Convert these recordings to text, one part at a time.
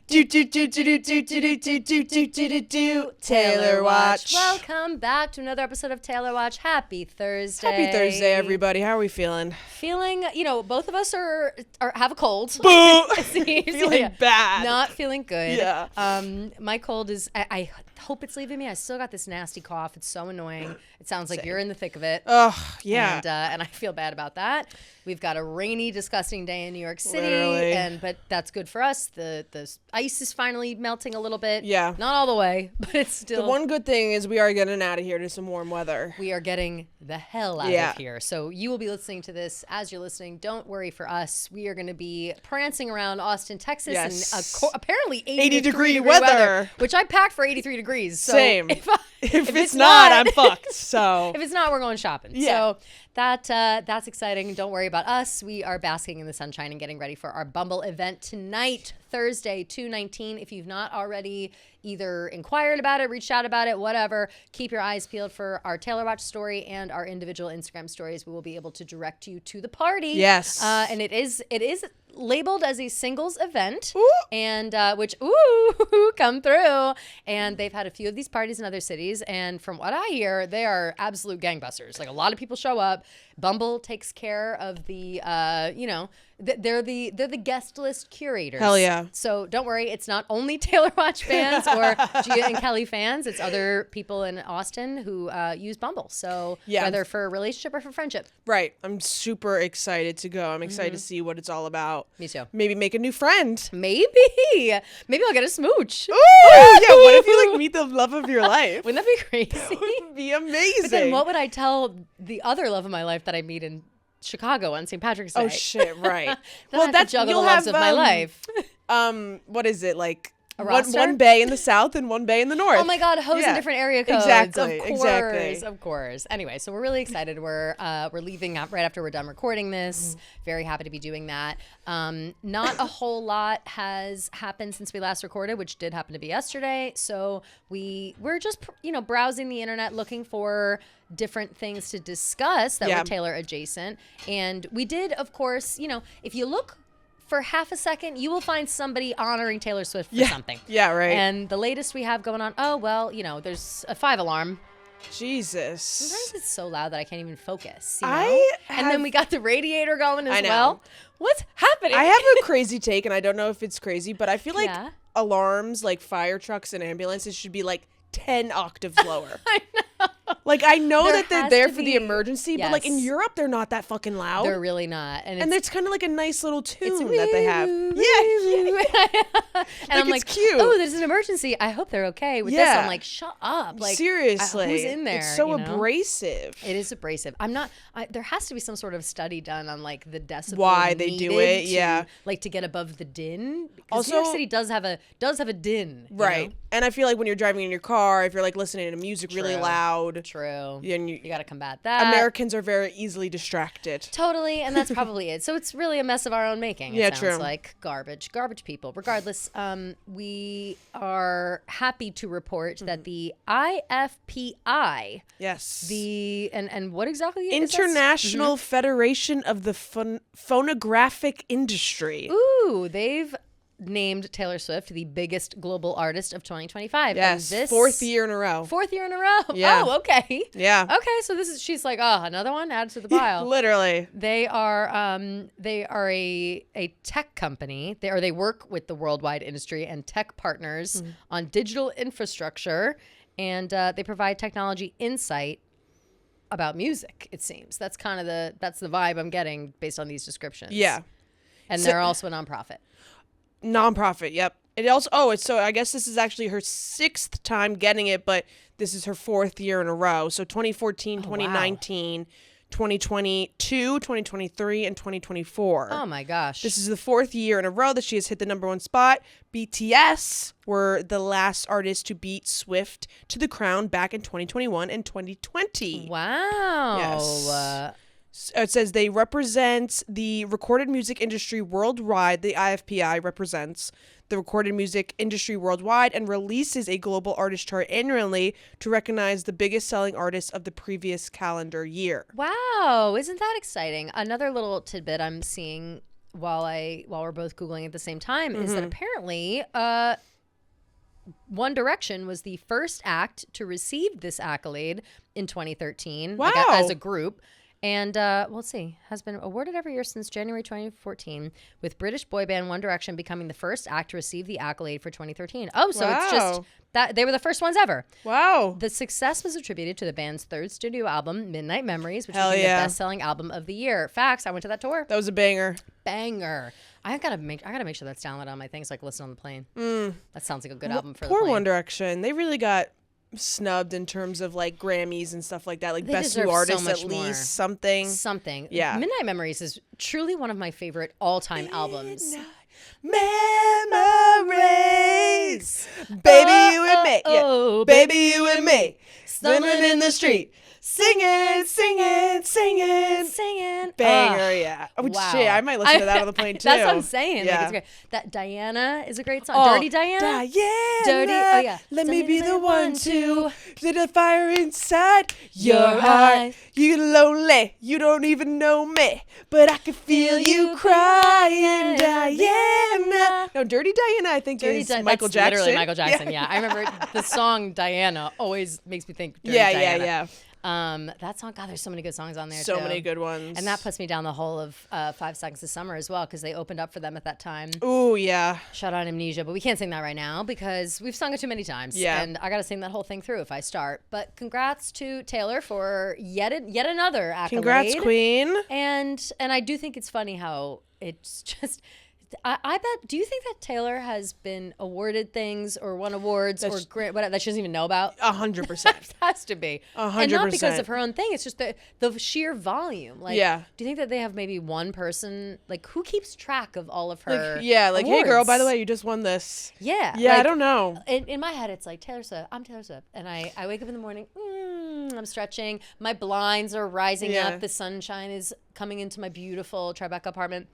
Taylor Watch. Welcome back to another episode of Taylor Watch. Happy Thursday. Happy Thursday, everybody. How are we feeling? Feeling, both of us are have a cold. Boo! Feeling bad. Not feeling good. Yeah. My cold is, I hope it's leaving me. I still got this nasty cough. It's so annoying. It sounds like you're in the thick of it. Oh, yeah. And I feel bad about that. We've got a rainy, disgusting day in New York City. Literally. But that's good for us. The ice is finally melting a little bit. Yeah. Not all the way, but it's still. The one good thing is we are getting out of here to some warm weather. We are getting the hell out of here. So you will be listening to this as you're listening. Don't worry for us. We are going to be prancing around Austin, Texas in apparently 80 degree weather, which I packed for 83 degrees. So Same. If it's not, I'm fucked. So if it's not, we're going shopping. Yeah. So that's exciting. Don't worry about us. We are basking in the sunshine and getting ready for our Bumble event tonight, Thursday, 2/19. If you've not already either inquired about it, reached out about it, whatever, keep your eyes peeled for our Taylor Watch story and our individual Instagram stories. We will be able to direct you to the party. Yes. And it is labeled as a singles event. Ooh. And which come through. And they've had a few of these parties in other cities, and from what I hear, they are absolute gangbusters. Like, a lot of people show up. Bumble takes care of the they're the guest list curators. Hell yeah. So don't worry, it's not only Taylor Watch fans or Gia and Kelly fans. It's other people in Austin who use Bumble. So whether for a relationship or for friendship. Right. I'm super excited to go. I'm excited to see what it's all about. Me too. Maybe make a new friend. Maybe I'll get a smooch. Ooh, yeah. What if you meet the love of your life? Wouldn't that be crazy? That would be amazing. But then what would I tell the other love of my life that I meet in Chicago on St. Patrick's Day? Oh shit! Right. Well, that's juggle the loves of my life. What is it like? A roster? One bay in the south and one bay in the north. Oh my God, hoes in different area codes. Exactly. Of course. Anyway, so we're really excited. We're leaving out right after we're done recording this. Very happy to be doing that. Not a whole lot has happened since we last recorded, which did happen to be yesterday. So we're just browsing the internet looking for different things to discuss that were Taylor adjacent. And we did, of course, if you look for half a second, you will find somebody honoring Taylor Swift for something. Yeah, right. And the latest we have going on, there's a 5 alarm. Jesus. Sometimes it's so loud that I can't even focus. And then we got the radiator going as well. What's happening? I have a crazy take, and I don't know if it's crazy, but I feel like alarms, like fire trucks and ambulances, should be like 10 octaves lower. I know. Like, I know that they're there for the emergency, but like in Europe, they're not that fucking loud. They're really not. And it's kind of like a nice little tune that they have. And I'm like, it's cute. Oh, there's an emergency. I hope they're okay with this. I'm like, shut up. Like, seriously. Who's in there? It's so abrasive. It is abrasive. There has to be some sort of study done on like the decibel. Why they do it, like to get above the din. Because Also, New York City does have a din. Right. And I feel like when you're driving in your car, if you're like listening to music really loud. True. And you got to combat that. Americans are very easily distracted. Totally. And that's probably it. So it's really a mess of our own making. It sounds like garbage people. Regardless, we are happy to report that the IFPI. Yes. And what exactly is this? International Federation of the Phonographic Industry. Ooh, they've named Taylor Swift the biggest global artist of 2025. Yes, and fourth year in a row. Yeah. Oh, okay. Yeah. Okay, so she's like, another one added to the pile. Literally. They are a tech company. They work with the worldwide industry and tech partners on digital infrastructure, and they provide technology insight about music, it seems. That's kind of the vibe I'm getting based on these descriptions. Yeah. And they're also a nonprofit. Nonprofit, yep. I guess this is actually her 6th time getting it, but this is her 4th year in a row. So 2014, 2019, 2022, 2023, and 2024. Oh my gosh. This is the 4th year in a row that she has hit the #1 spot. BTS were the last artists to beat Swift to the crown back in 2021 and 2020. Wow. Yes. It says they represent the recorded music industry worldwide. The IFPI represents the recorded music industry worldwide and releases a global artist chart annually to recognize the biggest selling artists of the previous calendar year. Wow. Isn't that exciting? Another little tidbit I'm seeing while we're both Googling at the same time is that apparently One Direction was the first act to receive this accolade in 2013 Wow. as a group. And let's see, has been awarded every year since January 2014, with British boy band One Direction becoming the first act to receive the accolade for 2013. Oh, so it's just that they were the first ones ever. Wow. The success was attributed to the band's third studio album, Midnight Memories, which Hell became yeah. the best-selling album of the year. Facts, I went to that tour. That was a banger. Banger. I gotta make sure that's downloaded on my thing so I can listen on the plane. That sounds like a good album for the Poor plane. One Direction. They really got snubbed in terms of like Grammys and stuff like that. Like They best deserve new so artist much at more. least something. Yeah. Midnight Memories is truly one of my favorite all-time albums. Memories, baby, you and me. Oh, Baby, you and me. Stumbling in the street, singing, singing, singing. Singing. Banger, yeah. Oh, Wow. shit, I might listen to that on the plane too. That's what I'm saying. Yeah. Like, it's great. That Diana is a great song. Dirty Diana. Diana. Dirty. Oh yeah. Let me Don't be even the one want to lit a fire inside your Your heart. eyes. You lonely, you don't even know me, but I can feel you crying, Diana. No, Dirty Diana, I think is Michael That's Jackson. Literally Michael Jackson. Yeah. I remember the song Diana always makes me think Dirty Yeah, Diana. yeah. That song, God, there's so many good songs on there. So too. many good ones. And that puts me down the hole of 5 Seconds of Summer as well, because they opened up for them at that time. Ooh, yeah. Shout out Amnesia, but we can't sing that right now because we've sung it too many times. Yeah. And I got to sing that whole thing through if I start. But congrats to Taylor for yet another accolade. Congrats, Queen. And I do think it's funny how it's just. I bet. Do you think that Taylor has been awarded things or won awards or grant whatever that she doesn't even know about? 100%. It has to be. 100%. And not because of her own thing. It's just the sheer volume. Like, Yeah. do you think that they have maybe one person, like, who keeps track of all of her Like, hey, girl, by the awards? way, you just won this. Yeah. Yeah, I like, don't know. In my head, it's like, Taylor Swift. I'm Taylor Swift. And I wake up in the morning, I'm stretching. My blinds are rising Yeah. up. The sunshine is coming into my beautiful Tribeca apartment.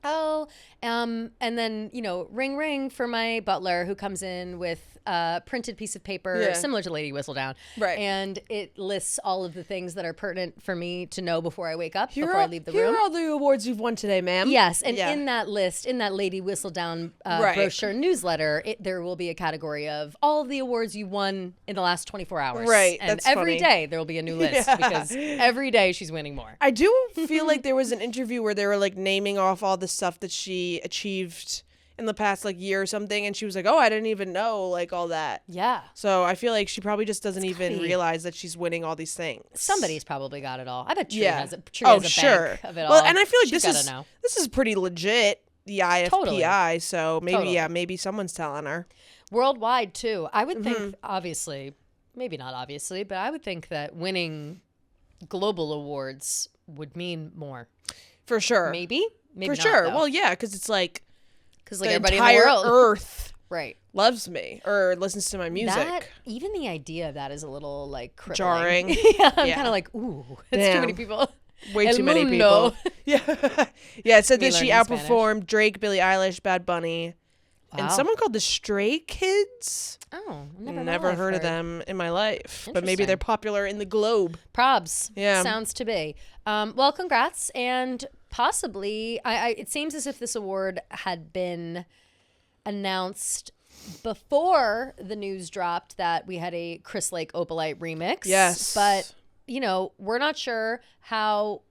Oh, and then, ring, ring for my butler who comes in with a printed piece of paper similar to Lady Whistledown. Right. And it lists all of the things that are pertinent for me to know before I wake up, before I leave the Here room. are all the awards you've won today, ma'am. Yes, and Yeah. in that list, in that Lady Whistledown Right. brochure newsletter, there will be a category of all of the awards you won in the last 24 hours. Right, And that's every funny. day there will be a new list because every day she's winning more. I do feel like there was an interview where they were like naming off all the stuff that she achieved in the past like year or something, and she was like, "Oh, I didn't even know like all that." Yeah. So I feel like she probably just doesn't even gotta be- realize that she's winning all these things. Somebody's probably got it all. I bet Tree Yeah. has a Tree Oh, has a sure. bank of it Well, all. and I feel like She's this gotta know. is pretty legit. The IFPI, so maybe Totally. maybe someone's telling her. Worldwide too. I would Mm-hmm. think, obviously, maybe not obviously, but I would think that winning global awards would mean more. For sure. Maybe For not, sure. though. Well, yeah, because it's like because the like everybody in the entire world, Earth right? loves me or listens to my music. That even the idea of that is a little like crippling. Jarring. Yeah, I'm Yeah. kind of like, ooh, it's too many Damn. people. Way El too many mundo. people. Yeah. Yeah, it said Me that she learning Spanish. outperformed Drake, Billie Eilish, Bad Bunny, and Wow. someone called the Stray Kids. Oh, Never heard of them in my life, but maybe Interesting. they're popular in the globe. Probs. Yeah. Sounds to be. Well, congrats. And possibly, it seems as if this award had been announced before the news dropped that we had a Chris Lake Opalite remix. Yes. But, we're not sure how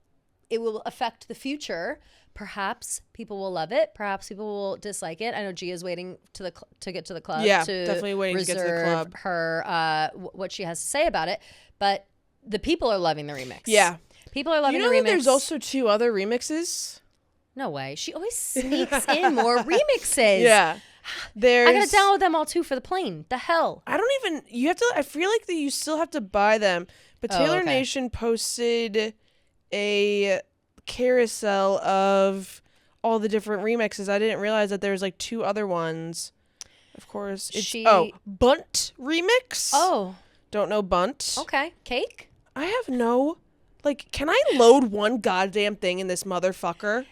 it will affect the future. Perhaps people will love it. Perhaps people will dislike it. I know Gia's waiting to get to the club. Yeah, to definitely waiting to get to the reserve club. her what she has to say about it. But the people are loving the remix. Yeah. People are loving You know the remix. that there's also 2 other remixes? No way. She always sneaks in more remixes. Yeah. There's I gotta download them all too for the plane. The hell. I don't even you have to I feel like that you still have to buy them. But Oh, Taylor okay. Nation posted a carousel of all the different remixes. I didn't realize that there's like 2 other ones. Of course. It's Bunt remix. Oh, Don't know Bunt. okay. Cake? I have no Like, can I load one goddamn thing in this motherfucker?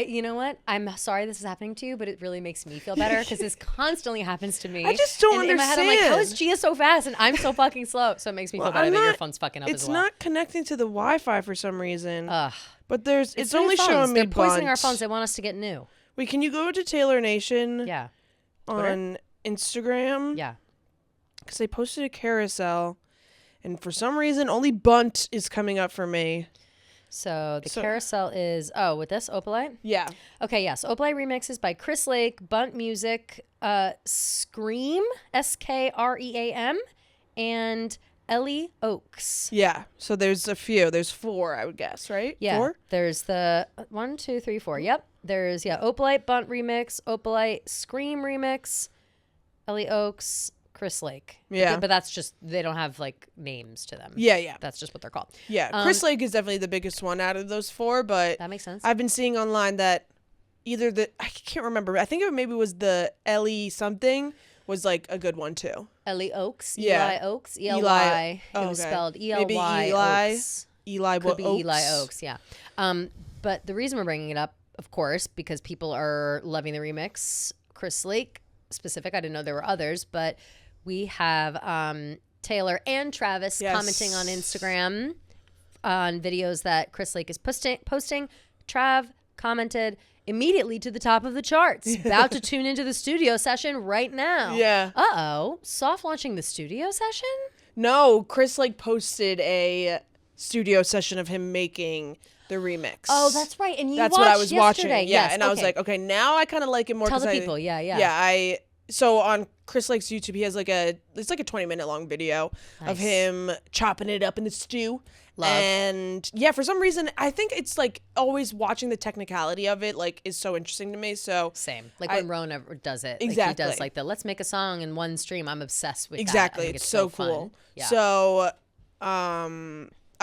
You know what? I'm sorry this is happening to you, but it really makes me feel better because this constantly happens to me. I just don't In my head, I'm like, how is understand. Gia so fast and I'm so fucking slow? So it makes me feel better that your phone's fucking up as well. It's not connecting to the Wi-Fi for some reason. Ugh. But it's new only phones. showing me They're poisoning our bunt. phones. They want us to get new. Wait, can you go to Taylor Nation Yeah. on Instagram? Yeah. Because they posted a carousel, and for some reason, only bunt is coming up for me. So the carousel is, with this, Opalite? Yeah. Okay, yes. Opalite remixes by Chris Lake, Bunt Music, Scream, Skream, and Ellie Oaks. Yeah. So there's a few. There's 4, I would guess, right? Yeah. 4? There's the 1, 2, 3, 4. Yep. There's, Opalite Bunt remix, Opalite Scream remix, Ellie Oaks, Chris Lake. Yeah. But that's just, they don't have like names to them. Yeah. That's just what they're called. Yeah. Chris Lake is definitely the biggest one out of those 4, but That makes sense. I've been seeing online that I can't remember. I think it maybe was the Ellie something was like a good one too. Ellie Oaks. Yeah. Eli Oaks. Eli. Oh, It was okay. spelled Maybe Ely Eli. Oaks. Eli Could be Oaks. Eli Oaks, yeah. But the reason we're bringing it up, of course, because people are loving the remix. Chris Lake specific. I didn't know there were others, but we have Taylor and Travis commenting on Instagram on videos that Chris Lake is posting. Trav commented immediately to the top of the charts. About to tune into the studio session right now. Yeah. Uh-oh. Soft launching the studio session? No, Chris like posted a studio session of him making the remix. Oh, that's right. And that's what I was yesterday. watching. Yeah, Yes, and I was okay. like, okay, now I kind of like it more. Tell the 'cause people. Yeah. So on Chris Lake's YouTube, he has it's like a 20-minute long video of him chopping it up in the stew. Love. And yeah, for some reason, I think it's like always watching the technicality of it like is so interesting to me. So Same. Like when Rona does it. Exactly. Like he does like the let's make a song in one stream. I'm obsessed with exactly, that. I think it's so cool. fun. Yeah. So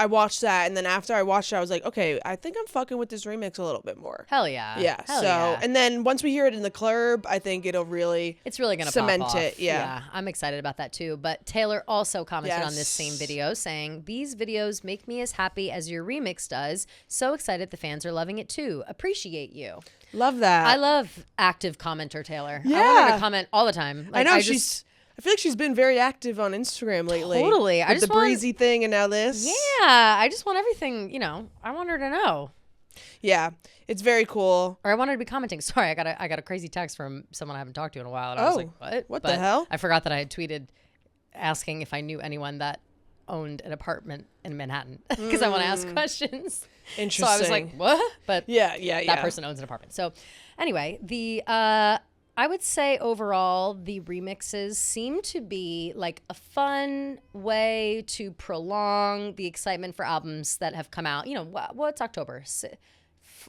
I watched that, and then after I watched it, I was like, okay, I think I'm fucking with this remix a little bit more. Hell yeah. Yeah. Hell so yeah. and then once we hear it in the club, I think it'll really It's really gonna cement pop off. it. Yeah. I'm excited about that too. But Taylor also commented on this Yes. same video saying, "These videos make me as happy as your remix does. So excited the fans are loving it too. Appreciate you." Love that. I love active commenter Taylor. I want her Yeah. to comment all the time. I Like, know I I feel like she's been very active on Instagram lately. Totally. I With just the want- breezy thing and now this. Yeah, I just want everything, I want her to know. Yeah. It's very cool. Or I want her to be commenting. Sorry, I got a crazy text from someone I haven't talked to in a while, and I was like, "What? What the hell?" I forgot that I had tweeted asking if I knew anyone that owned an apartment in Manhattan because I want to ask questions. Interesting. So I was like, "What?" But Yeah. that person owns an apartment. So anyway, I would say overall the remixes seem to be like a fun way to prolong the excitement for albums that have come out. What's October?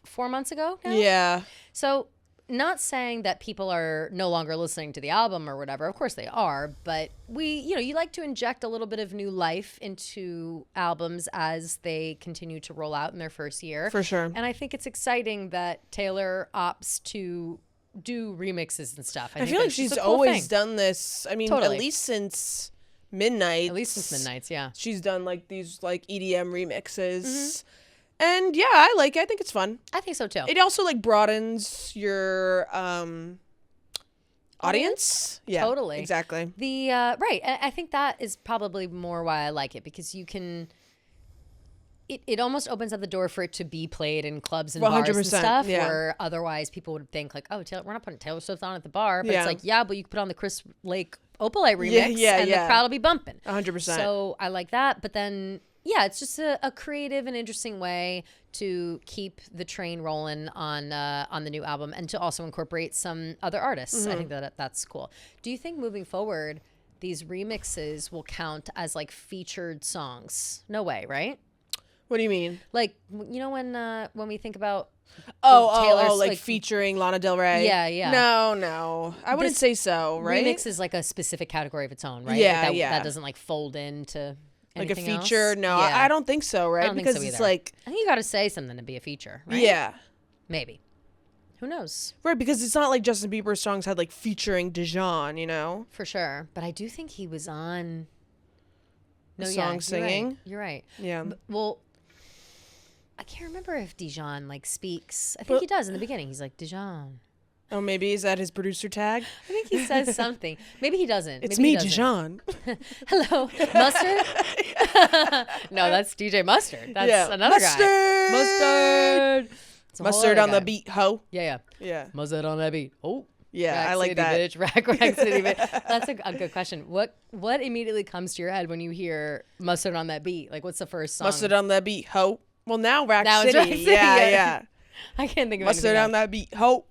4 months ago now? Yeah. So not saying that people are no longer listening to the album or whatever. Of course they are. But you like to inject a little bit of new life into albums as they continue to roll out in their first year. For sure. And I think it's exciting that Taylor opts to do remixes and stuff. I feel like she's always done this. I mean, Totally. at least since Midnight. At least since Midnight's, yeah. She's done like these like EDM remixes. Mm-hmm. And yeah, I like it. I think it's fun. I think so too. It also like broadens your audience. Yeah. Totally. Exactly. Right. I think that is probably more why I like it, because you can. It almost opens up the door for it to be played in clubs and bars and 100%, stuff, yeah. where otherwise people would think like, oh, we're not putting Taylor Swift on at the bar. But Yeah. it's like, yeah, but you could put on the Chris Lake Opalite remix and the crowd will be bumping. 100%. So I like that. But then, yeah, it's just a creative and interesting way to keep the train rolling on the new album and to also incorporate some other artists. I think that's cool. Do you think moving forward, these remixes will count as like featured songs? No way, right? What do you mean? Like, when we think about Taylor's like like featuring Lana Del Rey. Yeah. No. I wouldn't say so, right? remix is like a specific category of its own, right? Yeah, Like yeah. that doesn't like fold into Like a anything feature? else? No, Yeah. I don't think so, right? I don't think Because so it's either. like, I think you got to say something to be a feature, right? yeah. Maybe. Who knows? Right, because it's not like Justin Bieber's songs had like featuring Dijon, For sure. But I do think he was on No, song yeah, singing. You're right. Yeah. Well, I can't remember if Dijon like speaks. I think he does in the beginning. He's like Dijon. Oh, maybe is that his producer tag? I think he says something. Maybe he doesn't. It's Maybe me, Dijon. Hello, Mustard. No, that's DJ Mustard. That's another Mustard! guy. Mustard. It's a whole Mustard other on the guy. beat, ho. Yeah. Yeah. Mustard on that beat. Oh. Yeah, Rack I like City, that. Bitch. Rack City, bitch. That's a good question. What immediately comes to your head when you hear Mustard on that beat? Like, what's the first song? Mustard on that beat, ho. Well, now Rack Now City. it's Rack City, Yeah. I can't think of Mustard anything on that beat, ho.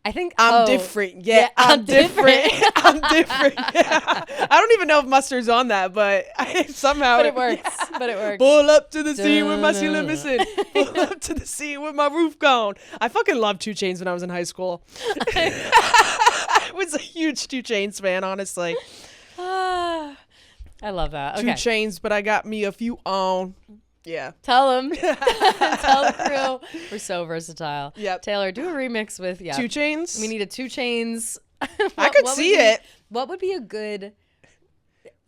I think I'm different. Yeah, I'm different. I'm different. I don't even know if Mustard's on that, but somehow But it works. But it works. Pull up to the scene with my ceiling missing. Pull up to the scene with my roof gone. I fucking loved 2 Chainz when I was in high school. I was a huge 2 Chainz fan, honestly. I love that. 2 Okay. Chainz, but I got me a few on. Yeah. Tell them. Tell the crew. We're so versatile. Yep. Taylor, do a remix with 2 Chainz. We need a 2 Chainz. I could see it. What would be a good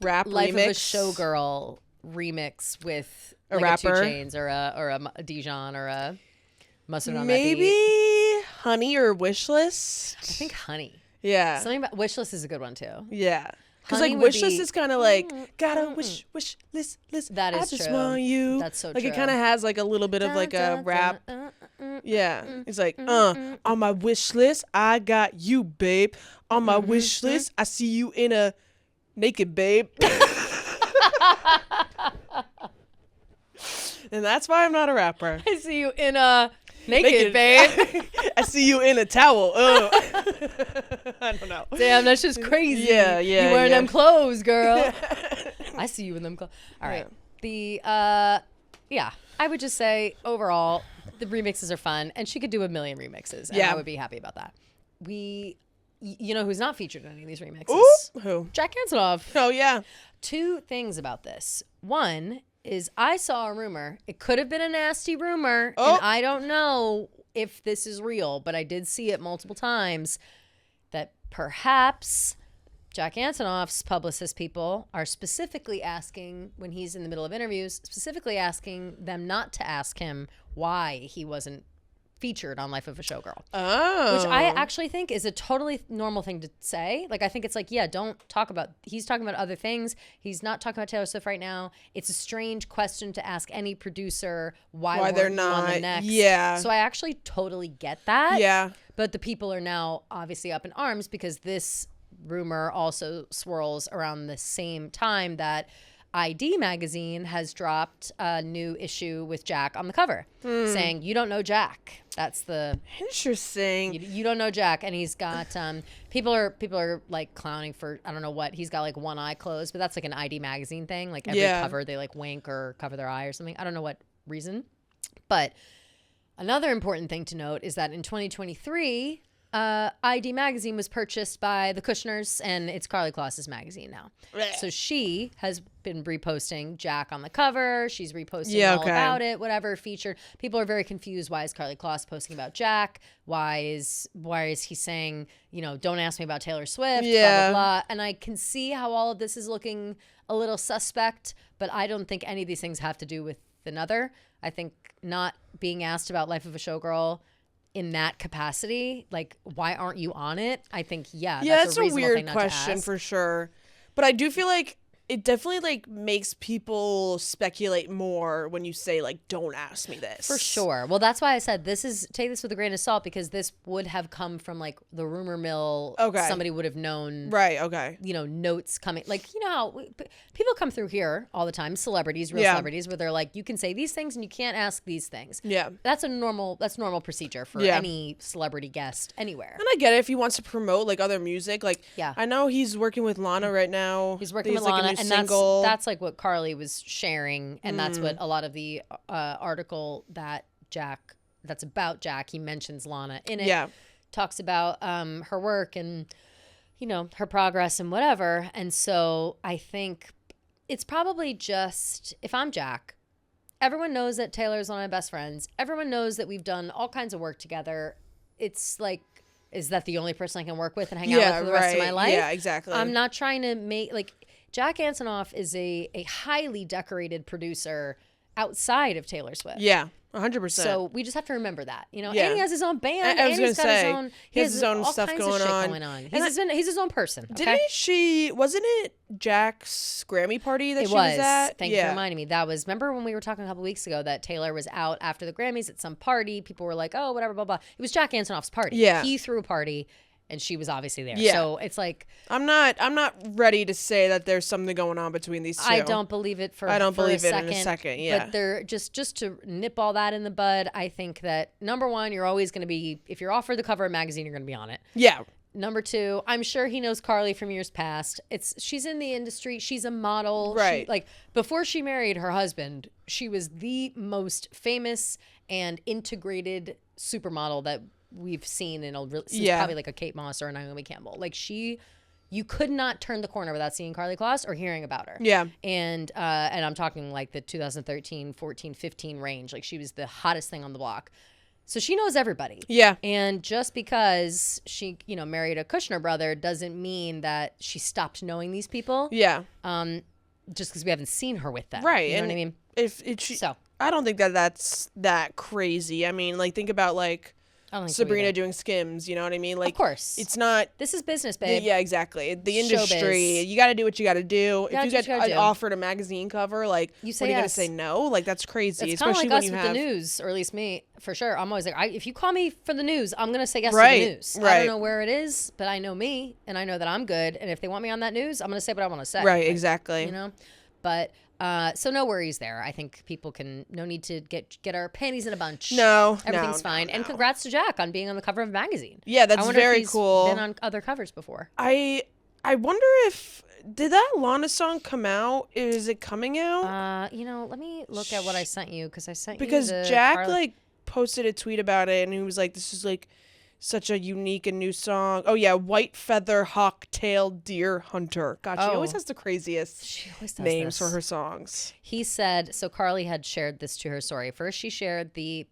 Rap Life remix. of a Showgirl remix with A like rapper? a 2 Chainz or a Dijon or a Mustard on that Maybe beat? Honey or Wishlist. I think Honey. Yeah. Something about Wishlist is a good one too. Yeah. Because Honey like would Wishlist be- is kind of like gotta wish list. That I is just true. want you. That's so like true. it kind of has like a little bit of like a rap. Yeah. It's like on my wish list I got you, babe. On my wish list I see you in a naked babe. And that's why I'm not a rapper. I see you in a naked babe. I see you in a towel. Ugh. I don't know. Damn, that's just crazy. Yeah, You wearing them clothes, girl. I see you in them clothes. All right. The I would just say overall the remixes are fun, and she could do a million remixes, and I would be happy about that. You know who's not featured in any of these remixes? Ooh, who? Jack Antonoff. Oh yeah. 2 things about this. One is I saw a rumor. It could have been a nasty rumor, and I don't know if this is real, but I did see it multiple times that perhaps Jack Antonoff's publicist people are specifically asking, when he's in the middle of interviews, specifically asking them not to ask him why he wasn't featured on Life of a Showgirl. Oh. Which I actually think is a totally normal thing to say. Like, I think it's like, yeah, don't talk about, he's talking about other things. He's not talking about Taylor Swift right now. It's a strange question to ask any producer why they're weren't you on the not. next. Yeah. So I actually totally get that. Yeah. But the people are now obviously up in arms because this rumor also swirls around the same time that ID magazine has dropped a new issue with Jack on the cover saying, you don't know Jack. That's the Interesting. you don't know Jack. And he's got people are like clowning for I don't know what. He's got like one eye closed, but that's like an ID magazine thing. Like every cover they like wink or cover their eye or something. I don't know what reason. But another important thing to note is that in 2023 ID magazine was purchased by the Kushners, and it's Carly Kloss's magazine now. So she has been reposting Jack on the cover. She's reposting all about it, whatever, featured. People are very confused. Why is Carly Kloss posting about Jack? Why is he saying, you know, don't ask me about Taylor Swift, blah, blah, blah. And I can see how all of this is looking a little suspect, but I don't think any of these things have to do with another. I think not being asked about Life of a Showgirl in that capacity, like, why aren't you on it? I think, that's a weird question for sure. But I do feel like it definitely like makes people speculate more when you say like, don't ask me this. For sure. Well, that's why I said take this with a grain of salt, because this would have come from like the rumor mill. Okay. Somebody would have known. Right. Okay. You know, notes coming. Like, you know how people come through here all the time, celebrities, real celebrities, where they're like, you can say these things and you can't ask these things. Yeah. That's normal procedure for any celebrity guest anywhere. And I get it if he wants to promote like other music. Like, I know he's working with Lana right now. He's working with like, Lana, a new and single. that's like what Carly was sharing, and that's what a lot of the article that's about Jack, he mentions Lana in it. Yeah. Talks about her work and, you know, her progress and whatever. And so I think it's probably just, if I'm Jack, everyone knows that Taylor's one of my best friends. Everyone knows that we've done all kinds of work together. It's like, is that the only person I can work with and hang out with for the rest of my life? Yeah, exactly. I'm not trying to make, like, Jack Antonoff is a highly decorated producer outside of Taylor Swift. Yeah. 100%. So we just have to remember that, you know, Yeah. and he has his own band. I was and he's gonna got say, his own. he has his own all stuff kinds going of shit on. going on. And He's his own person. Okay? Wasn't it Jack's Grammy party that It she was. was at? Thank you for reminding me. That was, remember when we were talking a couple weeks ago that Taylor was out after the Grammys at some party? People were like, oh, whatever, blah, blah. It was Jack Antonoff's party. Yeah. He threw a party and she was obviously there. Yeah. So it's like, I'm not ready to say that there's something going on between these two. I don't believe it for I don't for believe a it second, in a second, yeah. But they're just to nip all that in the bud, I think that number one, you're always going to be, if you're offered the cover of a magazine, you're going to be on it. Yeah. Number two, I'm sure he knows Carly from years past. She's in the industry. She's a model. Right. Like before she married her husband, she was the most famous and integrated supermodel that we've seen since probably like a Kate Moss or a Naomi Campbell. Like you could not turn the corner without seeing Carly Kloss or hearing about her. Yeah. And I'm talking like the 2013, 14, 15 range. Like she was the hottest thing on the block. So she knows everybody. Yeah. And just because she, married a Kushner brother doesn't mean that she stopped knowing these people. Yeah. Just because we haven't seen her with them. Right. You know and what I mean? So I don't think that's that crazy. I mean, like think about like I don't think so Sabrina either. doing Skims, you know what I mean? Like, Of course. it's not. This is business, babe. Yeah, exactly. The Showbiz. industry, you got to do what you got to do. gotta If do you what you get gotta do. offered a magazine cover, like, You say what are you gonna yes. say no? Like, that's crazy. It's kind of Especially like when us you with have the news, or at least me, for sure. I'm always like, if you call me for the news, I'm going to say yes Right, to the news. I right. don't know where it is, but I know me, and I know that I'm good. And if they want me on that news, I'm going to say what I want to say. Right, exactly. You know? But, so no worries there. I think people no need to get our panties in a bunch. No, Everything's no, fine. no. And congrats to Jack on being on the cover of a magazine. Yeah, that's I wonder very if he's cool. been on other covers before. I wonder if did that Lana song come out? Is it coming out? Let me look at what I sent you because I sent Because you the Jack Carly- like posted a tweet about it, and he was like, "This is like such a unique and new song." Oh yeah, White Feather Hawk Tail Deer Hunter. God, she always Oh. has the craziest She always does names this. for her songs. He said, so Carly had shared this to her story. First, she shared the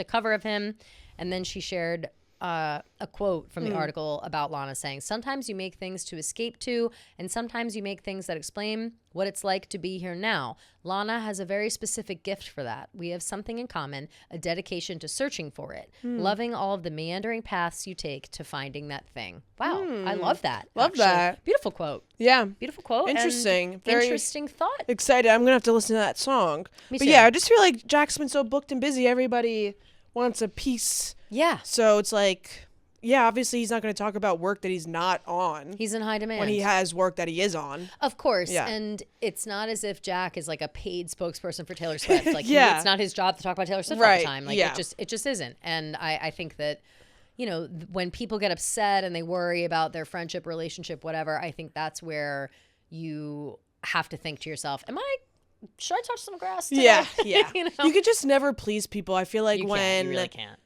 cover of him, and then she shared a quote from the article about Lana saying, sometimes you make things to escape to, and sometimes you make things that explain what it's like to be here now. Lana has a very specific gift for that. We have something in common, a dedication to searching for it, loving all of the meandering paths you take to finding that thing. Wow, I love that. Love actually. that. Beautiful quote. Yeah. Beautiful quote. and Interesting. Very interesting thought. excited. I'm gonna have to listen to that song. Me But too. yeah, I just feel like Jack's been so booked and busy. Everybody wants a piece. Yeah. So it's like, yeah, obviously he's not going to talk about work that he's not on He's in high demand. when he has work that he is on. Of course. Yeah. And it's not as if Jack is like a paid spokesperson for Taylor Swift. Like Yeah. it's not his job to talk about Taylor Swift all Right, the time. Like yeah. it just isn't. And I think that, when people get upset and they worry about their friendship, relationship, whatever, I think that's where you have to think to yourself, should I touch some grass today? Yeah, yeah. You know? You could just never please people. I feel like You when can't. You really can't.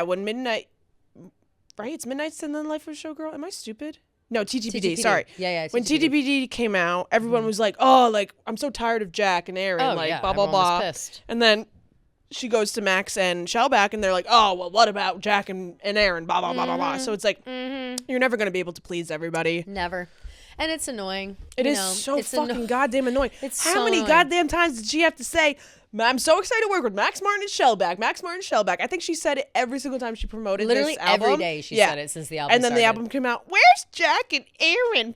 when Midnight, right? It's Midnight's and then Life of a Showgirl. Am I stupid? No, TTPD. Sorry. Yeah. When TTPD. TTPD came out, everyone was like, "Oh, like I'm so tired of Jack and Aaron, Oh, like yeah, blah blah everyone was blah." pissed. And then she goes to Max and Shellback, and they're like, "Oh, well, what about Jack and Aaron?" Blah blah blah blah blah. So it's like you're never gonna be able to please everybody. Never. And it's annoying. It you is know, so it's fucking goddamn annoying. It's How so many annoying. goddamn times did she have to say, "I'm so excited to work with Max Martin and Shellback"? Max Martin and Shellback. I think she said it every single time she promoted Literally this album. every day she said it since the album And then the started. album came out. Where's Jack and Aaron?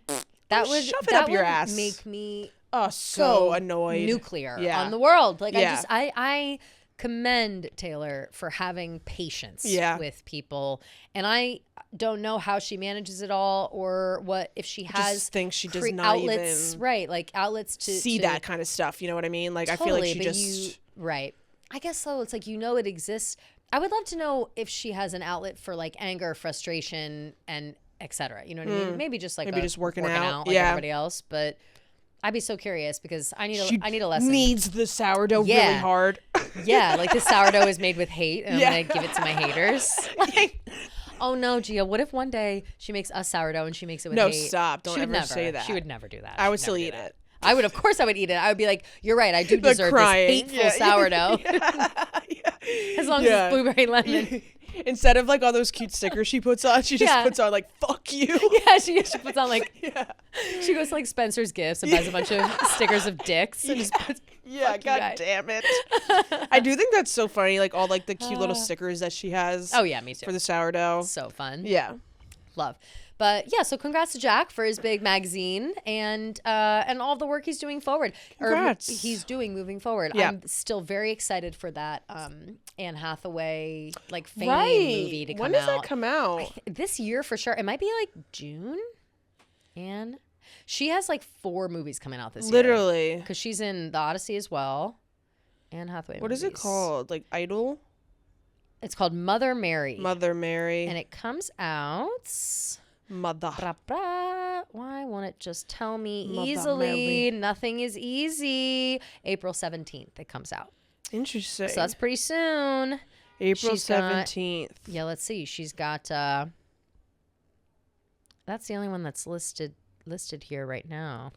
That Oh, would shove it that up your would ass. make me Oh, so go annoyed. nuclear Yeah. on the world. Like Yeah. I commend Taylor for having patience Yeah. with people, and I don't know how she manages it all, or what if she has just think she does not outlets, even right? Like outlets to see to, that kind of stuff. You know what I mean? Like I feel like Totally, she but just right. I guess so. It's like it exists. I would love to know if she has an outlet for like anger, frustration, and etc. You know what I mean? Maybe just like Maybe just working out. like Yeah. everybody else. But I'd be so curious because I need she a lesson. needs the sourdough really Yeah. hard. Yeah, like this sourdough is made with hate, and Yeah. I'm gonna give it to my haters. Like, oh no, Gia, what if one day she makes us sourdough and she makes it with No, hate? stop. Don't She would ever never say that. She would never do that. I She would still never do eat that. it. I would, of course, I would eat it. I would be like, "You're right. I do Like deserve crying. this hateful sourdough." Yeah. As long as it's blueberry lemon. Instead of like all those cute stickers she puts on, she just Yeah. puts on like "fuck you." Yeah, she puts on like Yeah. she goes to like Spencer's Gifts and buys a bunch of stickers of dicks and just puts. Yeah, Fuck you god guys. damn it. I do think that's so funny, like all like the cute little stickers that she has. Oh yeah, me too. For the sourdough. So fun. Yeah. Love. But yeah, so congrats to Jack for his big magazine and all the work he's doing forward. Congrats. Or he's doing moving forward. Yeah. I'm still very excited for that Anne Hathaway like fame Right. movie to come out. When does that come out? This year for sure. It might be like June. Anne. She has like 4 movies coming out this year. Literally. Because she's in The Odyssey as well. Anne Hathaway. What is it movies. called? Like Idol? It's called Mother Mary. Mother Mary. And it comes out. Mother. Why won't it just tell me Mother easily? Mary. Nothing is easy. April 17th it comes out. Interesting. So that's pretty soon. April she's got- 17th. Yeah, let's see. She's got that's the only one that's listed here right now.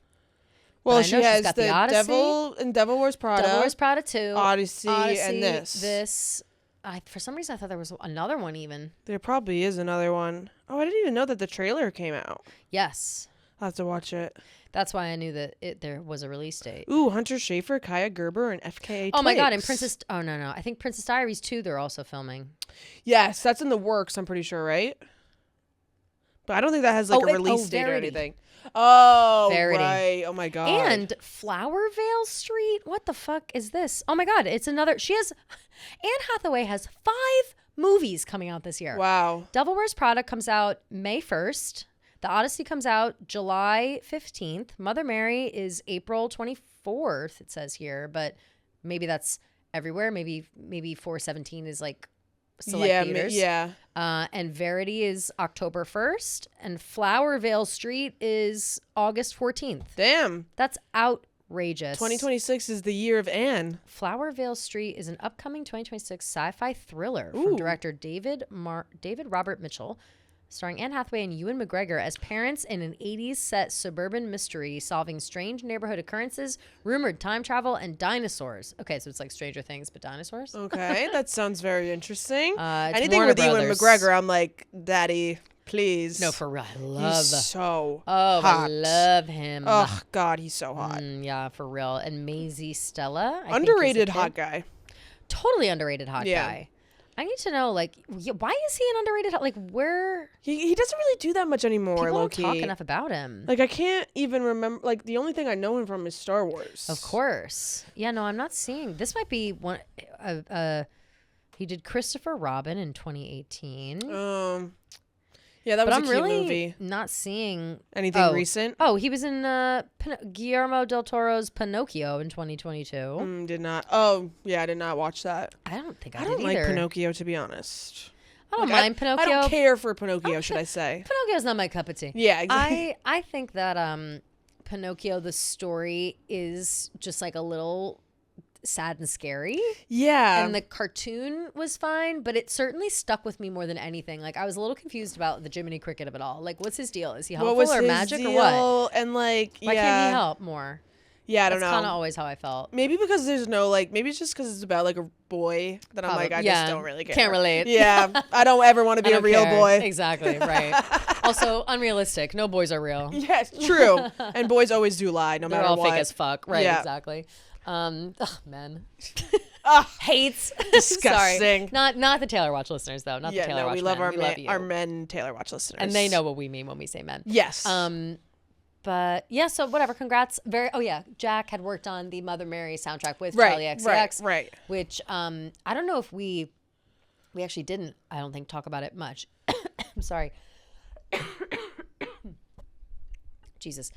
Well, I she know she's has got the The Odyssey, Devil and Devil Wears Prada. Devil Wears Prada 2, Odyssey, and this. This. For some reason I thought there was another one even. There probably is another one. Oh, I didn't even know that the trailer came out. Yes. I'll have to watch it. That's why I knew that there was a release date. Ooh, Hunter Schafer, Kaya Gerber, and FKA Oh my god, and Twigs. Princess Oh no. I think Princess Diaries 2 they're also filming. Yes, that's in the works, I'm pretty sure, right? But I don't think that has like a release date or Verity. anything. Oh, Verity. right. Oh my god. And Flowervale Street? What the fuck is this? Oh my god, it's another Anne Hathaway has 5 movies coming out this year. Wow. Devil Wears Prada comes out May 1st. The Odyssey comes out July 15th. Mother Mary is April 24th, it says here, but maybe that's everywhere. Maybe 417 is like select theaters. Yeah. And Verity is October 1st, and Flowervale Street is August 14th. Damn. That's outrageous. 2026 is the year of Anne. Flowervale Street is an upcoming 2026 sci-fi thriller from Ooh. director David Robert Mitchell, starring Anne Hathaway and Ewan McGregor as parents in an 80s set suburban mystery solving strange neighborhood occurrences, rumored time travel, and dinosaurs. Okay, so it's like Stranger Things, but dinosaurs? Okay, that sounds very interesting. It's Anything Warner with Ewan Brothers. McGregor, I'm like, Daddy, please. No, for real. I love He's so I hot. love him. Oh, God, he's so hot. Yeah, for real. And Maisie Stella. I think, is a Underrated kid. hot guy. Totally underrated hot Yeah. guy. I need to know, like, why is he an underrated hot? Like, where He doesn't really do that much anymore, people don't low-key. talk enough about him. Like, I can't even remember. Like, the only thing I know him from is Star Wars. Of course. Yeah, no, I'm not seeing. This might be one. He did Christopher Robin in 2018. Yeah, that but was I'm a cute really movie. not seeing Anything recent? Oh, he was in Guillermo del Toro's Pinocchio in 2022. Did not. Oh, yeah, I did not watch that. I don't think I, I did don't like either. Pinocchio, to be honest. I don't Like, mind Pinocchio. I don't care for Pinocchio, should I say? Pinocchio's not my cup of tea. Yeah, exactly. I think that Pinocchio, the story, is just like a little sad and scary. Yeah. And the cartoon was fine, but it certainly stuck with me more than anything. Like, I was a little confused about the Jiminy Cricket of it all. Like, what's his deal? Is he helpful what was or his magic deal? or what? And like, Why can't he help more? Yeah, I don't That's know. kind of always how I felt. Maybe because there's no like. Maybe it's just because it's about like a boy that I'm like, I yeah, just don't really care. can't relate. Yeah, I don't ever want to be I a don't real care. boy. Exactly, right. Also, unrealistic. No boys are real. Yes, true. And boys always do lie, no They're matter all what. fake as fuck. Right, Yeah. exactly. Men. Ugh. Hates. Disgusting. Sorry. Not the Taylor Watch listeners, though. Not the Taylor Watch we love men. our you. men Taylor Watch listeners, And they know what we mean when we say men. Yes. But yeah, so whatever. Congrats. Jack had worked on the Mother Mary soundtrack with Charli XCX. Right. Which I don't know if we actually didn't, I don't think, talk about it much. I'm sorry. Jesus.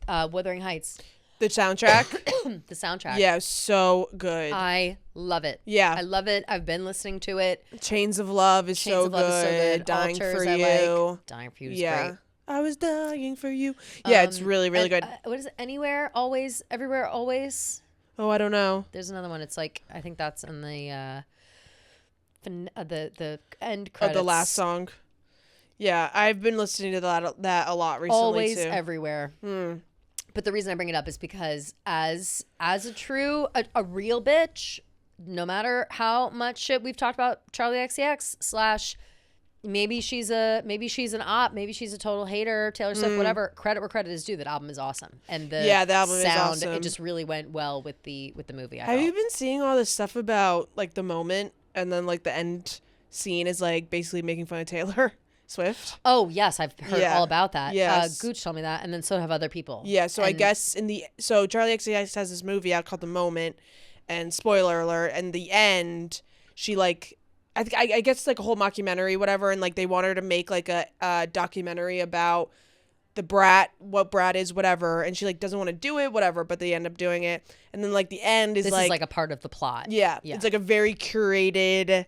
Wuthering Heights. The soundtrack. The soundtrack. Yeah, so good. I love it. Yeah. I love it. I've been listening to it. Chains of Love is Chains so of Love is so good. Dying Altars, for I You. like. Dying for You is Yeah. great. I was dying for you. Yeah, it's really, really good. What is it? Anywhere, Always, Everywhere, Always. Oh, I don't know. There's another one. It's like, I think that's in the end credits. The last song. Yeah, I've been listening to that a lot recently Always, too. Everywhere. But the reason I bring it up is because as a real bitch, no matter how much shit we've talked about Charli XCX / maybe she's an op, maybe she's a total hater, Taylor Swift, whatever. Credit where credit is due. That album is awesome, and the album sound, is awesome. It just really went well with the movie. Have you been seeing all this stuff about like the moment and then like the end scene is like basically making fun of Taylor Swift? Oh yes, I've heard all about that. Yes. Gooch told me that, and then so have other people. Yeah, so I guess Charli XCX has this movie out called The Moment, and spoiler alert, and the end, she like, I guess like a whole mockumentary, whatever, and like they want her to make like a documentary about the brat, what brat is, whatever, and she like doesn't want to do it, whatever, but they end up doing it, and then like the end is this is like a part of the plot. Yeah, it's like a very curated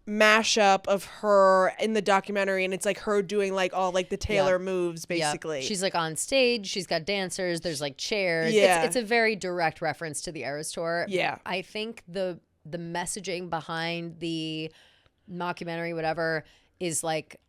mashup of her in the documentary, and it's like her doing like all like the Taylor moves basically. She's like on stage, she's got dancers, there's like chairs. It's a very direct reference to the Eras Tour. I think the messaging behind the mockumentary, whatever, is like,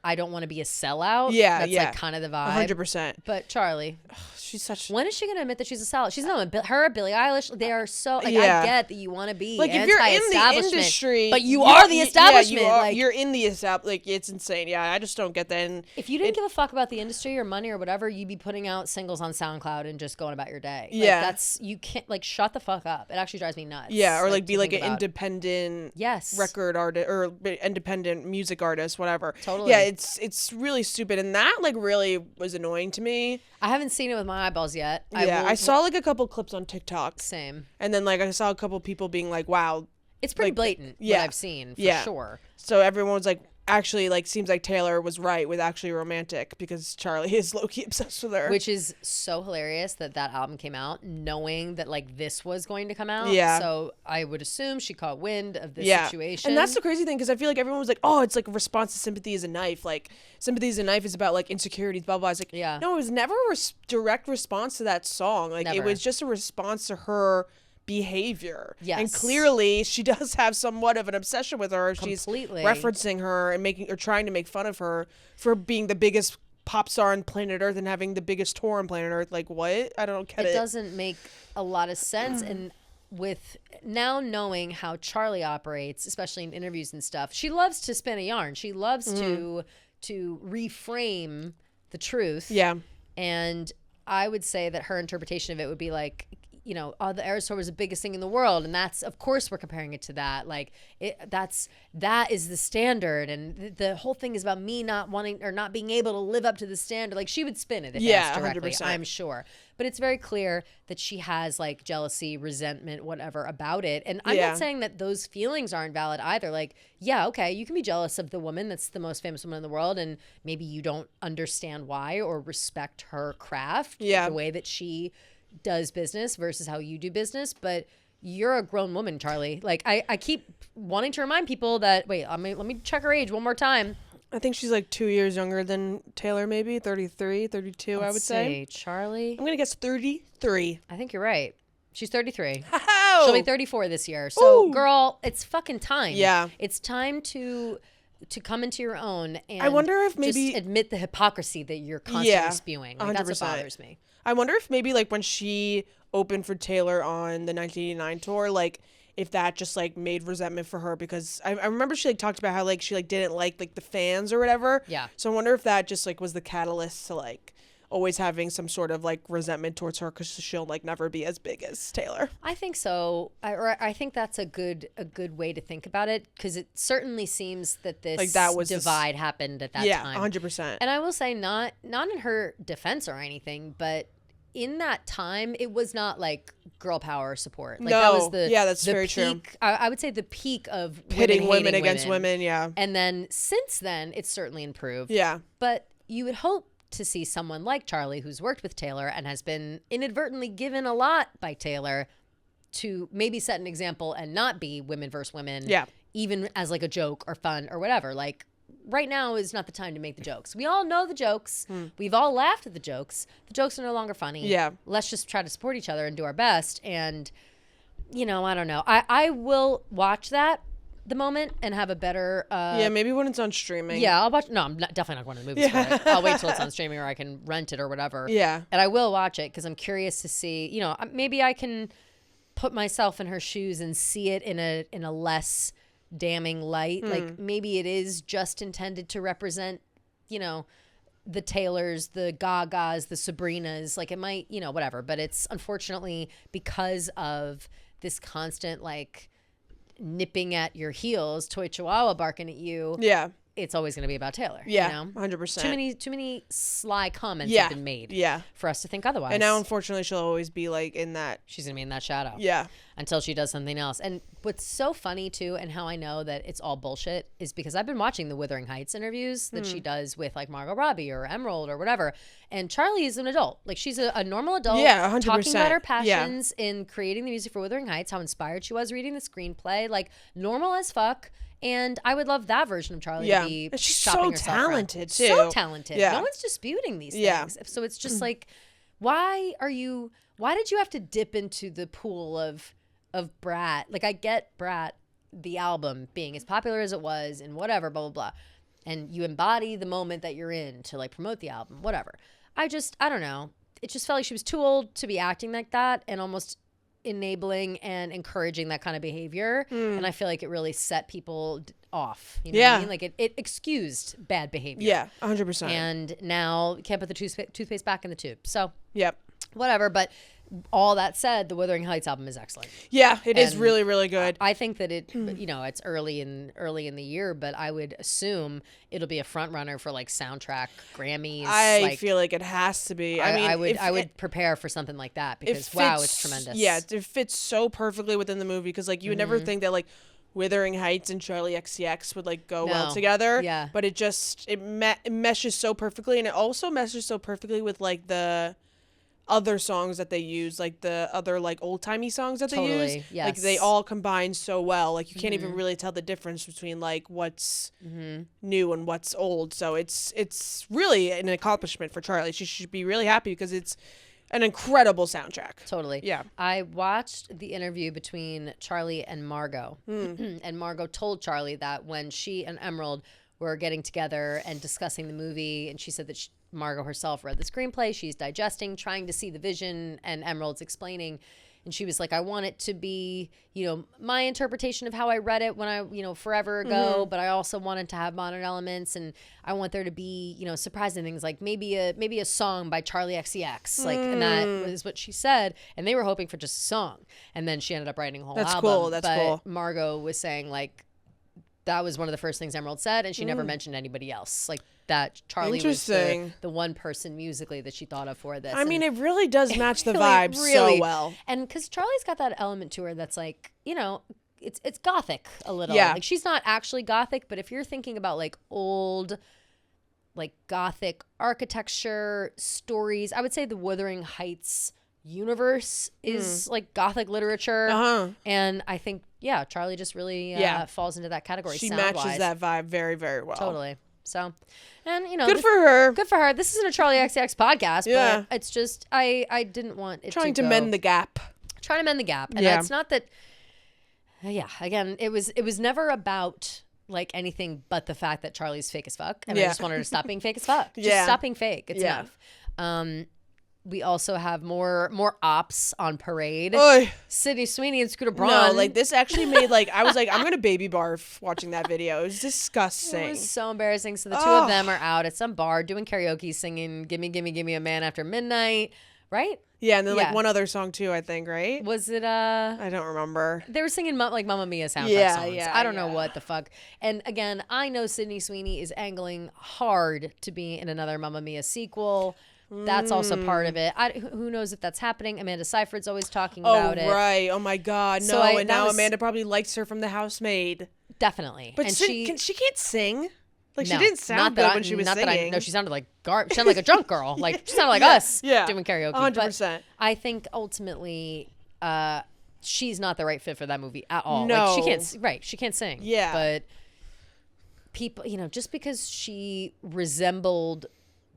I don't want to be a sellout. That's like kind of the vibe. 100%. But Charli, she's such. When is she gonna admit that she's a sellout? She's not. Her, Billie Eilish, they are so. Like, I get that you want to be like if you're in the industry, but you are the establishment. You're in the establishment. Like it's insane. Yeah, I just don't get that. And if you didn't give a fuck about the industry or money or whatever, you'd be putting out singles on SoundCloud and just going about your day. That's you can't like shut the fuck up. It actually drives me nuts. Yeah, or like be like an independent record artist or independent music artist, whatever. Totally. Yeah, it's really stupid, and that like really was annoying to me. I haven't seen it with my eyeballs yet. I saw like a couple clips on TikTok. Same. And then like I saw a couple people being like, "Wow, it's pretty blatant." What I've seen for sure. So everyone was like, actually, like seems like Taylor was right with actually romantic because Charli is low key obsessed with her, which is so hilarious that album came out knowing that like this was going to come out. So I would assume she caught wind of this situation, and that's the crazy thing because I feel like everyone was like, oh, it's like a response to Sympathy is a Knife. Like Sympathy is a Knife is about like insecurities, blah blah. It's like no, it was never a direct response to that song. Like it was just a response to her behavior. And clearly she does have somewhat of an obsession with her. Completely. She's referencing her and trying to make fun of her for being the biggest pop star on planet Earth and having the biggest tour on planet Earth. Like what? I don't get it. It doesn't make a lot of sense. And with now knowing how Charli operates, especially in interviews and stuff, she loves to spin a yarn. She loves to reframe the truth. Yeah. And I would say that her interpretation of it would be like, you know, oh, the Eras Tour was the biggest thing in the world, and that's, of course, we're comparing it to that. Like, that is the standard, and the whole thing is about me not wanting or not being able to live up to the standard. Like, she would spin it if asked directly, 100%. I'm sure. But it's very clear that she has like jealousy, resentment, whatever about it. And I'm not saying that those feelings aren't valid either. Like, yeah, okay, you can be jealous of the woman that's the most famous woman in the world, and maybe you don't understand why or respect her craft, the way that she does business versus how you do business, but you're a grown woman, Charli. Like I keep wanting to remind people that let me check her age one more time. I think she's like 2 years younger than Taylor, maybe 33, 32. Let's I would say Charli. I'm gonna guess 33. I think you're right. She's 33. How? She'll be 34 this year. So girl, it's fucking time. Yeah, it's time to come into your own. And I wonder if maybe just admit the hypocrisy that you're constantly spewing. Like, 100%. That's what bothers me. I wonder if maybe like when she opened for Taylor on the 1989 tour, like if that just like made resentment for her, because I remember she like talked about how like she like didn't like the fans or whatever. Yeah. So I wonder if that just like was the catalyst to like always having some sort of like resentment towards her because she'll like never be as big as Taylor. I think so. I think that's a good way to think about it, because it certainly seems that this like that was divide happened at that time. 100%. And I will say, not in her defense or anything, but in that time, it was not like girl power support. Like, that was that's the very peak, true. I would say the peak of pitting women against women. Yeah. And then since then, it's certainly improved. Yeah. But you would hope to see someone like Charli, who's worked with Taylor and has been inadvertently given a lot by Taylor, to maybe set an example and not be women versus women. Yeah. Even as like a joke or fun or whatever. Like, right now is not the time to make the jokes. We all know the jokes. We've all laughed at the jokes. The jokes are no longer funny. Yeah. Let's just try to support each other and do our best. And, you know, I don't know. I will watch that the moment and have a better maybe when it's on streaming. Yeah, I'll watch. No, I'm definitely not going to the movies for it. I'll wait till it's on streaming, or I can rent it or whatever. Yeah. And I will watch it because I'm curious to see, you know, maybe I can put myself in her shoes and see it in a less damning light. Like maybe it is just intended to represent, the Taylors, the Gagas, the Sabrinas, like it might, whatever. But it's unfortunately because of this constant like nipping at your heels, toy chihuahua barking at you. Yeah. It's always going to be about Taylor. Yeah, 100%. Too many sly comments have been made. Yeah. For us to think otherwise. And now, unfortunately, she'll always be like in that. She's going to be in that shadow. Yeah. Until she does something else. And what's so funny too, and how I know that it's all bullshit, is because I've been watching the Wuthering Heights interviews that she does with like Margot Robbie or Emerald or whatever. And Charli is an adult. Like she's a normal adult. Yeah, 100%. Talking about her passions in creating the music for Wuthering Heights, how inspired she was reading the screenplay, like normal as fuck. And I would love that version of Charli to be she's shopping so herself around. talented too. So talented. Yeah. No one's disputing these Yeah. things. So it's just like, why did you have to dip into the pool of Brat? Like I get Brat, the album being as popular as it was and whatever, blah, blah, blah. And you embody the moment that you're in to like promote the album, whatever. I don't know. It just felt like she was too old to be acting like that and almost enabling and encouraging that kind of behavior. And I feel like it really set people off. You know what I mean? Like it excused bad behavior. Yeah, 100%. And now you can't put the toothpaste back in the tube. So yep. Whatever. But all that said, the Wuthering Heights album is excellent. Yeah, it is really, really good. I think that it's early in the year, but I would assume it'll be a front runner for like soundtrack Grammys. I feel like it has to be. I mean, I would prepare for something like that because it's tremendous. Yeah, it fits so perfectly within the movie because like you would never think that like Wuthering Heights and Charli XCX would like go well together. Yeah, but it meshes so perfectly, and it also meshes so perfectly with like the other songs that they use, like the other like old timey songs that they use. Yes. Like they all combine so well. Like you can't even really tell the difference between like what's new and what's old. So it's really an accomplishment for Charli. She should be really happy because it's an incredible soundtrack. Totally. Yeah. I watched the interview between Charli and Margot. And Margot told Charli that when she and Emerald were getting together and discussing the movie, and she said that Margot herself read the screenplay, she's digesting, trying to see the vision, and Emerald's explaining. And she was like, I want it to be, my interpretation of how I read it when I, forever ago, but I also wanted to have modern elements, and I want there to be, surprising things like maybe a song by Charli XCX, like, and that was what she said. And they were hoping for just a song, and then she ended up writing a whole album. That's cool. Margot was saying like that was one of the first things Emerald said, and she never mentioned anybody else. Like that Charli was the one person musically that she thought of for this. I mean, it really does match the vibe so well. And because Charli's got that element to her that's like, it's gothic a little. Yeah. Like she's not actually gothic, but if you're thinking about like old, like gothic architecture, stories, I would say the Wuthering Heights universe is like gothic literature. And I think, Charli just really falls into that category. She sound-wise. matches that vibe very, very well. Totally. So, and good for her. Good for her. This isn't a Charli XCX podcast, but it's just I didn't want it trying to mend the gap. Trying to mend the gap, and it's not that. Again, it was never about like anything but the fact that Charli's fake as fuck, and I just wanted her to stop being fake as fuck. Just stop being fake. It's enough. We also have more ops on parade. Oy. Sydney Sweeney and Scooter Braun. No, like this actually made like I was like I'm gonna baby barf watching that video. It was disgusting. It was so embarrassing. So the two of them are out at some bar doing karaoke, singing "Gimme, Gimme, Gimme a Man After Midnight," right? Yeah, and then like one other song too, I think, right? Was it I don't remember. They were singing like Mamma Mia soundtrack songs. I don't know what the fuck. And again, I know Sydney Sweeney is angling hard to be in another Mamma Mia sequel. That's also part of it. Who knows if that's happening? Amanda Seyfried's always talking about it. Oh, right. Oh, my God. No, and now Amanda probably likes her from The Housemaid. Definitely. But she can't sing. Like, she didn't sound good when she was singing. No, she sounded like she sounded like a drunk girl. Like, she sounded like us doing karaoke. 100%. But I think ultimately she's not the right fit for that movie at all. No. Like, she can't sing. Yeah. But people, just because she resembled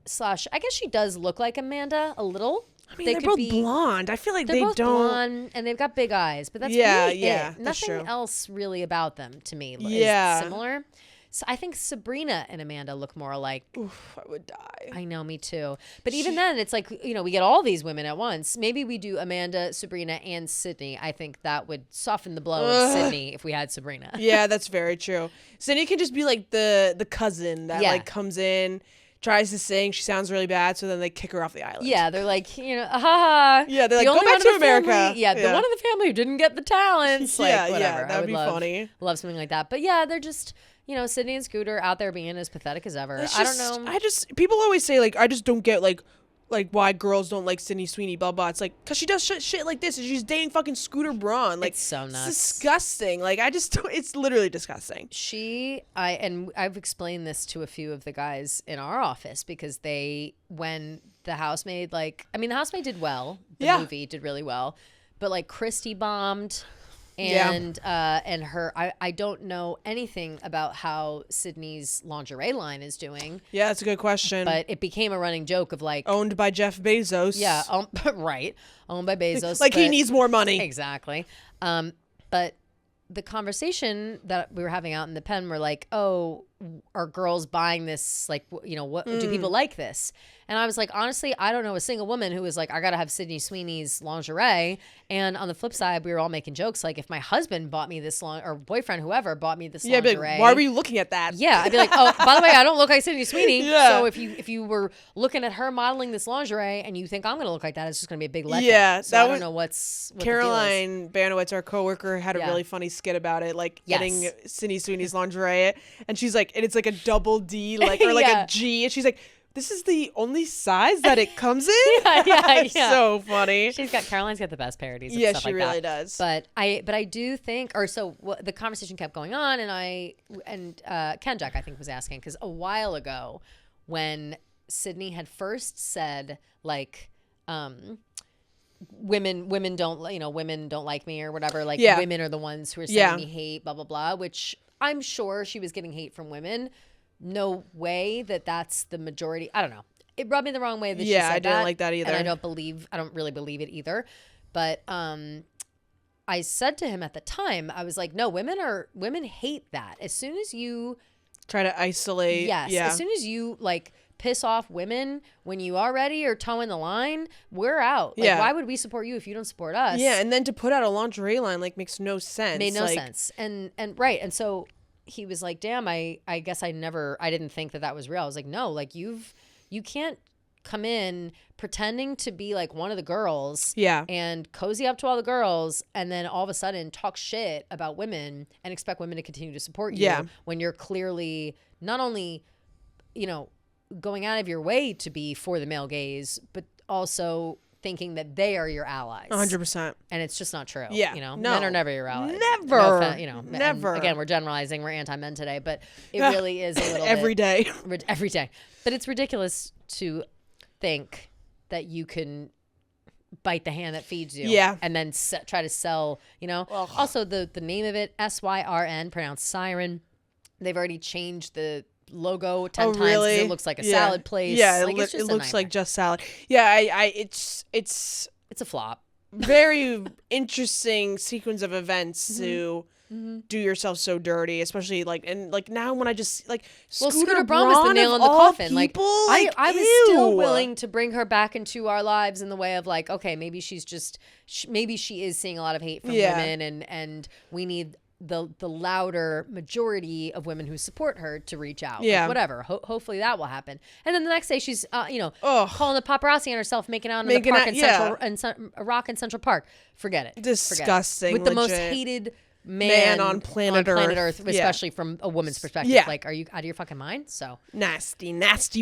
/ I guess she does look like Amanda a little. I mean, they're both blonde. I feel like they're both don't. blonde, and they've got big eyes, but that's really it. That's Nothing true. else really about them to me is similar. So I think Sabrina and Amanda look more alike. Oof, I would die. I know, me too. But even then, it's like, we get all these women at once. Maybe we do Amanda, Sabrina, and Sydney. I think that would soften the blow of Sydney if we had Sabrina. Yeah, that's very true. Sydney can just be like the cousin that like comes in, tries to sing. She sounds really bad, so then they kick her off the island. Yeah, they're like, haha. Yeah, they're like, go back to America. Family, the one in the family who didn't get the talents. Like, whatever. That would be funny. Love something like that. But yeah, they're just, Sydney and Scooter out there being as pathetic as ever. I don't know. People always say, like, I just don't get, like why girls don't like Sydney Sweeney, blah, blah. It's like, because she does shit like this, and she's dating fucking Scooter Braun. Like, it's so nuts. It's disgusting. Like, it's literally disgusting. I've explained this to a few of the guys in our office, because when the housemaid, the housemaid did well. The movie did really well. But, like, Christy bombed. And her, I don't know anything about how Sydney's lingerie line is doing. Yeah, that's a good question. But it became a running joke of like owned by Jeff Bezos. Yeah, right, owned by Bezos. Like he needs more money. Exactly. But the conversation that we were having out in the pen were like, oh, are girls buying this? Like, what do people like this? And I was like, honestly, I don't know a single woman who was like, I got to have Sydney Sweeney's lingerie. And on the flip side, we were all making jokes. Like, if my husband bought me this or boyfriend, whoever bought me this lingerie. Like, why were you looking at that? Yeah. I'd be like, oh, by the way, I don't look like Sydney Sweeney. So if you were looking at her modeling this lingerie and you think I'm going to look like that, it's just going to be a big letdown. Yeah. So I don't know what Caroline Banowitz, our coworker, had a really funny skit about it, like getting Sydney Sweeney's lingerie. And she's like, and it's like a double D, like, or like a G. And she's like, this is the only size that it comes in? Yeah. So funny. Caroline's got the best parodies. Yeah, stuff she like really that. does. But I do think, the conversation kept going on, and Ken Jack, I think, was asking, because a while ago when Sydney had first said, like, women don't like me or whatever, like women are the ones who are sending me hate, blah, blah, blah, which I'm sure she was getting hate from women. No way that's the majority. I don't know. It rubbed me the wrong way that she said that. Yeah, I didn't like that either. And I don't really believe it either. But I said to him at the time, I was like, no, women hate that. As soon as you try to isolate. Yes. As soon as you like piss off women when you already are towing the line, we're out. Like, why would we support you if you don't support us? Yeah, and then to put out a lingerie line makes no sense. Made no sense. And right. And so he was like, damn, I guess I didn't think that was real. I was like, no, like you can't come in pretending to be like one of the girls and cozy up to all the girls and then all of a sudden talk shit about women and expect women to continue to support you when you're clearly not only, going out of your way to be for the male gaze, but also thinking that they are your allies. 100%. And it's just not true. Yeah. No. Men are never your allies. Never. Never. Again, we're generalizing. We're anti-men today, but it really is a little every day. Every day. But it's ridiculous to think that you can bite the hand that feeds you. Yeah. And then try to sell, Ugh. Also, the name of it, SYRN, pronounced siren. They've already changed the logo 10 times. Really? It looks like a salad place. Yeah, like, it looks like just salad. Yeah, it's a flop. Very interesting sequence of events to do yourself so dirty, especially now when I just Scooter Braun was the nail in the coffin. People, I was still willing to bring her back into our lives in the way of like, okay, maybe maybe she is seeing a lot of hate from women, and we need the louder majority of women who support her to reach out. Yeah. Like, whatever. Hopefully that will happen. And then the next day she's, calling the paparazzi on herself, making out in the park a rock in Central Park. Forget it. Disgusting. With the most hated man on planet Earth, especially from a woman's perspective. Yeah. Like, are you out of your fucking mind? So nasty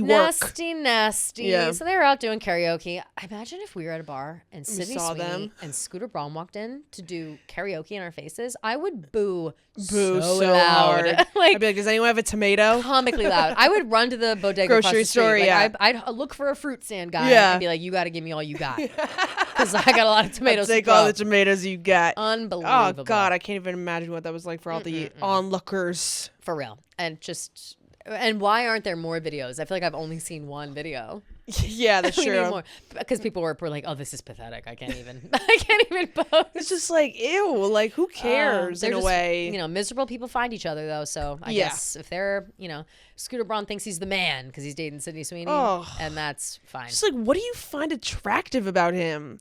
work. Nasty. Yeah. So they were out doing karaoke. Imagine if we were at a bar and Sydney Sweeney and Scooter Braun walked in to do karaoke in our faces. I would boo so loud. Hard. I'd be like, does anyone have a tomato? Comically loud. I would run to the bodega grocery store. I'd look for a fruit stand guy and be like, you got to give me all you got. Because I got a lot of tomatoes. Take all the tomatoes you got. Unbelievable. Oh God, I can't even imagine what that was like for all the onlookers. For real. And just And why aren't there more videos? I feel like I've only seen one video. Yeah, that's We need true. more. Because people were like, "Oh, this is pathetic. I can't even. I can't even post." It's just like, ew, like who cares in a way? You know, miserable people find each other though. So I guess if they're, you know, Scooter Braun thinks he's the man because he's dating Sydney Sweeney, and that's fine. Just like, what do you find attractive about him?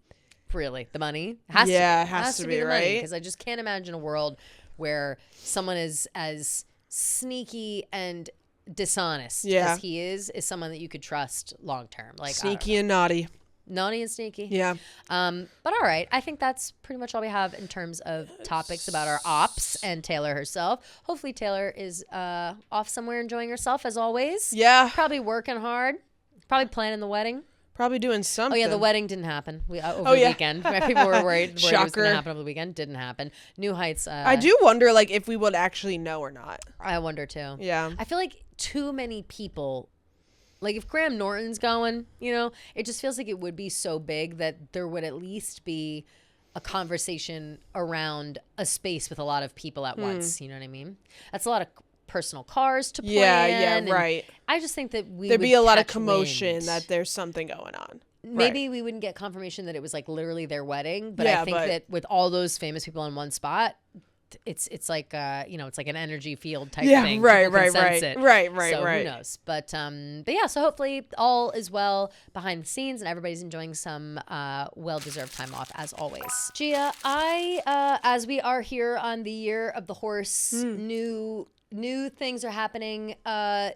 Really, the money has to be. It has to be, the right? Because I just can't imagine a world where someone is as sneaky and dishonest as he is someone that you could trust long term. Like sneaky and naughty. Naughty and sneaky. Yeah. But all right. I think that's pretty much all we have in terms of topics about our ops and Taylor herself. Hopefully Taylor is off somewhere enjoying herself as always. Yeah. Probably working hard. Probably planning the wedding. Probably doing something. Oh, yeah, the wedding didn't happen over the weekend. People were worried it was going to happen over the weekend. Didn't happen. New Heights. I do wonder, like, if we would actually know or not. I wonder, too. Yeah. I feel like too many people, like, if Graham Norton's going, you know, it just feels like it would be so big that there would at least be a conversation around a space with a lot of people at once. You know what I mean? That's a lot of personal cars to plan. Yeah, right. I just think that there'd be a lot of commotion that there's something going on. Maybe we wouldn't get confirmation that it was like literally their wedding, but I think that with all those famous people in one spot, it's like you know, it's like an energy field type thing. Right. So who knows? But yeah, so hopefully all is well behind the scenes and everybody's enjoying some well-deserved time off as always. Gia, as we are here on the year of the horse, new things are happening.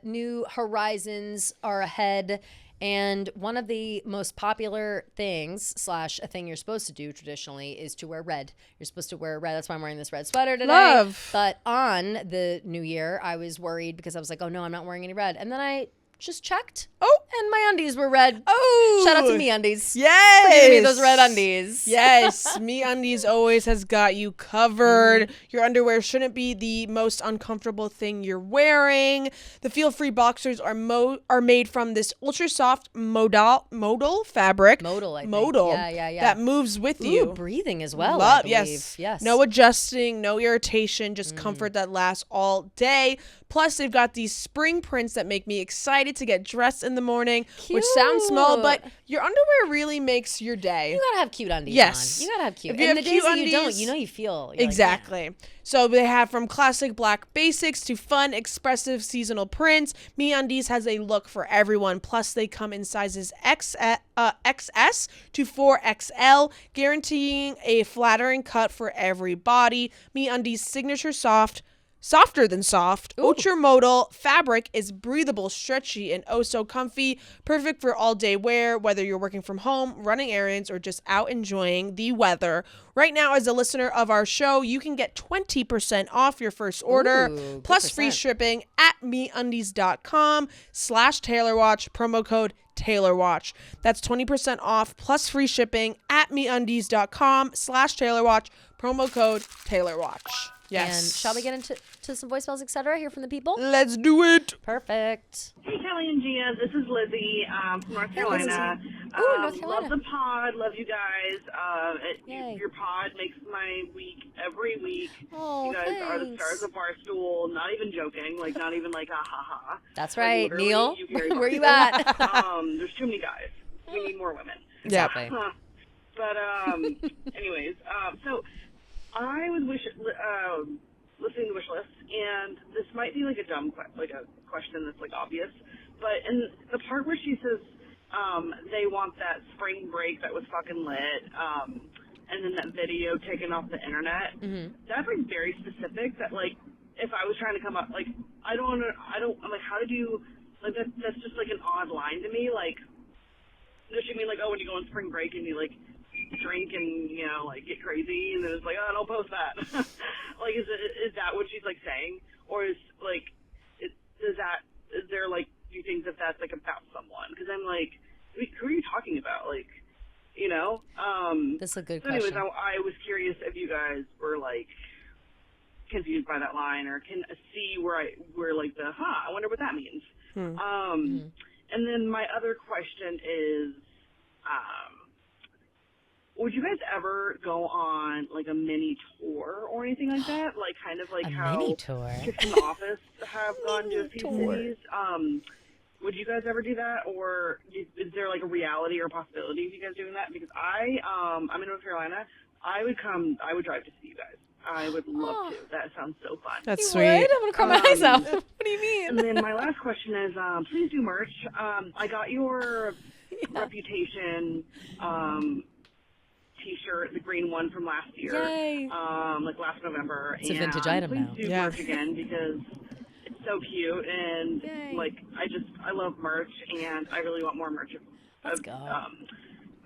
New horizons are ahead. And one of the most popular things / a thing you're supposed to do traditionally is to wear red. You're supposed to wear red. That's why I'm wearing this red sweater today. Love. But on the new year, I was worried because I was like, oh no, I'm not wearing any red. And then I just checked. Oh. And my undies were red. Oh. Shout out to MeUndies. Yes. For giving me those red undies. Yes. MeUndies always has got you covered. Your underwear shouldn't be the most uncomfortable thing you're wearing. The feel-free boxers are made from this ultra soft modal fabric. Modal, I think. Modal. Yeah. That moves with you. Breathing as well. Love, I believe. Yes. No adjusting, no irritation, just comfort that lasts all day. Plus, they've got these spring prints that make me excited to get dressed in the morning, which sounds small, but your underwear really makes your day. You gotta have cute undies Yes. on. You gotta have cute. If you and have the cute days that you don't, undies- you know you feel. Exactly. So they have from classic black basics to fun, expressive seasonal prints. MeUndies has a look for everyone. Plus, they come in sizes XS to 4XL, guaranteeing a flattering cut for every body. MeUndies' signature softer than soft, ultra modal fabric is breathable, stretchy, and oh so comfy. Perfect for all day wear, whether you're working from home, running errands, or just out enjoying the weather. Right now, as a listener of our show, you can get 20% off your first order, plus free shipping at MeUndies.com/TaylorWatch, promo code TaylorWatch. That's 20% off plus free shipping at MeUndies.com/TaylorWatch, promo code TaylorWatch. Yes. And shall we get into some voicemails, etc., here from the people? Let's do it. Perfect. Hey, Kelly and Gia. This is Lizzie from North Carolina. Ooh, North Carolina. Love the pod. Love you guys. Yay. Your pod makes my week every week. Oh, you guys are the thanks. stars of Barstool. Not even joking. Like, not even like, ha, ha, ha. That's Like, right. literally, Neil, you carry where you Barstool. at? There's too many guys. We need more women. Exactly. But, anyways, so I was listening to Wishlist, and this might be like a dumb question that's like obvious, but in the part where she says they want that spring break that was fucking lit, and then that video taken off the internet, that's like very specific. That like if I was trying to come up, like I'm like, how did you like that? That's just like an odd line to me. Like, does she mean like, oh, when you go on spring break and you like drink and, you know, like get crazy, and then it's like, oh, don't post that. Like, is that what she's like saying, or is like, is there like, do you think that that's like about someone? Because I'm like, who are you talking about? Like, you know. That's a good so question. anyways, I was curious if you guys were like confused by that line, or can see where like I wonder what that means. And then my other question is, would you guys ever go on like a mini tour or anything like that? Like kind of like A how mini tour? Kids in the Office have gone to a few tour. cities. Would you guys ever do that, or is there like a reality or possibility of you guys doing that? Because I'm in North Carolina. I would drive to see you guys. I would love to. That sounds so fun. That's You sweet. would? I'm gonna cry my eyes out. What do you mean? And then my last question is, please do merch. I got your Reputation T-shirt, the green one from last year, Yay. like last November. It's a vintage item please now. do Yeah. merch again because it's so cute and Yay. like I love merch and I really want more merch Let's go.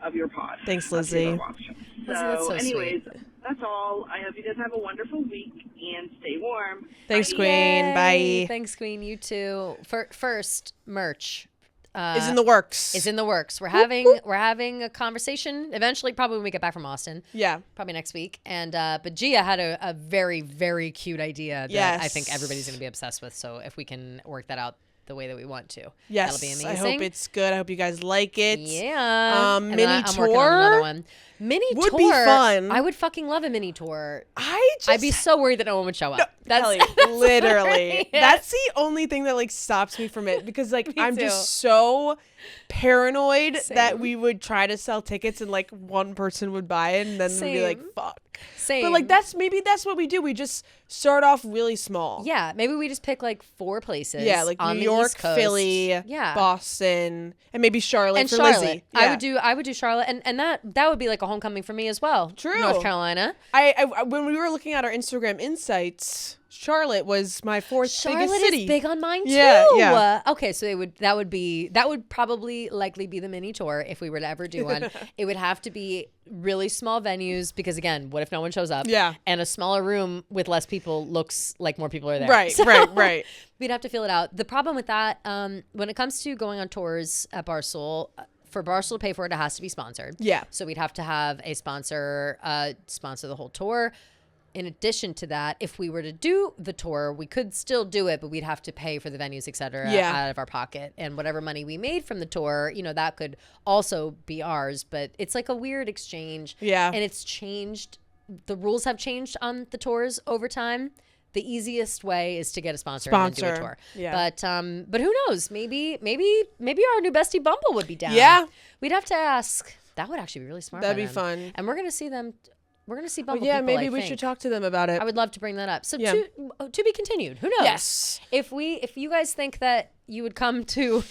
of your pod. Thanks, of your Lizzie. Watch. Lizzie, that's so anyways, that's all. I hope you guys have a wonderful week and stay warm. Thanks, Bye. Queen. Yay. Bye. Thanks, Queen. You too. First, merch. Is in the works. Is in the works. We're having a conversation eventually, probably when we get back from Austin. Yeah. Probably next week. And but Gia had a very, very cute idea that Yes. I think everybody's going to be obsessed with. So if we can work that out the way that we want to, Yes. that'll be amazing. I hope it's good. I hope you guys like it. Yeah. And Mini then I'm working on tour another one. Mini would tour be fun. I would fucking love a mini tour. I'd be so worried that no one would show up. Kelly, literally. That's the only thing that like stops me from it because like I'm too. just so paranoid that Same. we would try to sell tickets and like one person would buy it and then we'd be like, Same. fuck. Same. But like that's what we do. We just start off really small. Yeah, maybe we just pick like 4 places. Yeah, like on New the York, East Coast. Philly, Yeah. Boston, and maybe Charlotte And for Charlotte. Lizzie. I Yeah. would do Charlotte, and that would be like a homecoming for me as well. True. North Carolina. I when we were looking at our Instagram insights, Charlotte was my fourth Charlotte biggest city. is big on mine too. Yeah, yeah. Okay, so that would probably likely be the mini tour if we were to ever do one. It would have to be really small venues because again, what if no one shows up? Yeah. And a smaller room with less people looks like more people are there. Right, So right. We'd have to feel it out. The problem with that, when it comes to going on tours at Barstool, for Barstool to pay for it, it has to be sponsored. Yeah. So we'd have to have a sponsor sponsor the whole tour. In addition to that, if we were to do the tour, we could still do it, but we'd have to pay for the venues, et cetera, Yeah. out of our pocket. And whatever money we made from the tour, that could also be ours. But it's like a weird exchange. Yeah. And it's changed. The rules have changed on the tours over time. The easiest way is to get a sponsor. And then do a Sponsor. tour. Yeah. But who knows? Maybe our new bestie Bumble would be down. Yeah. We'd have to ask. That would actually be really smart. That'd by be them. fun. And we're gonna see them. We're gonna see Bumble. Yeah, people, maybe I we think. should talk to them about it. I would love to bring that up. So Yeah. to be continued. Who knows? Yes. If you guys think that you would come to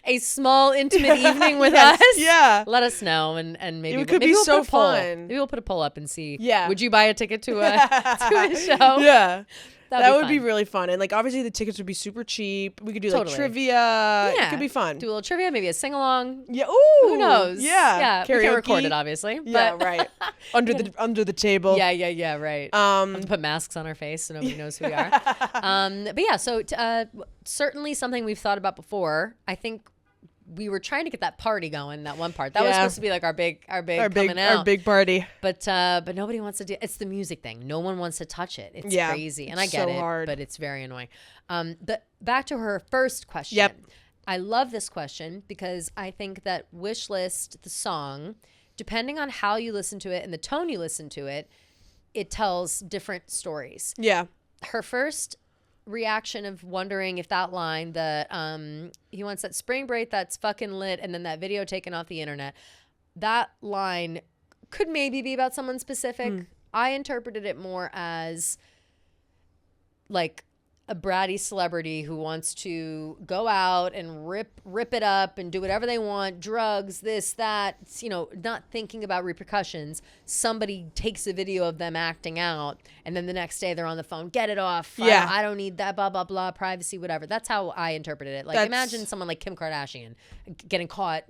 a small intimate evening with Yes, us, yeah. let us know and maybe It could maybe be we'll so put a poll. fun. Maybe we'll put a poll up and see. Yeah. Would you buy a ticket to a show? Yeah. That would be fun. really fun. And like obviously the tickets would be super cheap. We could do Totally. like trivia. Yeah. It could be fun. Do a little trivia, maybe a sing along. Yeah. Ooh. Who knows? Yeah. Yeah. We can record Karaoke. it, obviously. Yeah, but right. Under the table. Yeah, right. Have to put masks on our face so nobody knows who we are. But yeah, so certainly something we've thought about before. I think we were trying to get that party going. That one part that was Yeah. supposed to be like our big coming out. Our big party. But nobody wants to do. It's the music thing. No one wants to touch it. It's Yeah, crazy, and I it's get so it, hard. but it's very annoying. But back to her first question. Yep. I love this question because I think that Wishlist, the song, depending on how you listen to it and the tone you listen to it, it tells different stories. Yeah. Her first reaction of wondering if that line, he wants that spring break that's fucking lit, and then that video taken off the internet, that line could maybe be about someone specific. I interpreted it more as like a bratty celebrity who wants to go out and rip it up and do whatever they want, drugs, this, that, not thinking about repercussions. Somebody takes a video of them acting out, and then the next day they're on the phone, get it off. Yeah. I don't need that, blah, blah, blah, privacy, whatever. That's how I interpreted it. Like, imagine someone like Kim Kardashian getting caught,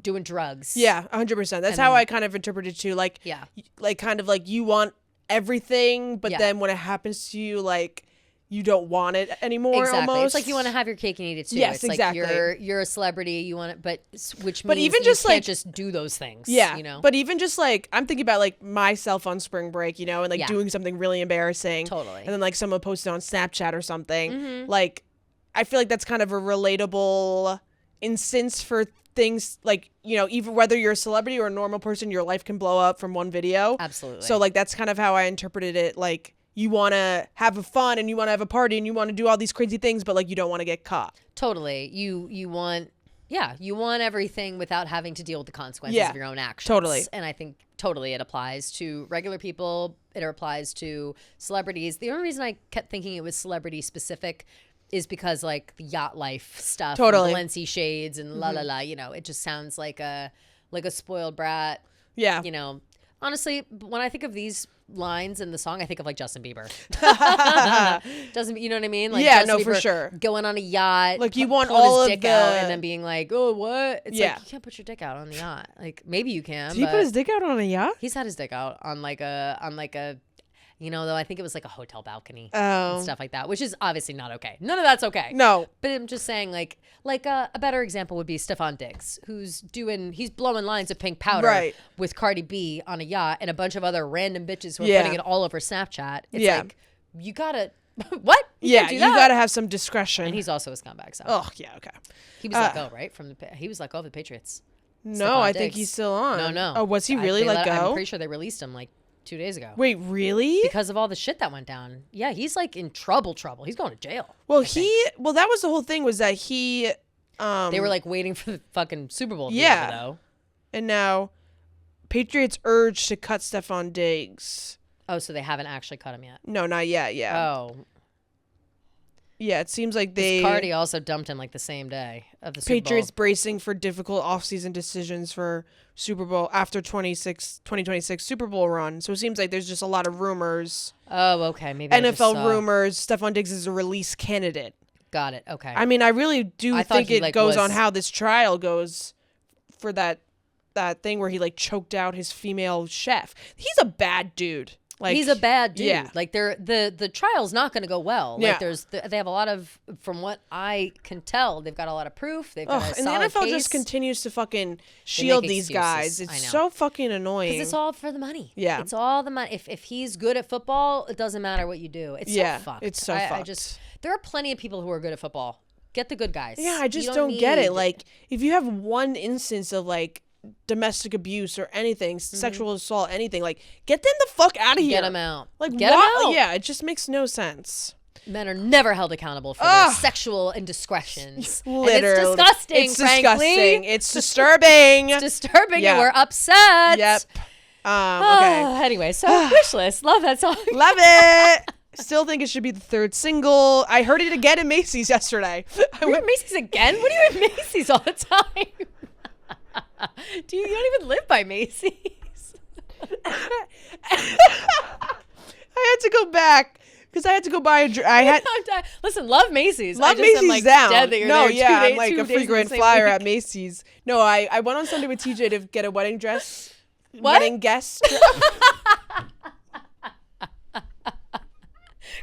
doing drugs. Yeah, 100%. That's And how then- I kind of interpreted it too. Like, Yeah. like kind of like you want everything, but Yeah. then when it happens to you, like you don't want it anymore. Exactly. Almost. It's like you want to have your cake and eat it too. Yes, it's exactly. like you're a celebrity, you want it, which But means even you just, can't like- just do those things. Yeah, but even just like I'm thinking about like myself on spring break, and like Yeah. doing something really embarrassing. Totally. And then like someone posted on Snapchat or something. Like I feel like that's kind of a relatable instance for things like, you know, even whether you're a celebrity or a normal person, your life can blow up from one video. Absolutely. So like that's kind of how I interpreted it. Like you want to have fun and you want to have a party and you want to do all these crazy things, but like you don't want to get caught. Totally. You want everything without having to deal with the consequences of your own actions. Totally. And I think totally it applies to regular people. It applies to celebrities. The only reason I kept thinking it was celebrity specific is because like the yacht life stuff, Totally. Balenci shades and la la la, you know, it just sounds like a spoiled brat. Yeah. You know, honestly, when I think of these lines in the song, I think of like Justin Bieber. You know what I mean? Like yeah, Justin no, Bieber for sure. Going on a yacht, like you want pulling all his of dick the out and then being like, oh, what? It's Yeah. like, you can't put your dick out on the yacht. Like maybe you can. Did he but put his dick out on a yacht? He's had his dick out on like a, you know, though I think it was like a hotel balcony Oh. and stuff like that, which is obviously not okay. None of that's okay. No. But I'm just saying, like a better example would be Stefan Diggs, he's blowing lines of pink powder Right. with Cardi B on a yacht and a bunch of other random bitches who are Yeah. putting it all over Snapchat. It's Yeah. like, you gotta, what? Yeah, can't do you that. gotta have some discretion. And he's also a scumbag, so. Oh, yeah, okay. He was let go, right? He was let go of the Patriots. No, Stefan I think Diggs. he's still on. No. Oh, was he really They let go? I'm pretty sure they released him like 2 days ago. Wait, really? Because of all the shit that went down. Yeah, he's like in trouble. He's going to jail. Well, that was the whole thing was that he They were like waiting for the fucking Super Bowl to be Yeah. over, though. and now Patriots urged to cut Stefan Diggs. Oh, so they haven't actually cut him yet. No, not yet, yeah. Oh. Yeah, it seems like Cardi also dumped him like the same day of the Super Patriots Bowl. bracing for difficult offseason decisions for Super Bowl after 2026 Super Bowl run. So it seems like there's just a lot of rumors. Oh, okay. Maybe I just NFL saw. rumors. Stefan Diggs is a release candidate. Got it. Okay. I mean, I really do I thought think he, it like, goes was- on how this trial goes for that thing where he like choked out his female chef. He's a bad dude. Like he's a bad dude. Yeah. Like the trial's not going to go well. Yeah. Like they have a lot of, from what I can tell, they've got a lot of proof. They've got a and the solid NFL case. just continues to fucking shield these guys. excuses. I It's know. so fucking annoying. Because it's all for the money. Yeah. It's all the money. If he's good at football, it doesn't matter what you do. It's Yeah, so fucked. it's so I fucked. just, there are plenty of people who are good at football. Get the good guys. Yeah, I You just don't get need- it. Like, if you have one instance of like domestic abuse or anything, sexual assault, anything, like, get them the fuck out of here. Get them out. Like, Get 'em why- out. Yeah, it just makes no sense. Men are never held accountable for their sexual indiscretions. Literally, And it's disgusting, It's frankly. disgusting. It's disturbing. It's disturbing Yeah. and we're upset. Yep. Okay. Anyway, so wish list. Love that song. Love it. Still think it should be the third single. I heard it again in Macy's yesterday. We're at Macy's again? What do you at Macy's all the time? You don't even live by Macy's. I had to go back because I had to go buy a. Listen, love Macy's. Love I just am, Macy's like, down. dead that you're No, there yeah, 2 days, I'm like 2 a days in the frequent same flyer week. at Macy's. No, I went on Sunday with TJ to get a wedding dress. What? Wedding guest.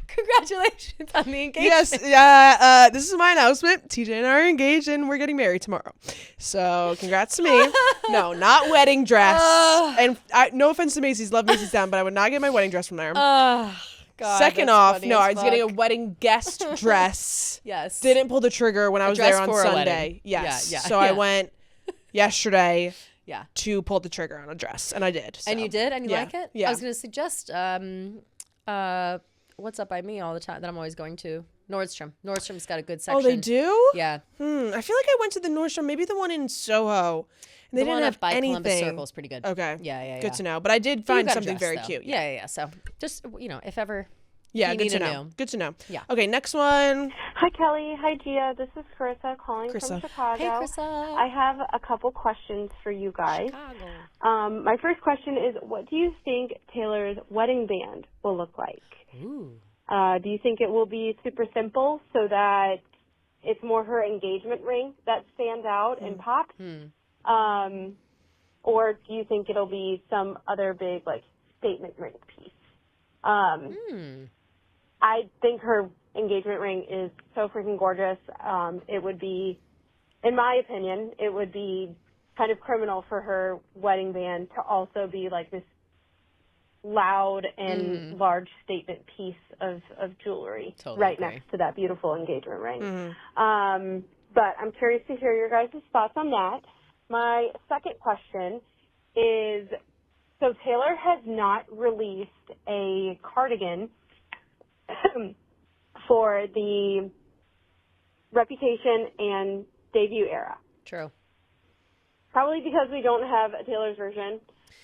Congratulations on the engagement. Yes, this is my announcement. TJ and I are engaged and we're getting married tomorrow. So congrats to me. No, not wedding dress. And no offense to Macy's, love Macy's down, but I would not get my wedding dress from there. God, Second that's off, funny no, as I was getting a fuck. wedding guest dress. Yes. Didn't pull the trigger when I was dress there on for a Sunday. wedding. Yes. Yeah, So I yeah. went yesterday Yeah. to pull the trigger on a dress, and I did. And so. you did? And you Yeah. like it? Yeah. I was going to suggest What's Up by Me all the time that I'm always going to. Nordstrom. Nordstrom's got a good section. Oh, they do? Yeah. I feel like I went to the Nordstrom, maybe the one in Soho. And they The didn't one have up by anything. Columbus Circle is pretty good. Okay. Yeah. Good to know. But I did You find got a something dress, very though. cute. Yeah. So just, if ever. Yeah, you good need to a know. new. Good to know. Yeah. Okay, next one. Hi, Kelly. Hi, Gia. This is Carissa calling Carissa. from Chicago. Hey, Carissa. I have a couple questions for you guys. Chicago. My first question is, what do you think Taylor's wedding band will look like? Ooh. Do you think it will be super simple so that it's more her engagement ring that stands out and pops? Or do you think it'll be some other big, statement ring piece? I think her engagement ring is so freaking gorgeous. It would be, in my opinion, it would be kind of criminal for her wedding band to also be like this loud and large statement piece of jewelry Totally right agree. next to that beautiful engagement ring. but I'm curious to hear your guys' thoughts on that. My second question is, so Taylor has not released a cardigan for the Reputation and debut era. True. Probably because we don't have a Taylor's version.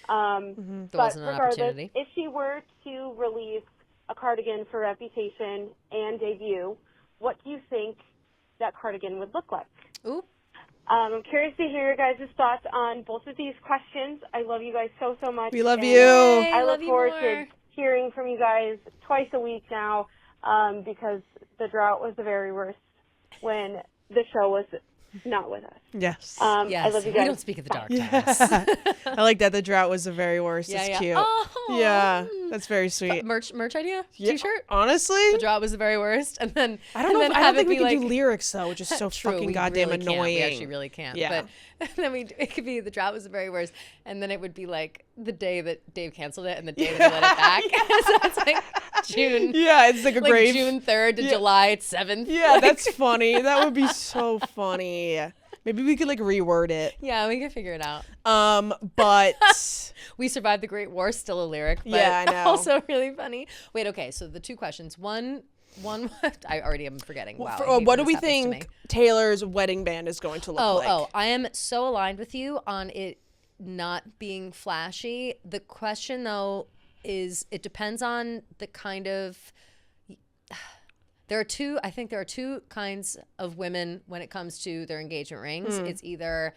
There But wasn't an regardless, opportunity. if she were to release a cardigan for Reputation and debut, what do you think that cardigan would look like? Ooh. I'm curious to hear your guys' thoughts on both of these questions. I love you guys so much. We love and you. I love look you forward more. to hearing from you guys twice a week now, because the drought was the very worst when the show was not with us. Yes. Yes. I love you guys. We don't speak of the dark times. Yeah. I like that. The drought was the very worst. Yeah, It's yeah. cute. Oh. Yeah, that's very sweet. Merch idea? Yeah, T-shirt? Honestly, The drought was the very worst. And then I don't know. And then I don't have think it we be can like, do lyrics though, which is so True, fucking we goddamn really can't. annoying. We actually really can't. Yeah. But then it could be the drought was the very worst. And then it would be like the day that Dave canceled it and the day that he let it back. So it's like June. Yeah, it's like a Like grave. June 3rd to Yeah. July 7th. Yeah, Like, that's funny. That would be so funny. Maybe we could like reword it. yeah, we can figure it out. But We survived the Great War, still a lyric, but Yeah, I know. also really funny. Wait, okay, so the two questions. One, I already am forgetting. Wow. I hate what do when we this happens to me. think Taylor's wedding band is going to look like? Oh, I am so aligned with you on it not being flashy. The question, though, is it depends on the kind of. I think there are two kinds of women when it comes to their engagement rings. It's either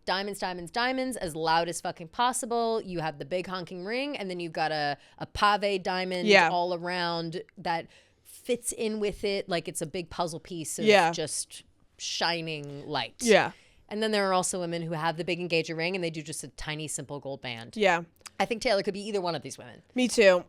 diamonds, diamonds, diamonds, as loud as fucking possible. You have the big honking ring, and then you've got a pave diamond Yeah. all around that fits in with it like it's a big puzzle piece of Yeah. just shining light. Yeah. And then there are also women who have the big engagement ring and they do just a tiny, simple gold band. Yeah. I think Taylor could be either one of these women. Me too.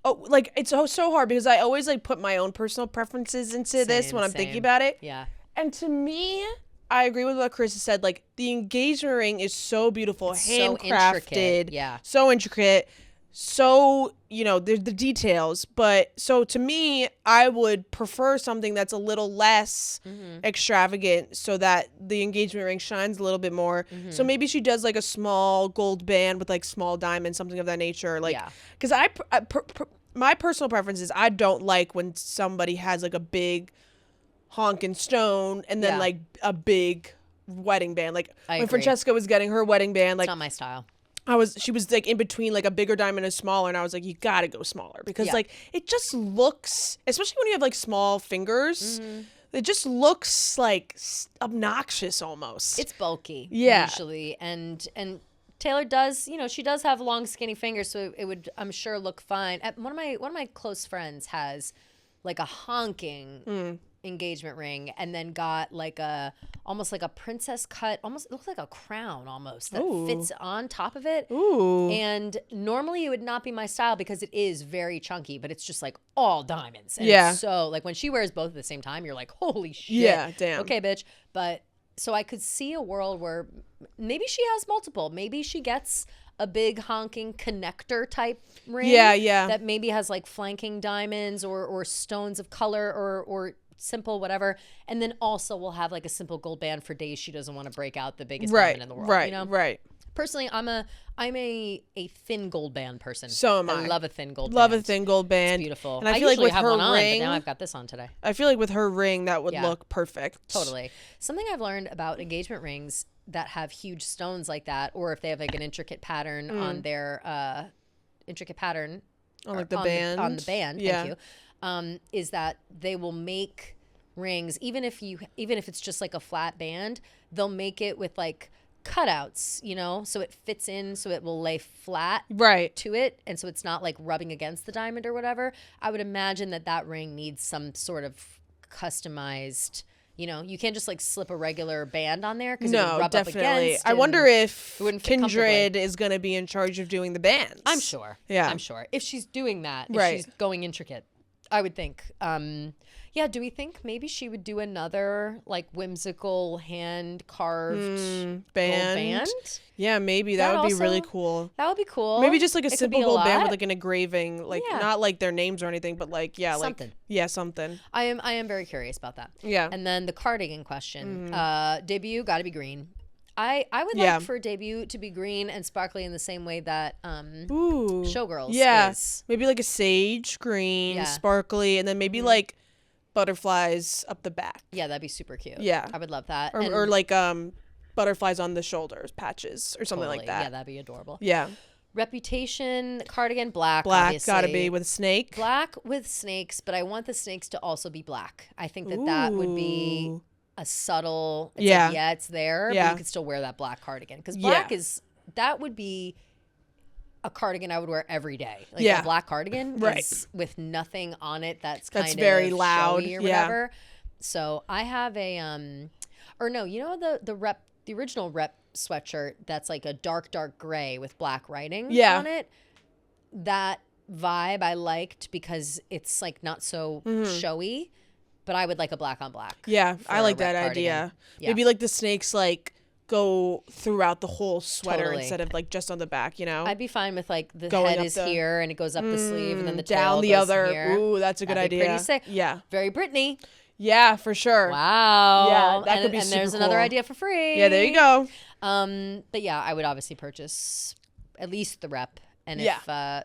Like it's so hard because I always like put my own personal preferences into this when I'm thinking Same. about it. Yeah. And to me, I agree with what Chris has said. Like the engagement ring is so beautiful, so handcrafted, intricate, yeah. so intricate, so the details. But so to me, I would prefer something that's a little less extravagant, so that the engagement ring shines a little bit more. So maybe she does like a small gold band with like small diamonds, something of that nature. Like, Yeah. because my personal preference is I don't like when somebody has like a big honking stone and then Yeah. like a big wedding band. Like I when agree. Francesca was getting her wedding band, like It's not my style. she was like in between like a bigger diamond and a smaller, and I was like, you gotta go smaller because Yeah. like it just looks, especially when you have like small fingers, it just looks like obnoxious almost. It's bulky, Yeah. usually. And Taylor does, she does have long, skinny fingers, so it would, I'm sure, look fine. One of my close friends has like a honking engagement ring, and then got like almost like a princess cut, almost it looks like a crown almost that Ooh. fits on top of it. Ooh. And normally it would not be my style because it is very chunky, but it's just like all diamonds. And Yeah. it's so like when she wears both at the same time, you're like, holy shit. Yeah, damn. Okay, bitch. But so I could see a world where maybe she has multiple. Maybe she gets a big honking connector type ring. Yeah. That maybe has like flanking diamonds or stones of color or simple whatever. And then also we'll have like a simple gold band for days she doesn't want to break out the biggest Right. diamond in the world. Right. You know? Right. Personally, I'm a thin gold band person. So am I. I love a thin gold Love band. a thin gold band. It's beautiful. And I feel like usually with have her one on, ring, but now I've got this on today. I feel like with her ring that would Yeah. look perfect. Totally. Something I've learned about engagement rings that have huge stones like that, or if they have like an intricate pattern on their intricate pattern On like the on band. on the band. Yeah. Thank you. Is that they will make rings even if it's just like a flat band, they'll make it with like cutouts, so it fits in, so it will lay flat Right. to it, and so it's not like rubbing against the diamond or whatever. I would imagine that ring needs some sort of customized. You can't just like slip a regular band on there because it would No, rub definitely. up against. I wonder if it wouldn't fit Kindred is going to be in charge of doing the bands. I'm sure. Yeah. I'm sure. If she's doing that, if Right. she's going intricate, I would think. Yeah, do we think maybe she would do another like whimsical hand carved band? Yeah, maybe That that would be really also- cool. That would be cool. Maybe just like a It could simple be a gold band with lot. like an engraving, like Yeah. not like their names or anything, but like Something. something. I am very curious about that. Yeah. And then the cardigan question. Debut got to be green. I would Yeah. like for debut to be green and sparkly in the same way that Ooh. Showgirls Yeah. is. Maybe like a sage green, Yeah. sparkly, and then maybe like butterflies up the back. Yeah, that'd be super cute. Yeah. I would love that. Or like butterflies on the shoulders, patches or something like Totally. that. Yeah, that'd be adorable. Yeah. Reputation cardigan black. Black obviously. gotta be with a snake. Black with snakes, but I want the snakes to also be black. I think that would be Ooh. a subtle. It's Yeah. like, yeah, it's there, but Yeah. you could still wear that black cardigan because black that would be a cardigan I would wear every day. Like Yeah. a black cardigan, Right. is with nothing on it that's very of loud, showy or yeah. whatever. So I have a or no, you know the original rep sweatshirt that's like a dark gray with black writing Yeah. on it. That vibe I liked because it's like not so showy, but I would like a black on black. Yeah, I for like a that rep idea. cardigan. Yeah. Maybe like the snakes like go throughout the whole sweater Totally. instead of like just on the back, you know? I'd be fine with like the Going head up is the- here and it goes up the sleeve and then the down tail the goes other. here. Ooh, that's a good That'd be idea. pretty sick. Yeah. Very Britney. Yeah, for sure. Wow. Yeah, that could be and super there's another cool. idea for free. Yeah, there you go. But yeah, I would obviously purchase at least the rep. And Yeah. if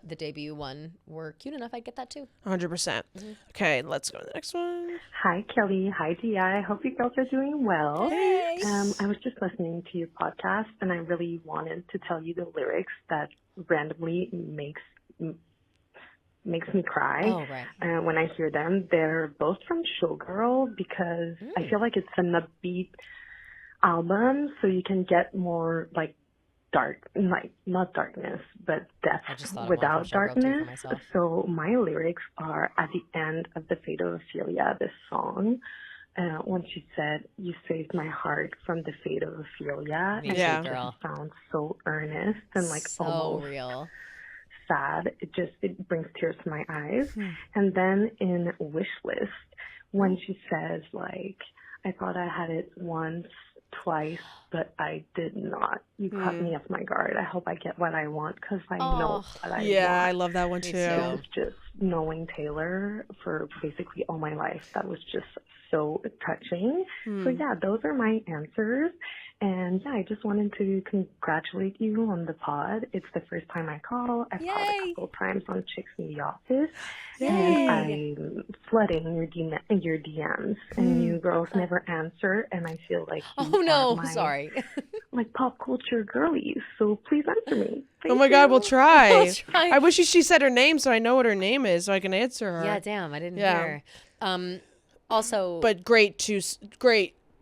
the debut one were cute enough, I'd get that too. 100%. Okay, let's go to the next one. Hi, Kelly. Hi, Dia. I hope you girls are doing well. Hey. I was just listening to your podcast, and I really wanted to tell you the lyrics that randomly makes me cry. Oh, right. When I hear them, they're both from Showgirl because I feel like it's an upbeat album, so you can get more like dark, like not darkness, but I just depth thought of one without from Showgirl, too, for darkness. myself. So my lyrics are at the end of The Fate of Ophelia, this song. When she said, "You saved my heart from the fate of Ophelia," Me and too, Yeah. it girl. just sounds so earnest and like So almost real. sad. It brings tears to my eyes. And then in Wish List, when she says like, "I thought I had it once, twice, but I did not. You caught me off my guard. I hope I get what I want because I know what I Yeah, I want." love that one Me too. too. It was just knowing Taylor for basically all my life. That was just so touching. So yeah, those are my answers. And yeah, I just wanted to congratulate you on the pod. It's the first time I call. I've called a Yay. couple times on Chicks in the Office. Yay. And I'm flooding your DMs. And you girls never answer. And I feel like you Oh, no. are my, Sorry. like pop culture girlies. So please answer me. Oh my Thank God, you. we'll try. We'll try. I wish she said her name so I know what her name is so I can answer her. Yeah, damn. I didn't Yeah. hear. Also, But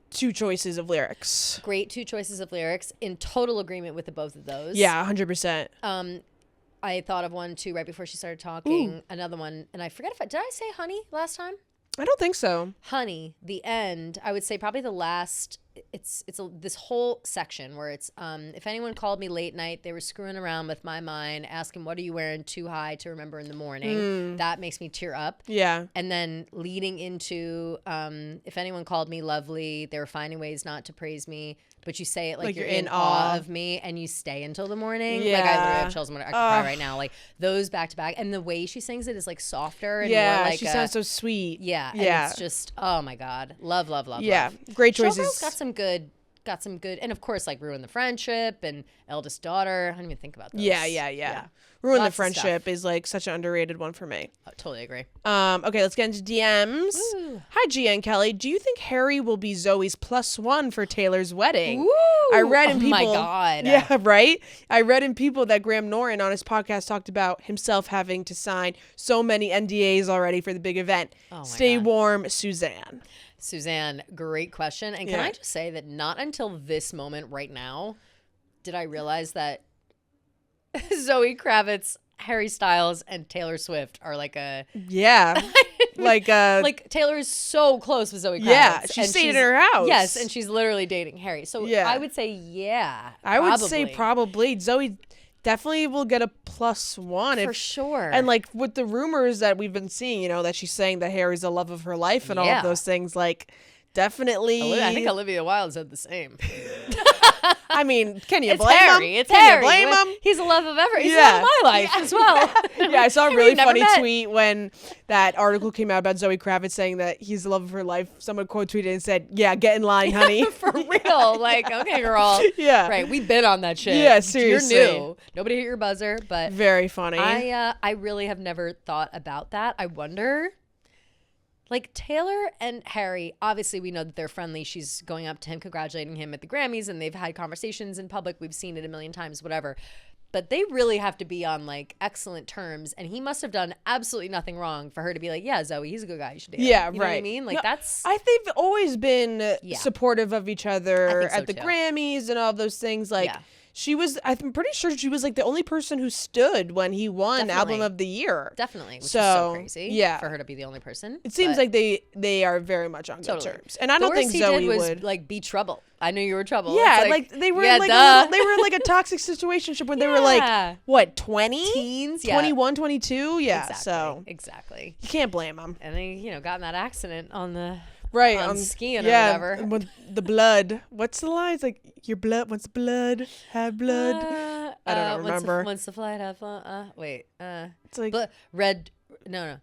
two choices of lyrics. great two choices of lyrics. In total agreement with the both of those. Yeah, 100%. I thought of one too right before she started talking. Another one, and I forget if did I say honey last time? I don't think so. Honey, the end. I would say probably the last. This whole section where it's if anyone called me late night, they were screwing around with my mind, asking what are you wearing too high to remember in the morning. That makes me tear up. Yeah. And then leading into if anyone called me lovely, they were finding ways not to praise me, but you say it like you're in awe of me, and you stay until the morning. Like I literally Yeah. have chills. I could cry right now. Like those back to back, and the way she sings it is like softer and Yeah, more like she sounds so sweet. yeah, and Yeah. it's just oh my god, love. Yeah, great choices. Showgirl's got some good, and of course like Ruin the Friendship and Eldest Daughter. I didn't even think about those. Yeah. Ruin the Lots of Friendship stuff. is like such an underrated one for me. I totally agree. Okay, let's get into DMs. Ooh. Hi, Gia and Kelly. Do you think Harry will be Zoe's +1 for Taylor's wedding? Woo! I read in Oh people. my God. Yeah, right. I read in people that Graham Norton on his podcast talked about himself having to sign so many NDAs already for the big event. Oh my Stay God. warm, Suzanne. Suzanne, great question. And can Yeah. I just say that not until this moment right now did I realize that Zoe Kravitz, Harry Styles, and Taylor Swift are like a Yeah, like Taylor is so close with Zoe Kravitz. Yeah, she and stayed in she's- her house. Yes, and she's literally dating Harry. So Yeah. I would say yeah. I would say probably Zoe definitely will get a +1 For sure. And like with the rumors that we've been seeing, you know, that she's saying that Harry's the love of her life and all of those things, like definitely. I think Olivia Wilde said the same. I mean, can you It's blame Harry. him? It's Can Harry. you blame him? He's the love of He's the love of my life as well. Yeah, I saw a We've really never funny met. tweet when that article came out about Zoe Kravitz saying that he's the love of her life. Someone quote tweeted and said, "Yeah, get in line, honey." For real. Like, okay, girl. Yeah. Right. We've been on that shit. Yeah, seriously. You're new. Nobody hit your buzzer, but Very funny. I really have never thought about that. I wonder, like, Taylor and Harry, obviously we know that they're friendly. She's going up to him, congratulating him at the Grammys, and they've had conversations in public. We've seen it a million times, whatever. But they really have to be on, like, excellent terms. And he must have done absolutely nothing wrong for her to be like, yeah, Zoe, he's a good guy. You should date him. Yeah, You know right. what I mean? Like, No, that's... I think they've always been supportive of each other think so, at the too. Grammys and all those things. Like, Yeah. she was, I'm pretty sure she was like the only person who stood when he won Definitely. Album of the Year. Definitely, which is So, so crazy. yeah. For her to be the only person. It seems But like they are very much on good totally. terms. And I The don't think worst he Zoe did was, would. like, be trouble. I knew you were trouble. Yeah, It's like they were yeah, like duh. they were in like a toxic situationship when they were like Yeah. what, 20? Teens, yeah. 21, 22? Yeah. Exactly. So Exactly. you can't blame them. And they, got in that accident on the Right. on skiing or yeah, whatever. with the blood. What's the line? It's like your blood wants blood, have blood. I don't remember. Once the flight have wait. It's like Red. No.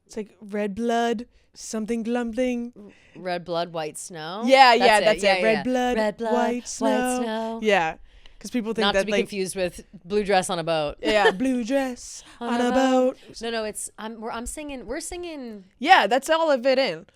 it's like red blood, something glumping. Red blood, white snow. Yeah, that's it. Yeah, Red yeah. blood, Red blood, white snow. Yeah, because people think Not that to be like confused with blue dress on a boat. yeah, blue dress on a boat. No, it's I'm singing. We're singing. Yeah, that's all of it in.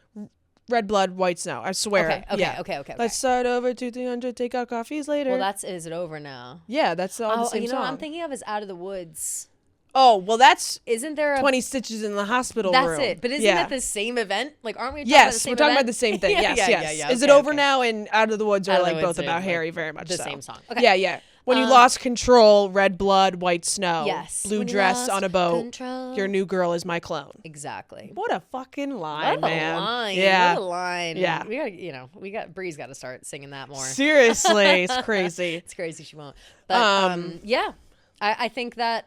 Red blood, white snow. I swear. Okay. Let's start over 200-300. Take out coffees later. Well, is it over now? yeah, that's all the Oh, same you know song. what I'm thinking of is Out of the Woods. Oh, well, that's Isn't there a 20 Stitches in the Hospital That's room. it. But isn't yeah. that the same event? Like, aren't we talking Yes, about the same we're talking event? about the same thing. Yeah, yes. yeah. Is it Okay, over okay. now? And Out of the Woods are Out of the like both Woods are, about like, Harry, very much the so. same song. Okay. Yeah. When you lost control, red blood, white snow. Yes. Blue When you dress lost on a boat. control. Your new girl is my clone. Exactly. What a fucking line, What a man. line. Yeah. What a line. Yeah. We got Bree's got to start singing that more. Seriously, it's crazy. It's crazy she won't. But yeah. I think that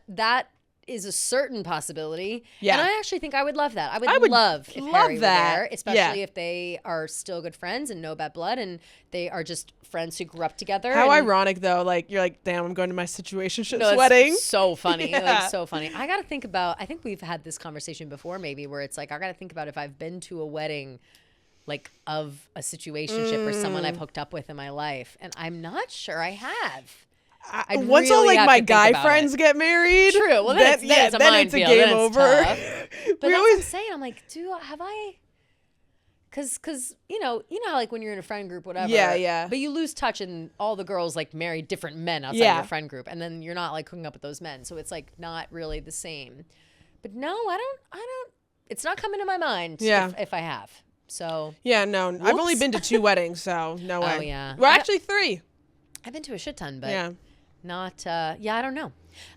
is a certain possibility. Yeah. And I actually think I would love that. I would love if love Harry that. were there, especially Yeah. if they are still good friends and know bad blood and they are just friends who grew up together. How and ironic, though. Like, you're like, damn, I'm going to my situationship No, it's wedding. so funny. Yeah. Like, so funny. I got to think about, I think we've had this conversation before maybe where it's like, I got to think about if I've been to a wedding like of a situationship or someone I've hooked up with in my life. And I'm not sure I have. I'd Once all really like have my to think guy about friends it. get married. True. Well, then it's a then it's a minefield. game Then it's over. tough. But We that's always- what I'm saying. I'm like, have I? Because you know how like when you're in a friend group, whatever. Yeah. But you lose touch, and all the girls like marry different men outside Yeah. your friend group, and then you're not like hooking up with those men, so it's like not really the same. But no, I don't. It's not coming to my mind. Yeah. If I have. So Yeah, no. I've only Whoops. been to 2 weddings, so no way. Oh, yeah. Well, actually 3. I've been to a shit ton, but Yeah. not. I don't know.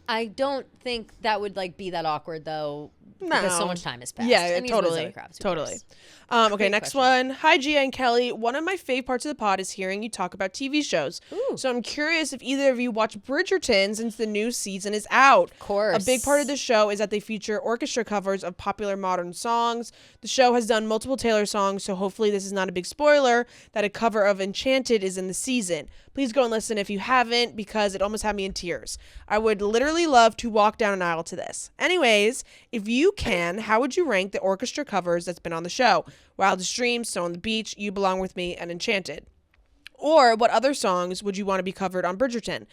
I don't think that would like be that awkward though. Because so No. much time has passed. Yeah, and he's with totally. Zoe Kravitz, who Totally. cares? Okay, Great next question. one. Hi, Gia and Kelly. One of my fave parts of the pod is hearing you talk about TV shows. Ooh. So I'm curious if either of you watch Bridgerton since the new season is out. Of course. A big part of the show is that they feature orchestra covers of popular modern songs. The show has done multiple Taylor songs, so hopefully this is not a big spoiler that a cover of Enchanted is in the season. Please go and listen if you haven't, because it almost had me in tears. I would literally love to walk down an aisle to this. Anyways, if you can, how would you rank the orchestra covers that's been on the show? Wildest Dreams, Snow on the Beach, You Belong With Me, and Enchanted. Or what other songs would you want to be covered on Bridgerton?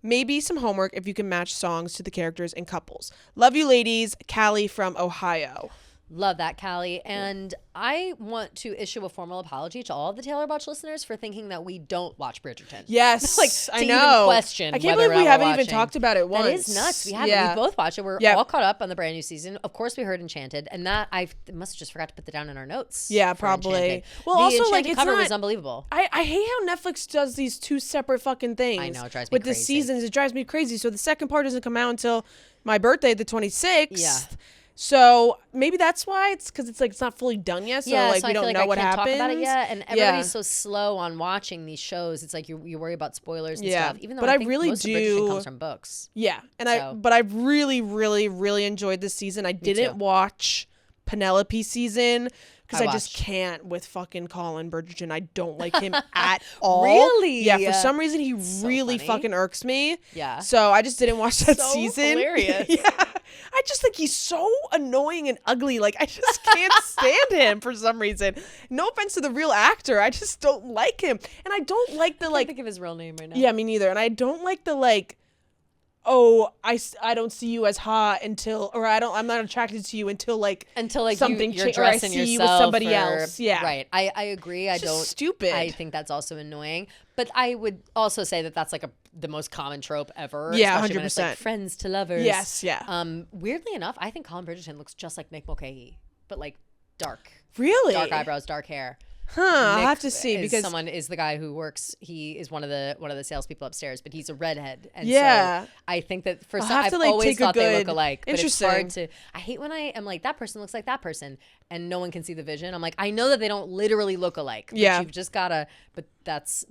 Maybe some homework if you can match songs to the characters and couples. Love you ladies, Callie from Ohio. Love that, Callie. And I want to issue a formal apology to all of the Taylor Watch listeners for thinking that we don't watch Bridgerton. Yes, Like, I to know. even question I can't whether believe we or not haven't we're even watching. talked about it once. That is nuts. We haven't. Yeah. We both watched it. We're Yep. all caught up on the brand new season. Of course, we heard Enchanted, and that I must have just forgot to put that down in our notes. Yeah, for probably. Enchanted. Well, the also, like, Enchanted it's cover not- was unbelievable. I hate how Netflix does these 2 separate fucking things. I know, it drives me with the crazy. seasons. It drives me crazy. So the second part doesn't come out until my birthday, the 26th. Yeah. So maybe that's why it's because it's like it's not fully done yet. So like so we I feel don't like know I what can't happens. talk about it yet, and everybody's so slow on watching these shows. It's like you worry about spoilers and stuff. Even though but I I think really most of Bridgerton comes from books. Yeah, and So. but I really, really, really enjoyed this season. I didn't watch Penelope season because I just can't with fucking Colin Bridgerton. I don't like him at all. Really? Yeah, for some reason he really funny. fucking irks me. Yeah. So I just didn't watch that So season. hilarious. Yeah. I just think he's so annoying and ugly. Like I just can't stand him for some reason. No offense to the real actor. I just don't like him. And I don't like the I like can't think of his real name right now. yeah, me neither. And I don't like the like, oh, I don't see you as hot until, or I'm not attracted to you until like something you're or I dressing see yourself you with somebody or- else. Yeah, right. I agree. It's just stupid. I think that's also annoying. But I would also say that that's like the most common trope ever. Yeah, especially when it's, like, 100%. friends to lovers. Yes, yeah. Weirdly enough, I think Colin Bridgerton looks just like Nick Mulcahy, but like dark. Really? Dark eyebrows, dark hair. Huh? I'll Nick have to see because someone is the guy who works. He is one of the salespeople upstairs, but he's a redhead. And Yeah. so I think that for I'll some, have I've to, like, always take a thought they look good- alike. But it's Interesting. hard to. I hate when I am like that person looks like that person, and no one can see the vision. I'm like, I know that they don't literally look alike. But Yeah. you've just gotta. But that's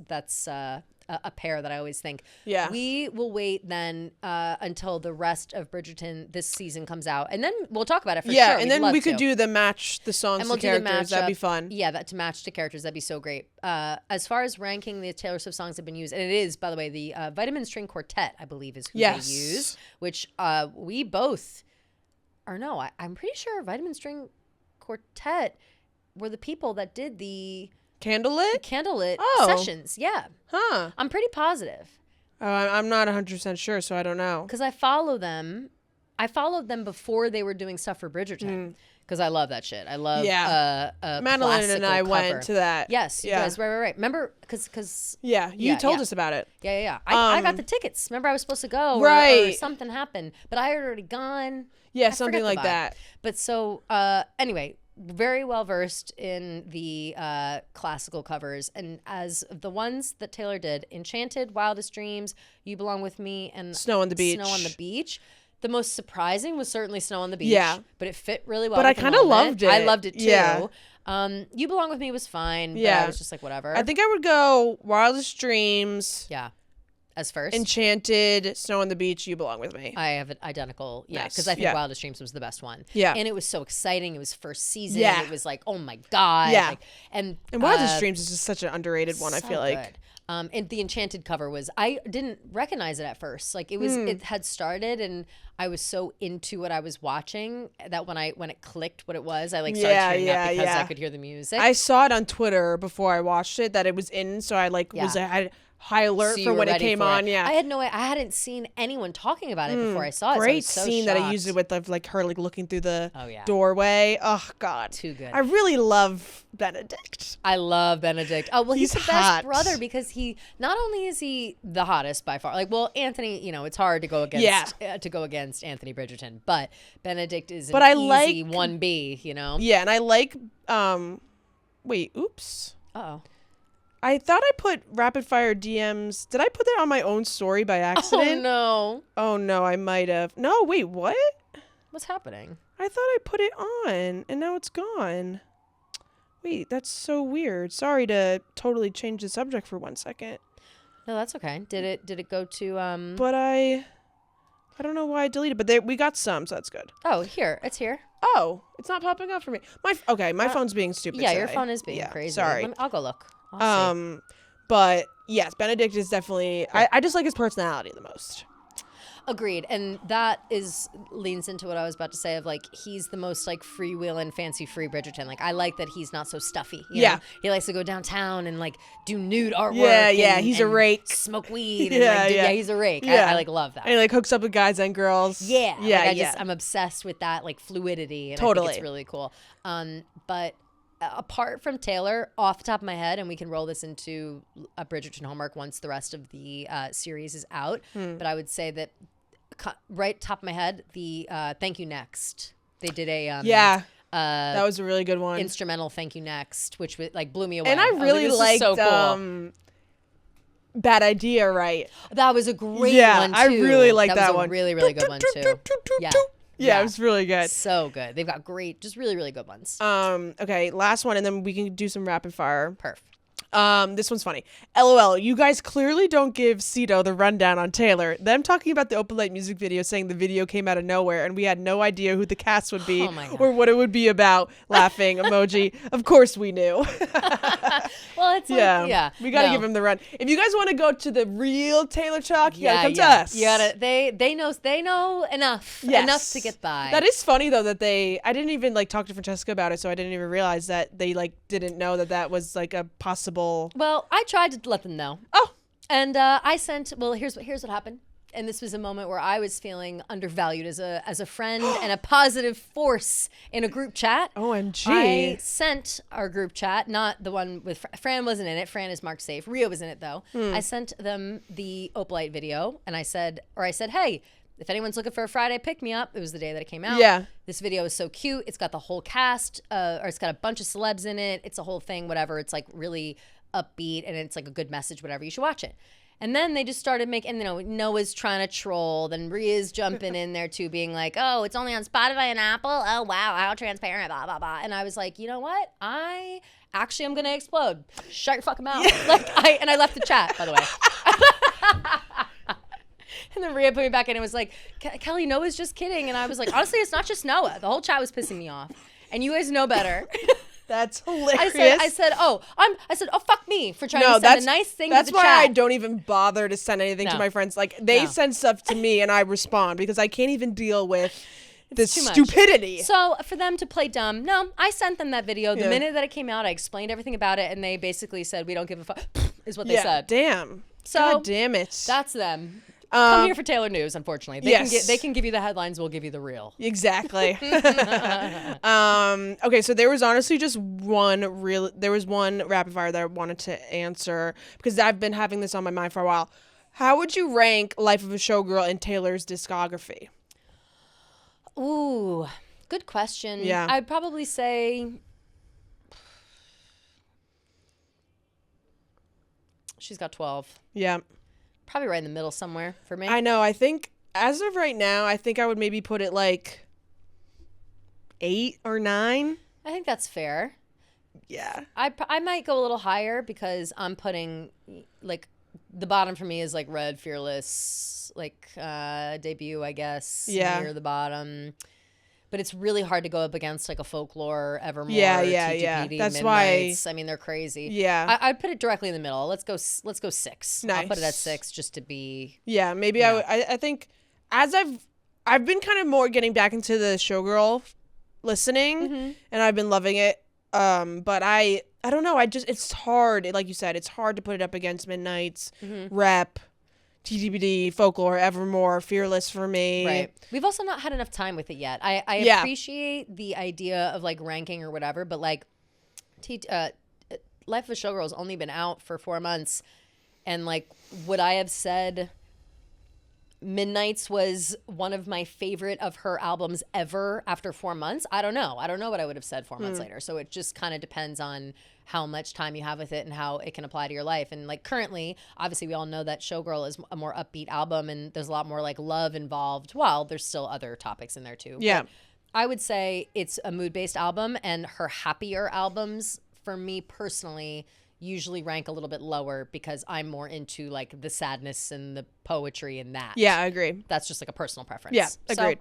a pair that I always think. Yeah. We will wait then until the rest of Bridgerton this season comes out, and then we'll talk about it for yeah, sure. and We'd then love we could to. do the match, the songs, And we'll the do the characters. That'd be matchup. fun. Yeah, that to match the characters, that'd be so great. As far as ranking the Taylor Swift songs that have been used, and it is, by the way, the Vitamin String Quartet, I believe, is who Yes. they use, which we both, or no, I'm pretty sure Vitamin String Quartet were the people that did the Candlelit? Candlelit Oh. sessions. Yeah, Huh? I'm pretty positive Oh, I'm not 100% sure, so I don't know. because I follow them. I followed them before they were doing stuff for Bridgerton because I love that shit. I love Madeline and I went to that. Yes, you Yeah. guys, right. Remember, because Yeah, you told yeah. us about it. Yeah. I got the tickets. Remember, I was supposed to go, or Right. something happened, but I had already gone. Yeah, I something forget like the vibe. that. But so anyway, very well versed in the classical covers, and as the ones that Taylor did, Enchanted, Wildest Dreams, You Belong with Me, and Snow on the Beach. Snow on the Beach. The most surprising was certainly Snow on the Beach. Yeah. But it fit really well. But I with the kinda moment. loved it. I loved it too. Yeah. You Belong with Me was fine. But Yeah. I was just like, whatever. I think I would go Wildest Dreams, Yeah. As first. Enchanted, Snow on the Beach, You Belong with Me. I have an identical, Nice. because I think Yeah. Wildest Dreams was the best one. Yeah. And it was so exciting. It was first season. Yeah. It was like, oh my God. Yeah. Like, and Wildest Dreams is just such an underrated one, I so feel like. good. And the Enchanted cover was, I didn't recognize it at first. Like it had started and I was so into what I was watching that when it clicked what it was, I like started tuning up because I could hear the music. I saw it on Twitter before I watched it that it was in, so I like was I had high alert So you for were when it ready came for on. Yeah, I had no, I hadn't seen anyone talking about it before I saw it. So I great was so scene that I used it shocked. with, of like her like looking through the Oh, yeah. doorway. Oh God, Too good. I really love Benedict. I love Benedict. Oh well, he's He's the best hot. brother because he not only is he the hottest by far. Like, well, Anthony, it's hard to go against Anthony Bridgerton, but Benedict is But an I easy like- 1B. Yeah, and I like. Wait, oops. Oh, I thought I put rapid fire DMs. Did I put that on my own story by accident? no, Oh no, I might have. No, wait, what? what's happening? I thought I put it on and now it's gone. Wait, that's so weird. Sorry to totally change the subject for 1 second. No, that's okay. Did it go to But I don't know why I deleted, but we got some, so that's good. Oh, here. It's here. Oh, it's not popping up for me. My phone's being stupid. Yeah, your today. phone is being Yeah, crazy. Sorry. I'll go look. I'll see. But yes, Benedict is definitely. I just like his personality the most. Agreed, and that leans into what I was about to say of like he's the most like freewheeling, fancy free Bridgerton. Like I like that he's not so stuffy. You know? He likes to go downtown and like do nude artwork. Yeah, and, he's a and rake. Smoke weed. Yeah, And, like, yeah. he's a rake. Yeah. I like love that. And he like hooks up with guys and girls. Yeah, yeah, like, I'm obsessed with that like fluidity, and I Totally. think it's really cool. But apart from Taylor, off the top of my head, and we can roll this into a Bridgerton homework once the rest of the series is out. But I would say that right top of my head, the Thank You Next. They did a that was a really good one. instrumental Thank You Next, which like blew me away. And I was really this is liked so cool. Bad Idea, right? That was a great Yeah, one too. I really liked that was one. a really, really good one too. Yeah. Yeah, it was really good. So good. They've got great, just really, really good ones. Okay, last one, and then we can do some rapid fire. Perfect. This one's funny. LOL, you guys clearly don't give Cito the rundown on Taylor. Them talking about the Open Light music video, saying the video came out of nowhere and we had no idea who the cast would be or what it would be about. Laughing emoji. Of course we knew. Well, it's like, we gotta give him the run. If you guys want to go to the real Taylor talk, you gotta come to us. You gotta. They know enough. Yes. Enough to get by. That is funny though that I didn't even like talk to Francesca about it, so I didn't even realize that they like didn't know that was like a possible. Well, I tried to let them know. Oh, and I sent. Well, here's what happened. And this was a moment where I was feeling undervalued as a friend and a positive force in a group chat. OMG. I sent our group chat, not the one with Fran wasn't in it. Fran is marked safe. Rio was in it though. I sent them the Opalite video and I said, hey, if anyone's looking for a Friday pick me up, it was the day that it came out. Yeah. This video is so cute. It's got the whole cast, or it's got a bunch of celebs in it. It's a whole thing, whatever. It's like really upbeat and it's like a good message, whatever. You should watch it. And then they just started making, Noah's trying to troll. Then Ria's jumping in there too, being like, oh, it's only on Spotify and Apple. Oh, wow, how transparent, blah, blah, blah. And I was like, you know what? I actually am going to explode. Shut your fucking mouth. And I left the chat, by the way. And then Ria put me back in and was like, Kelly, Noah's just kidding. And I was like, honestly, it's not just Noah. The whole chat was pissing me off. And you guys know better. That's hilarious. I said, oh, fuck me for trying to send a nice thing to the chat. That's why I don't even bother to send anything to my friends. Like, they send stuff to me and I respond because I can't even deal with the stupidity. So for them to play dumb, no, I sent them that video. The minute that it came out, I explained everything about it and they basically said, we don't give a fuck, is what they said. Damn. So God damn it. That's them. Come here for Taylor news, unfortunately. They can give you the headlines, we'll give you the real. Exactly. Okay, so there was honestly just one rapid fire that I wanted to answer because I've been having this on my mind for a while. How would you rank Life of a Showgirl in Taylor's discography? Ooh, good question. Yeah. I'd probably say she's got 12. Yeah. Probably right in the middle somewhere for me. I know. I think as of right now, I think I would maybe put it like 8 or 9. I think that's fair. Yeah. I might go a little higher because I'm putting like the bottom for me is like Red, Fearless, like debut, I guess. Yeah. Near the bottom. But it's really hard to go up against like a Folklore, Evermore, yeah. TGPD, That's Midnights. why. I mean, they're crazy. Yeah. I'd put it directly in the middle. Let's go 6. Nice. I'll put it at 6 just to be. Yeah, maybe I think as I've been kind of more getting back into the Showgirl listening, and I've been loving it. But I don't know. It's hard. Like you said, it's hard to put it up against Midnights, Rep, TGPD, Folklore, Evermore, Fearless for me. Right. We've also not had enough time with it yet. I appreciate the idea of like ranking or whatever, but like Life of a Showgirl's only been out for 4 months. And like, would I have said Midnights was one of my favorite of her albums ever after 4 months? I don't know. I don't know what I would have said 4 months later. So it just kind of depends on how much time you have with it and how it can apply to your life. And like currently, obviously we all know that Showgirl is a more upbeat album and there's a lot more like love involved. Well, there's still other topics in there too. Yeah. But I would say it's a mood-based album, and her happier albums for me personally usually rank a little bit lower because I'm more into like the sadness and the poetry and that. Yeah, I agree. That's just like a personal preference. Yeah, agreed.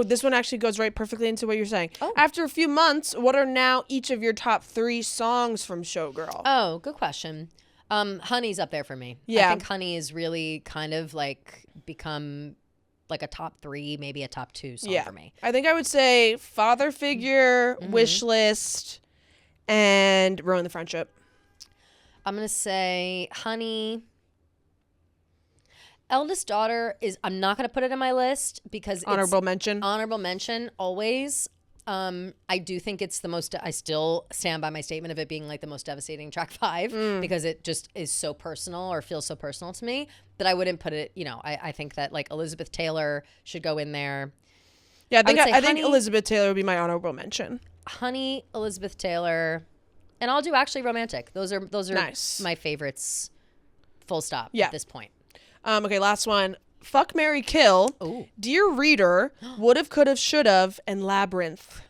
This one actually goes right perfectly into what you're saying. Oh. After a few months, what are now each of your top 3 songs from Showgirl? Oh, good question. Honey's up there for me. Yeah. I think Honey is really kind of like become like a top 3, maybe a top 2 song for me. I think I would say Father Figure, Wish List, and Ruin the Friendship. I'm going to say Honey. Eldest Daughter is, I'm not going to put it in my list because Honorable mention. Honorable mention, always. I do think it's the most, I still stand by my statement of it being like the most devastating track 5 because it just is so personal or feels so personal to me that I wouldn't put it, I think that like Elizabeth Taylor should go in there. Yeah, I think Honey, Elizabeth Taylor would be my honorable mention. Honey, Elizabeth Taylor, and I'll do actually Romantic. Those are nice. My favorites, full stop at this point. Okay, last one. Fuck, Marry, Kill, Ooh. Dear Reader, Would've, Could've, Should've, and Labyrinth.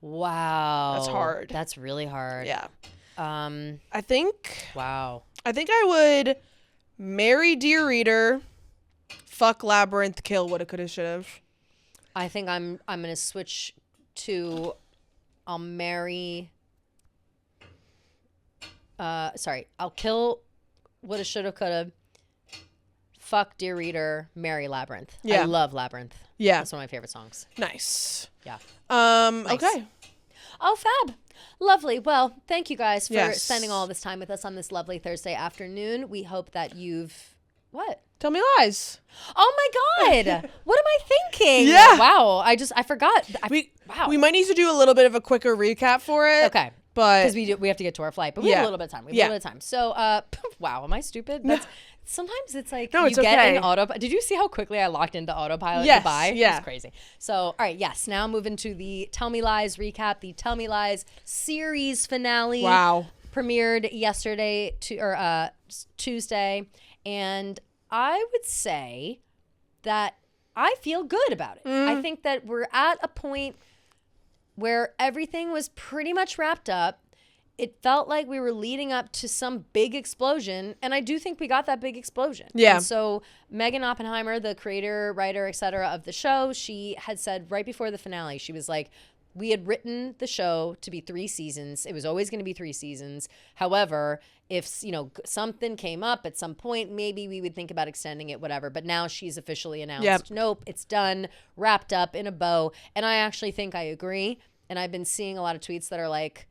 Wow. That's hard. That's really hard. Yeah. I think Wow. I would marry Dear Reader, fuck Labyrinth, kill Woulda, Coulda, Should've. I think I'm gonna switch to I'll marry I'll kill Woulda, Shoulda, Coulda, fuck Dear Reader, marry Labyrinth. Yeah. I love Labyrinth. Yeah. That's one of my favorite songs. Nice. Yeah. Nice. Okay. Oh, fab. Lovely. Well, thank you guys for Yes. spending all this time with us on this lovely Thursday afternoon. We hope that you've what? Tell me lies. Oh my God. What am I thinking? Yeah. Wow. I forgot. Wow. We might need to do a little bit of a quicker recap for it. Okay. But Because we have to get to our flight, but we have Yeah. a little bit of time. Yeah. So, wow, am I stupid? Sometimes it's like No, you it's get okay. in autopilot. Did you see how quickly I locked into autopilot? Yes, Goodbye. yeah. It's crazy. So, all right, yes. Now moving to the Tell Me Lies recap. The Tell Me Lies series finale. Wow. Premiered yesterday Tuesday, and I would say that I feel good about it. I think that we're at a point where everything was pretty much wrapped up. It felt like we were leading up to some big explosion, and I do think we got that big explosion. Yeah. And so Megan Oppenheimer, the creator, writer, etc. of the show, she had said right before the finale, she was like, we had written the show to be 3 seasons. It was always going to be 3 seasons. However, if something came up at some point, maybe we would think about extending it, whatever. But now she's officially announced, nope, it's done, wrapped up in a bow. And I actually think I agree. And I've been seeing a lot of tweets that are like,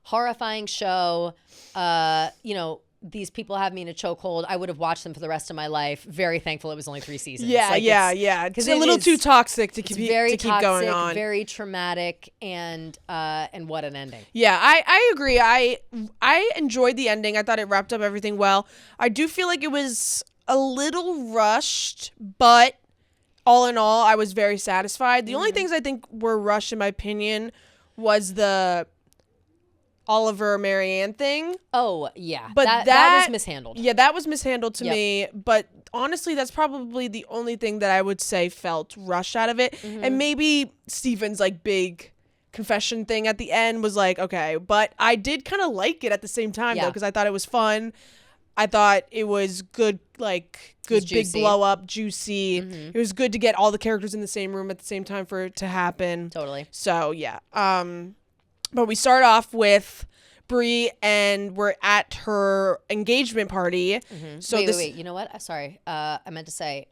horrifying show, these people have me in a chokehold. I would have watched them for the rest of my life. Very thankful it was only 3 seasons. Yeah. It's a little too toxic to keep going on. Very traumatic, and what an ending. Yeah, I agree. I enjoyed the ending. I thought it wrapped up everything well. I do feel like it was a little rushed, but all in all, I was very satisfied. The only things I think were rushed, in my opinion, was the Oliver Marianne thing. Oh, yeah. But that was mishandled. Yeah, that was mishandled to Yep. me. But honestly, that's probably the only thing that I would say felt rushed out of it. And maybe Steven's like big confession thing at the end was like, okay. But I did kind of like it at the same time, though, Yeah. because I thought it was fun. I thought it was good, like good big juicy. blow up, juicy. It was good to get all the characters in the same room at the same time for it to happen. Totally. So yeah. But we start off with Brie, and we're at her engagement party. So Wait. You know what? Sorry. I meant to say,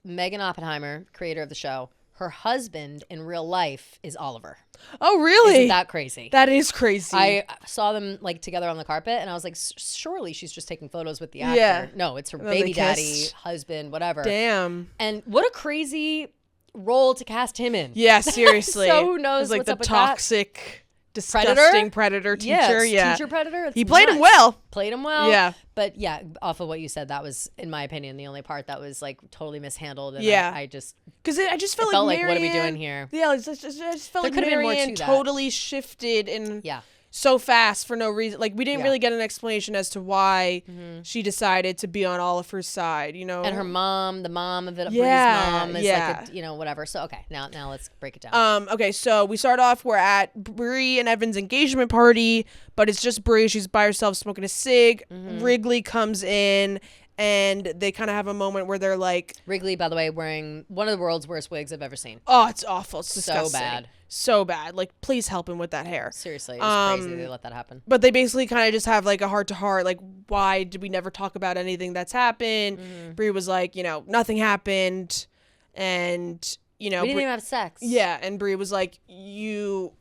Megan Oppenheimer, creator of the show, her husband in real life is Oliver. Oh, really? Isn't that crazy? That is crazy. I saw them like together on the carpet, and I was like, surely she's just taking photos with the actor. Yeah. No, it's her And then they baby daddy, kissed. husband, whatever. Damn. And what a crazy role to cast him in. Yeah, seriously. So who knows It was like what's the up with toxic, disgusting predator teacher. Yes, Yeah. teacher predator. It's He played him nuts. well. Played him well. Yeah. But yeah, off of what you said, that was, in my opinion, the only part that was like totally mishandled. And Yeah. I just Because I just felt felt like like, what are we Marianne- doing here? Yeah, I just felt There like could've been more Marianne to that. totally shifted in Yeah. so fast for no reason. Like, we didn't Yeah. really get an explanation as to why she decided to be on Oliver's side, you know? And her mom, the mom of it, Yeah, Bree's mom is yeah. like, whatever. So, okay, now let's break it down. Okay, so we start off, we're at Brie and Evan's engagement party, but it's just Brie. She's by herself smoking a cig. Wrigley comes in, and they kind of have a moment where they're like, Wrigley, by the way, wearing one of the world's worst wigs I've ever seen. oh, it's awful. It's So disgusting. bad. So bad. Like, please help him with that hair. Seriously, it was crazy they let that happen. But they basically kind of just have like a heart to heart, like, why did we never talk about anything that's happened? Brie was like, nothing happened. And, We didn't even have sex. yeah. And Brie was like, you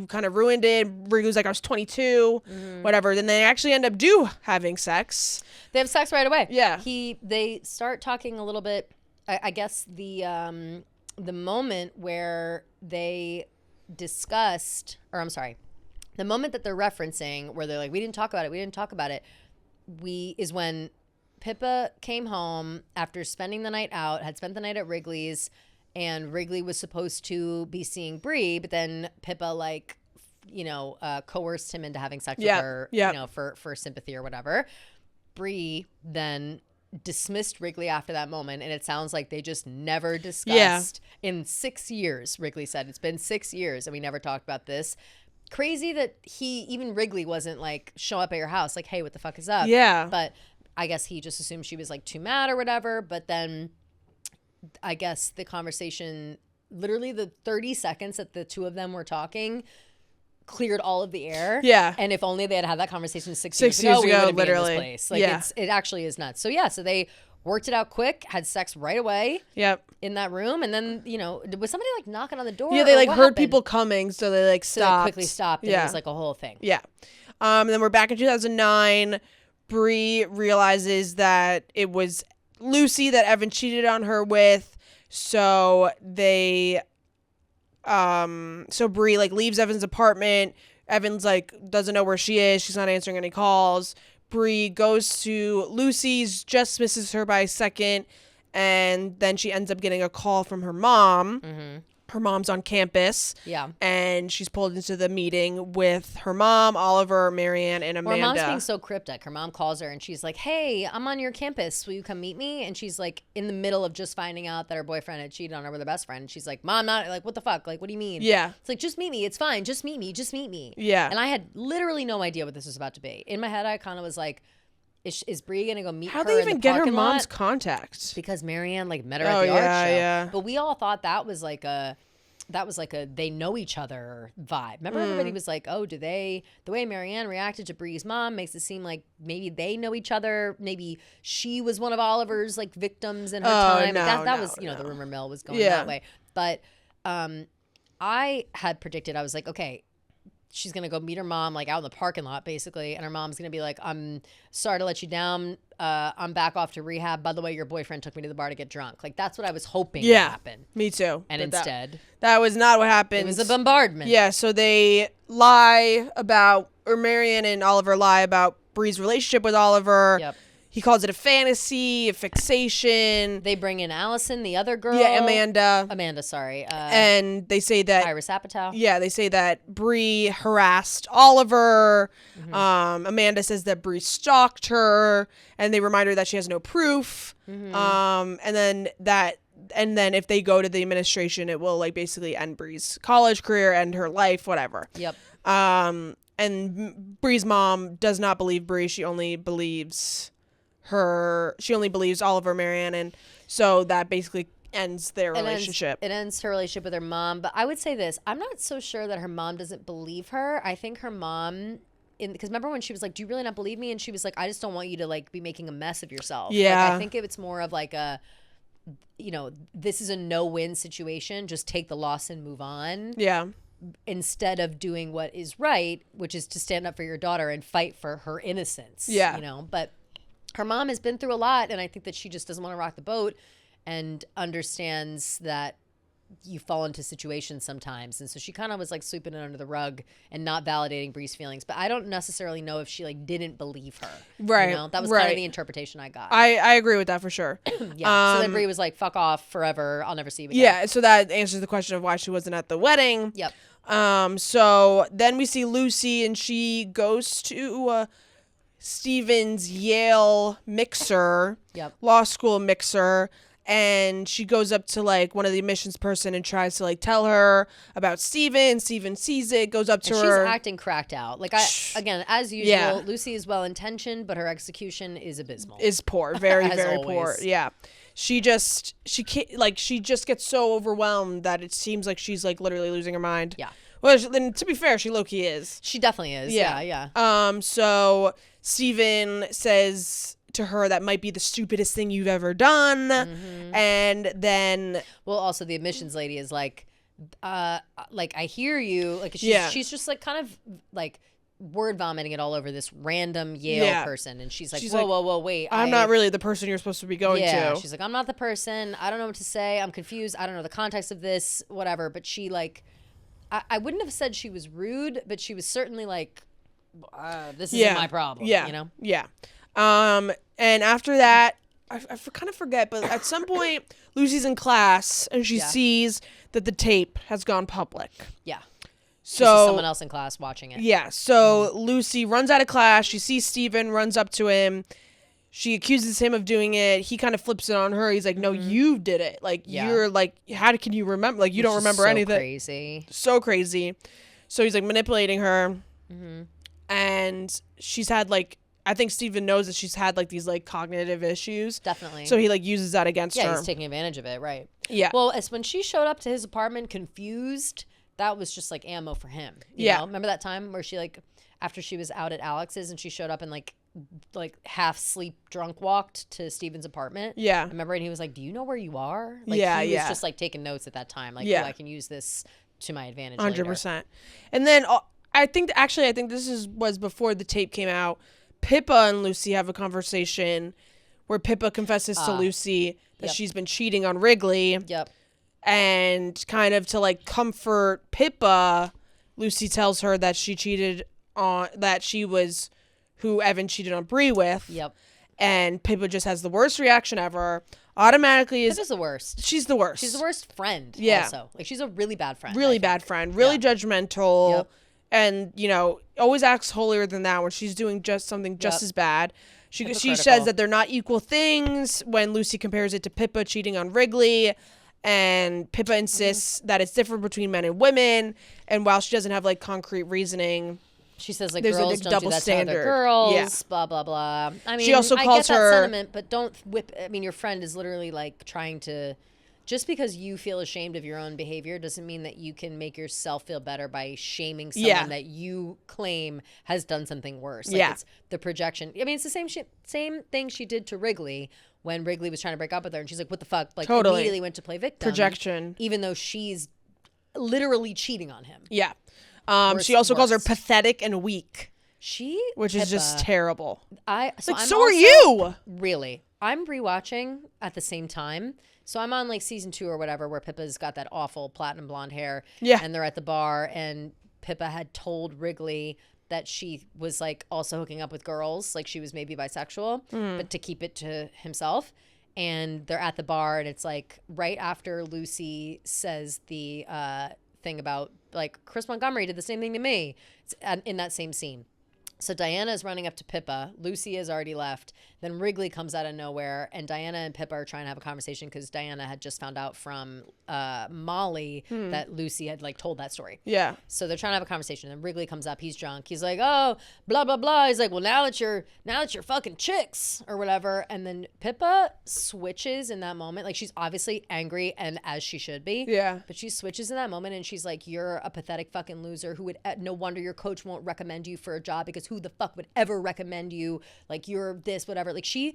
kind of ruined it. Brie was like, I was 22, whatever. Then they actually end up having sex. They have sex right away. Yeah. They start talking a little bit. I guess the moment where they discussed, or I'm sorry, the moment that they're referencing where they're like, we didn't talk about it, is when Pippa came home after spending the night out, had spent the night at Wrigley's, and Wrigley was supposed to be seeing Brie, but then Pippa coerced him into having sex with her, Yeah. for sympathy or whatever. Brie then dismissed Wrigley after that moment, and it sounds like they just never discussed in 6 years. Wrigley said it's been 6 years and we never talked about this. Crazy that even Wrigley wasn't like show up at your house like, hey, what the fuck is up? Yeah. But I guess he just assumed she was like too mad or whatever. But then I guess the conversation, literally the 30 seconds that the two of them were talking, cleared all of the air. Yeah. And if only they had had that conversation 6 years ago, we wouldn't literally. be in this place. Like it actually is nuts. So yeah, so they worked it out quick, had sex right away. Yep. In that room, and then was somebody like knocking on the door? Yeah, they like what heard happened? people coming, so they like So they stopped. quickly stopped. And it was like a whole thing. Yeah. And then we're back in 2009. Bree realizes that it was Lucy that Evan cheated on her with. So they, so Bree like leaves Evan's apartment. Evan's like doesn't know where she is. She's not answering any calls. Bree goes to Lucy's, just misses her by a second. And then she ends up getting a call from her mom. Mm-hmm. Her mom's on campus. Yeah. And she's pulled into the meeting with her mom, Oliver, Marianne, and Amanda. Her mom's being so cryptic. Her mom calls her and she's like, hey, I'm on your campus. Will you come meet me? And she's like in the middle of just finding out that her boyfriend had cheated on her with her best friend. And she's like, Mom, not like, what the fuck? Like, what do you mean? Yeah. It's like, just meet me. It's fine. Just meet me. Just meet me. Yeah. And I had literally no idea what this was about to be. In my head, I kind of was like, is Bree gonna go meet her? How'd they even get her mom's lot? contact? Because Marianne like met her at the art show. Yeah. But we all thought that was like a they know each other vibe. Remember everybody was like, oh, the way Marianne reacted to Bree's mom makes it seem like maybe they know each other. Maybe she was one of Oliver's like victims in her time. That was, the rumor mill was going that way. But I had predicted, I was like, okay, she's going to go meet her mom like out in the parking lot basically. And her mom's going to be like, I'm sorry to let you down. I'm back off to rehab. By the way, your boyfriend took me to the bar to get drunk. Like that's what I was hoping would happen. Me too. And instead. That was not what happened. It was a bombardment. Yeah. So they lie about, or Marianne and Oliver lie about Bree's relationship with Oliver. Yep. He calls it a fantasy, a fixation. They bring in Allison, the other girl. Yeah, Amanda. Amanda, sorry. And they say that Iris Apatow. Yeah, they say that Bree harassed Oliver. Mm-hmm. Amanda says that Bree stalked her, and they remind her that she has no proof. Mm-hmm. And then if they go to the administration, it will like basically end Bree's college career, end her life, whatever. Yep. And Bree's mom does not believe Bree. She only believes Oliver, Marianne, and so that basically ends their relationship. It ends her relationship with her mom. But I would say this, I'm not so sure that her mom doesn't believe her. I think her mom, because remember when she was like, do you really not believe me? And she was like, I just don't want you to like be making a mess of yourself. Yeah. Like, I think it's more of like a, this is a no-win situation. Just take the loss and move on. Yeah. Instead of doing what is right, which is to stand up for your daughter and fight for her innocence. Yeah. But her mom has been through a lot, and I think that she just doesn't want to rock the boat and understands that you fall into situations sometimes. And so she kind of was like sweeping it under the rug and not validating Bree's feelings. But I don't necessarily know if she like didn't believe her. Right. That was kind of the interpretation I got. I agree with that for sure. Yeah. So then Bree was like, fuck off forever. I'll never see you again. Yeah. So that answers the question of why she wasn't at the wedding. Yep. So then we see Lucy, and she goes to Steven's Yale mixer, law school mixer, and she goes up to like one of the admissions person and tries to like tell her about Steven. Steven sees it, goes up to her. She's acting cracked out. Like again, as usual, Lucy is well intentioned, but her execution is abysmal. Is poor, very very always. poor. Yeah. She just gets so overwhelmed that it seems like she's like literally losing her mind. Yeah. Well, then to be fair, she low-key is. She definitely is. Yeah. So Steven says to her that might be the stupidest thing you've ever done. Mm-hmm. And then... Well, also the admissions lady is like I hear you. Like she's just like kind of like word vomiting it all over this random Yale person. And she's like, whoa, wait. I'm not really the person you're supposed to be going to. She's like, I'm not the person. I don't know what to say. I'm confused. I don't know the context of this, whatever. But she like... I wouldn't have said she was rude, but she was certainly like, this isn't my problem, Yeah. And after that, I kind of forget, but at some point, Lucy's in class, and she sees that the tape has gone public. Yeah. So someone else in class watching it. Yeah. So Lucy runs out of class. She sees Steven, runs up to him. She accuses him of doing it. He kind of flips it on her. He's like, no, you did it. Like, you're like, how can you remember? Like, you don't remember anything. Crazy. So crazy. So he's like manipulating her. And she's had like, I think Steven knows that she's had like these like cognitive issues. Definitely. So he like uses that against her. Yeah, he's taking advantage of it, right? Yeah. Well, as when she showed up to his apartment confused, that was just like ammo for him. You know? Remember that time where she like, after she was out at Alex's and she showed up and like half sleep drunk walked to Steven's apartment? Yeah. I remember, and he was like, do you know where you are? Like, he was just like taking notes at that time. Like, I can use this to my advantage 100%. later. And then I think this was before the tape came out. Pippa and Lucy have a conversation where Pippa confesses to Lucy that she's been cheating on Wrigley. Yep. And kind of to like comfort Pippa, Lucy tells her that she was who Evan cheated on Bree with. Yep. And Pippa just has the worst reaction ever. Automatically Pippa's the worst. She's the worst. She's the worst friend. Yeah. Also, like she's a really bad friend. Really bad friend. Really judgmental. Yep. And, you know, always acts holier than thou when she's doing just something just as bad. She Hypocritical. says that they're not equal things when Lucy compares it to Pippa cheating on Wrigley. And Pippa insists that it's different between men and women. And while she doesn't have, like, concrete reasoning, she says, like, there's girls a don't double do that standard. to other girls, Yeah. blah, blah, blah. I mean, she also I calls get her that sentiment, but don't whip. I mean, your friend is literally, like, trying to... Just because you feel ashamed of your own behavior doesn't mean that you can make yourself feel better by shaming someone that you claim has done something worse. Like, it's the projection. I mean, it's the same thing she did to Wrigley when Wrigley was trying to break up with her. And she's like, what the fuck? Like, immediately went to play victim. Projection. Even though she's literally cheating on him. Yeah. She also calls her pathetic and weak. Which is just terrible. So are you. Really. I'm rewatching at the same time. So I'm on like season 2 or whatever where Pippa's got that awful platinum blonde hair. Yeah. And they're at the bar and Pippa had told Wrigley that she was like also hooking up with girls. Like she was maybe bisexual, but to keep it to himself. And they're at the bar and it's like right after Lucy says the thing about like Chris Montgomery did the same thing to me. It's in that same scene. So Diana is running up to Pippa. Lucy has already left. Then Wrigley comes out of nowhere, and Diana and Pippa are trying to have a conversation because Diana had just found out from Molly that Lucy had like told that story. Yeah. So they're trying to have a conversation. And Wrigley comes up. He's drunk. He's like, "Oh, blah blah blah." He's like, "Well, now that you're fucking chicks or whatever." And then Pippa switches in that moment. Like she's obviously angry, and as she should be. Yeah. But she switches in that moment, and she's like, "You're a pathetic fucking loser. Who would? No wonder your coach won't recommend you for a job because who the fuck would ever recommend you? Like you're this, whatever." Like she,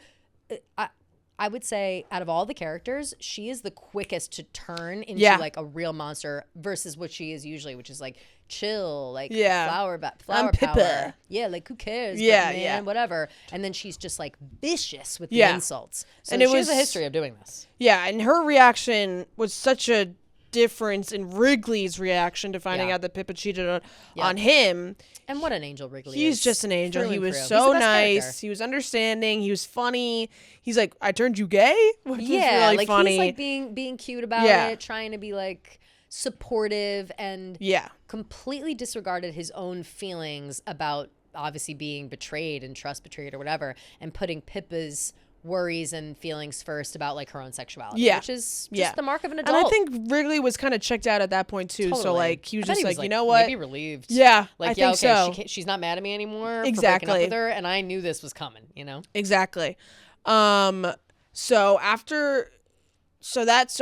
I would say out of all the characters, she is the quickest to turn into like a real monster versus what she is usually, which is like chill, like flower I'm power. Pippa. Yeah, like who cares? Yeah, but, man, whatever. And then she's just like vicious with the Yeah. insults. So And she it has a was- history of doing this. Yeah, and her reaction was such a difference in Wrigley's reaction to finding out that Pippa cheated on him. And what an angel Wrigley is. He's just an angel. Through He and was through. so He's the best nice. character. He was understanding. He was funny. He's like, I turned you gay? Which was really like funny. he's like being cute about it, trying to be like supportive and completely disregarded his own feelings about obviously being betrayed and trust betrayed or whatever and putting Pippa's worries and feelings first about like her own sexuality, which is just the mark of an adult. And I think Wrigley was kind of checked out at that point too. Totally. So like he was I bet just he was, like, you know what? Maybe relieved. Yeah, like I think so. She's not mad at me anymore. Exactly. For breaking up with her, and I knew this was coming. You know. Exactly. So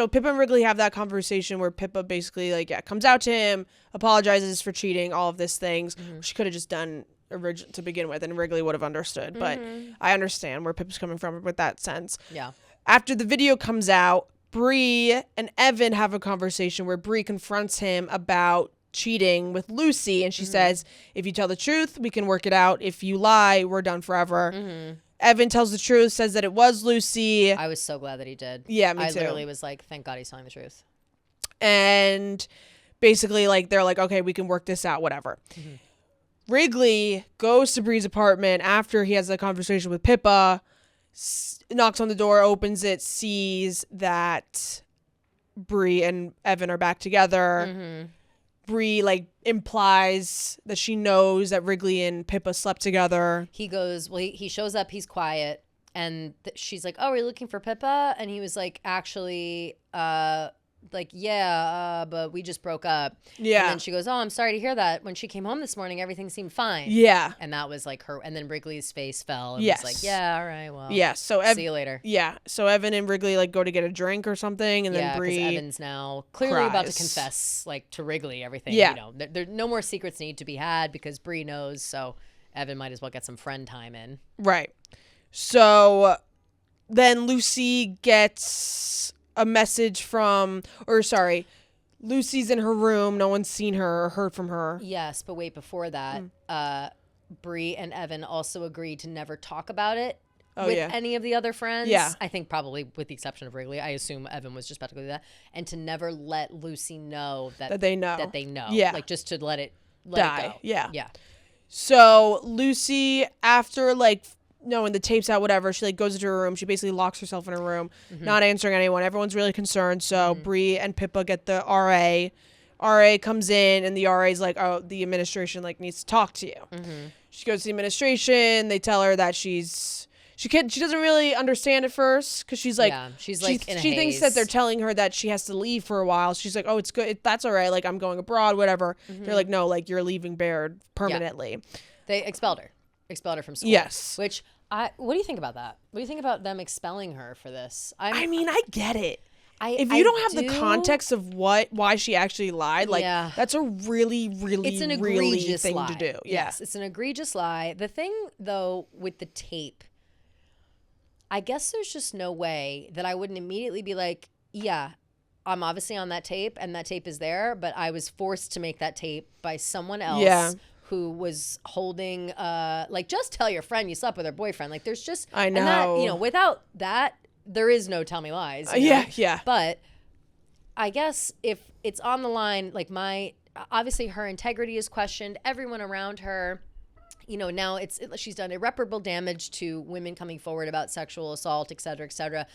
Pippa and Wrigley have that conversation where Pippa basically like comes out to him, apologizes for cheating, all of these things. She could have just done to begin with, and Wrigley would have understood. But I understand where Pippa's coming from with that sense. Yeah. After the video comes out, Bree and Evan have a conversation where Bree confronts him about cheating with Lucy, and she says, if you tell the truth, we can work it out. If you lie, we're done forever. Evan tells the truth, says that it was Lucy. I was so glad that he did. Yeah, me too. I literally was like, thank God he's telling the truth. And basically, like, they're like, okay, we can work this out, whatever. Wrigley goes to Bree's apartment after he has a conversation with Pippa, knocks on the door, opens it, sees that Bree and Evan are back together. Bree like implies that she knows that Wrigley and Pippa slept together. He goes, well, he shows up, he's quiet, And she's like, oh, are you looking for Pippa? And he was like, actually, but we just broke up. Yeah. And then she goes, oh, I'm sorry to hear that. When she came home this morning, everything seemed fine. Yeah. And that was like her. And then Wrigley's face fell and Yes. was like, yeah, all right, well. Yeah. So See you later. Yeah. So Evan and Wrigley like go to get a drink or something, and then Yeah, because Bree Evan's now clearly about to cries. confess like to Wrigley everything. Yeah. You know, there no more secrets need to be had because Bree knows. So Evan might as well get some friend time in. Right. So then Lucy gets a message Lucy's in her room. No one's seen her or heard from her. Yes, but wait, before that, Bree and Evan also agreed to never talk about it with any of the other friends. Yeah. I think probably with the exception of Wrigley. I assume Evan was just about to go do that. And to never let Lucy know that they know. That they know. Yeah. Like just to let it Die. go. Yeah. Yeah. So Lucy, after like knowing the tape's out, whatever, she like goes into her room. She basically locks herself in her room, not answering anyone. Everyone's really concerned. So Bree and Pippa get the RA. RA comes in, and the RA's like, oh, the administration like needs to talk to you. She goes to the administration. They tell her that she doesn't really understand at first because she's like, she's like in a she thinks haze. that they're telling her that she has to leave for a while. She's like, oh, it's good. That's all right. Like, I'm going abroad, whatever. They're like, no, like you're leaving Baird permanently. They expelled her from school. Yes. Which what do you think about that? What do you think about them expelling her for this? I mean, I get it. If I you don't have the do- context of why she actually lied, like that's a really, really, it's an really egregious thing lie. to do. Yes, it's an egregious lie. The thing though with the tape, I guess there's just no way that I wouldn't immediately be like, yeah, I'm obviously on that tape and that tape is there, but I was forced to make that tape by someone else. Yeah. Who was holding, like, just tell your friend you slept with her boyfriend. Like, there's just, I know. And that, you know, without that, there is no tell me lies. You know? Yeah. But I guess if it's on the line, like obviously her integrity is questioned. Everyone around her, you know, now she's done irreparable damage to women coming forward about sexual assault, et cetera,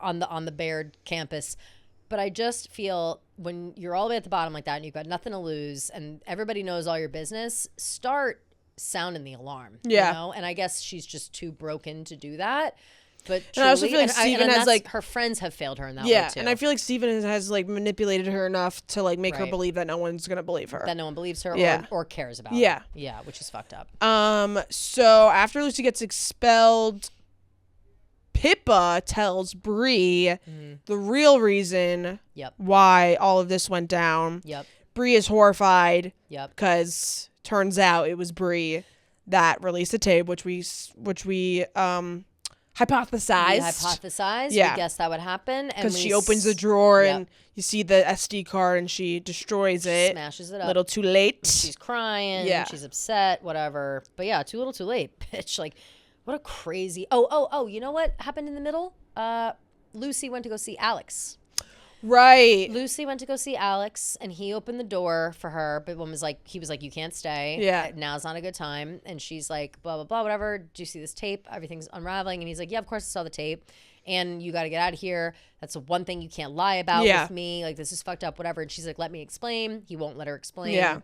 on the Baird campus. But I just feel when you're all the way at the bottom like that and you've got nothing to lose and everybody knows all your business, start sounding the alarm. Yeah. You know? And I guess she's just too broken to do that. But truly, And I also feel like Steven has like her friends have failed her in that way too. and I feel like Steven has like manipulated her enough to like make her Right. believe that no one's gonna believe her. that no one believes her or cares about Yeah. her. Yeah, which is fucked up. So after Lucy gets expelled, Pippa tells Bree the real reason why all of this went down. Yep. Bree is horrified. Yep. Because turns out it was Bree that released the tape, which we hypothesized. We hypothesized. Yeah. We guessed that would happen. Because she opens the drawer and you see the SD card and she destroys it. Smashes it up. A little too late. She's crying. Yeah. She's upset. Whatever. But yeah, too little, too late, bitch. Like, what a crazy. Oh! You know what happened in the middle? Lucy went to go see Alex. Right. Lucy went to go see Alex, and he opened the door for her. But he was like, "You can't stay. Yeah. Now's not a good time." And she's like, "Blah blah blah, whatever. Do you see this tape? Everything's unraveling." And he's like, "Yeah, of course I saw the tape. And you got to get out of here. That's the one thing you can't lie about with me. Like, this is fucked up, whatever." And she's like, "Let me explain." He won't let her explain. Yeah.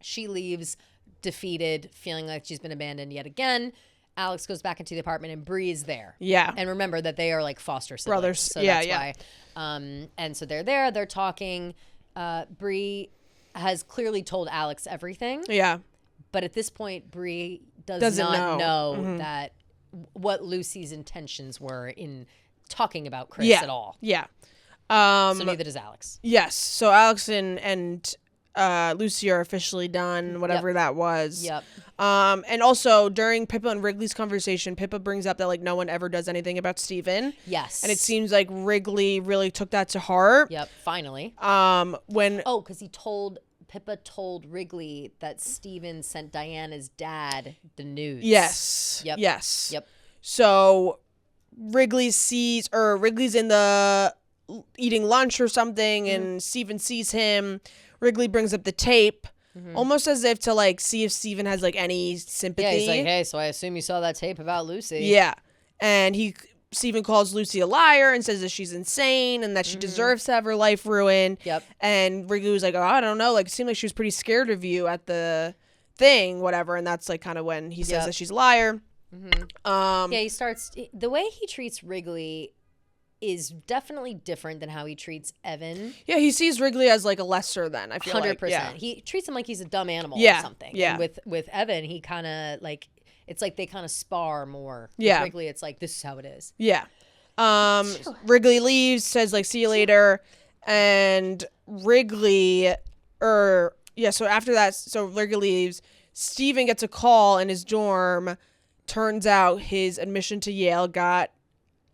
She leaves, defeated, feeling like she's been abandoned yet again. Alex goes back into the apartment and Bree is there. Yeah. And remember that they are like foster siblings. Brothers. So Yeah, that's why. And so they're there, they're talking. Bree has clearly told Alex everything. Yeah. But at this point, Bree Doesn't not know Mm-hmm. that what Lucy's intentions were in talking about Chris Yeah. at all. Yeah. So neither does Alex. Yes. So Alex and Lucy are officially done, whatever that was. Yep. And also during Pippa and Wrigley's conversation, Pippa brings up that like no one ever does anything about Steven. Yes. And it seems like Wrigley really took that to heart. Yep. Finally. Because Pippa told Wrigley that Steven sent Diana's dad the news. Yes. Yep. Yes. Yep. So Wrigley's in the eating lunch or something, and Steven sees him. Wrigley brings up the tape, almost as if to like see if Steven has like any sympathy. Yeah, he's like, "Hey, so I assume you saw that tape about Lucy." Yeah. And Steven calls Lucy a liar and says that she's insane and that she deserves to have her life ruined. Yep. And Wrigley was like, "Oh, I don't know. Like, it seemed like she was pretty scared of you at the thing, whatever." And that's like kind of when he says that she's a liar. Yeah, he starts the way he treats Wrigley is definitely different than how he treats Evan. Yeah, he sees Wrigley as like a lesser than, I feel 100%. like. Yeah. He treats him like he's a dumb animal Yeah, or something. yeah. And with Evan, he kind of like, it's like they kind of spar more. Yeah. With Wrigley, it's like, this is how it is. Yeah. Wrigley leaves, says like, see you later. And Wrigley, so after that, so Wrigley leaves, Steven gets a call in his dorm. Turns out his admission to Yale got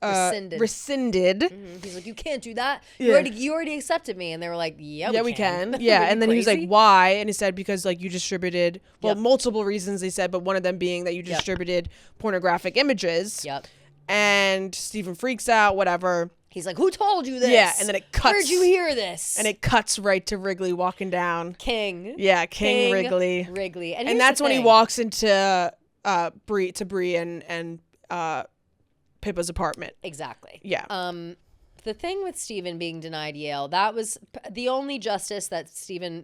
rescinded. He's like, you can't do that. Yeah. You already accepted me. And they were like, yeah, we can. Are Yeah. you And then he was like, crazy? why? And he said, because like you distributed, well, Yep. multiple reasons they said, but one of them being that you distributed pornographic images. Yep. And Steven freaks out, whatever. He's like, who told you this? Yeah. And then it cuts. Where'd you hear this? And it cuts right to Wrigley walking down. King. Yeah. King Wrigley. Wrigley. And And that's when he walks into Bree and Pippa's apartment. Exactly. Yeah. The thing with Steven being denied Yale, that was the only justice that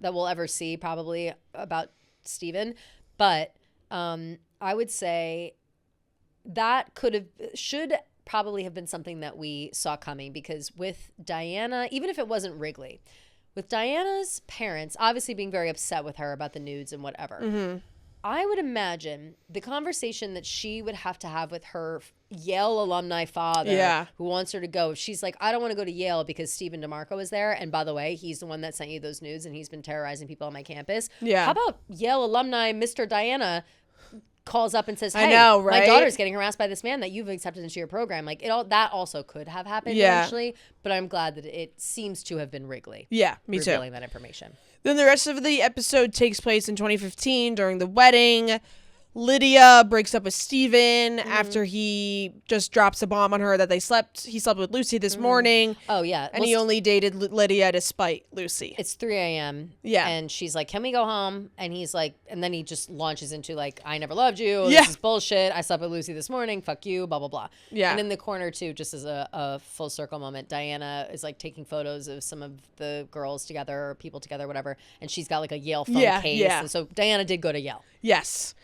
we'll ever see probably about Steven. But I would say that should probably have been something that we saw coming, because with Diana, even if it wasn't Wrigley, with Diana's parents obviously being very upset with her about the nudes and whatever, I would imagine the conversation that she would have to have with her Yale alumni father, who wants her to go. If she's like, I don't want to go to Yale because Stephen DeMarco is there. And by the way, he's the one that sent you those nudes and he's been terrorizing people on my campus. Yeah. How about Yale alumni Mr. Diana calls up and says, hey, I know, right? my daughter's getting harassed by this man that you've accepted into your program. Like, that also could have happened eventually. But I'm glad that it seems to have been Wrigley. Yeah, me too. Revealing that information. Then the rest of the episode takes place in 2015 during the wedding. Lydia breaks up with Steven after he just drops a bomb on her that he slept with Lucy this morning. Oh, yeah. And he only dated Lydia to spite Lucy. It's 3 a.m. Yeah. And she's like, can we go home? And he's like, and then he just launches into like, I never loved you. Yeah. This is bullshit. I slept with Lucy this morning. Fuck you. Blah, blah, blah. Yeah. And in the corner too, just as a full circle moment, Diana is like taking photos of some of the girls together or people together, whatever. And she's got like a Yale phone case. Yeah. And so Diana did go to Yale. Yes.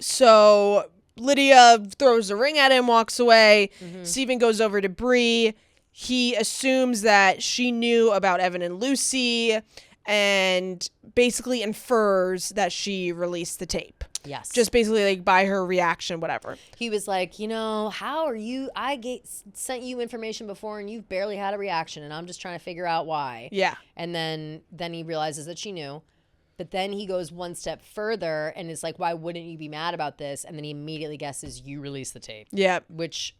So Lydia throws the ring at him, walks away. Steven goes over to Bree. He assumes that she knew about Evan and Lucy and basically infers that she released the tape. Yes. Just basically like by her reaction, whatever. He was like, how are you? Sent you information before and you've barely had a reaction and I'm just trying to figure out why. Yeah. And then he realizes that she knew. But then he goes one step further and is like, why wouldn't you be mad about this? And then he immediately guesses you released the tape. Yeah. Which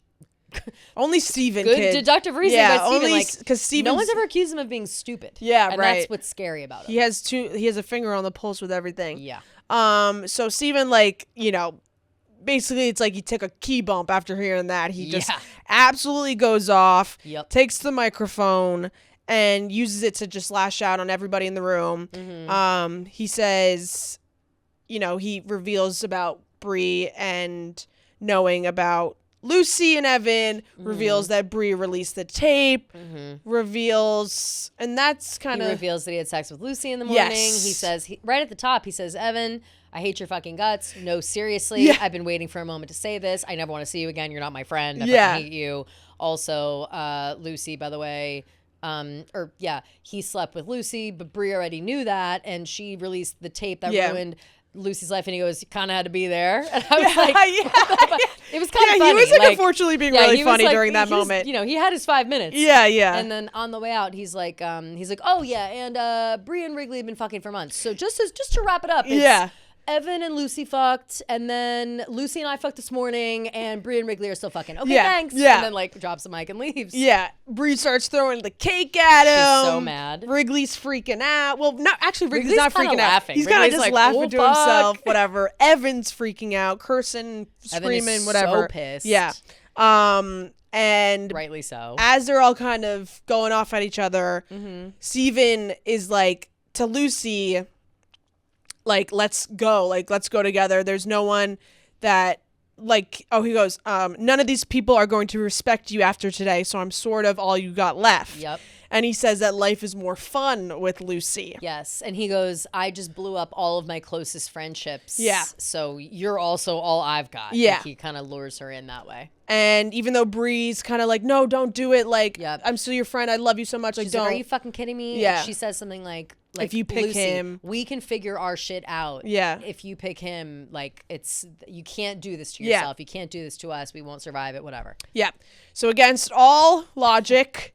only Steven good could. deductive reason by Steven. Only Like, because Steven. no one's ever accused him of being stupid. Yeah, and right. that's what's scary about him. He has a finger on the pulse with everything. Yeah. So Steven, like, basically it's like he took a key bump after hearing that. He just absolutely goes off, takes the microphone and uses it to just lash out on everybody in the room. He says, he reveals about Bree and knowing about Lucy and Evan, reveals that Bree released the tape, reveals, and that's kind of... He reveals that he had sex with Lucy in the morning. Yes. He says, right at the top, he says, Evan, I hate your fucking guts. No, seriously. I've been waiting for a moment to say this. I never want to see you again. You're not my friend. I fucking hate you. Also, Lucy, by the way... he slept with Lucy, but Bree already knew that, and she released the tape that ruined Lucy's life, and he goes, you kind of had to be there. And I was like, it was kind of funny. He was like unfortunately being really funny during that moment. He had his 5 minutes. Yeah. And then on the way out, he's like, oh yeah, and Bree and Wrigley have been fucking for months. So just to wrap it up, Evan and Lucy fucked, and then Lucy and I fucked this morning, and Bree and Wrigley are still fucking. Okay, thanks. Yeah. And then like drops the mic and leaves. Yeah. Bree starts throwing the cake at him. She's so mad. Wrigley's freaking out. Well, not actually. Wrigley's not kinda freaking out. laughing. He's kind of Wrigley's just like, laughing "Oh, to fuck." himself. Whatever. Evan's freaking out, cursing, screaming, Evan is whatever. so pissed. Yeah. And Rightly so. as they're all kind of going off at each other, Steven is like to Lucy, like, let's go together. There's no one that he goes, none of these people are going to respect you after today. So I'm sort of all you got left. Yep. And he says that life is more fun with Lucy. Yes. And he goes, I just blew up all of my closest friendships. Yeah. So you're also all I've got. Yeah. Like, he kind of lures her in that way. And even though Bree's kind of like, no, don't do it. Like, Yep. I'm still your friend. I love you so much. Like, She's don't. like, are you fucking kidding me? Yeah. She says something like if you pick Lucy, him. we can figure our shit out. Yeah. If you pick him, like, you can't do this to Yeah. yourself. You can't do this to us. We won't survive it, whatever. Yeah. So against all logic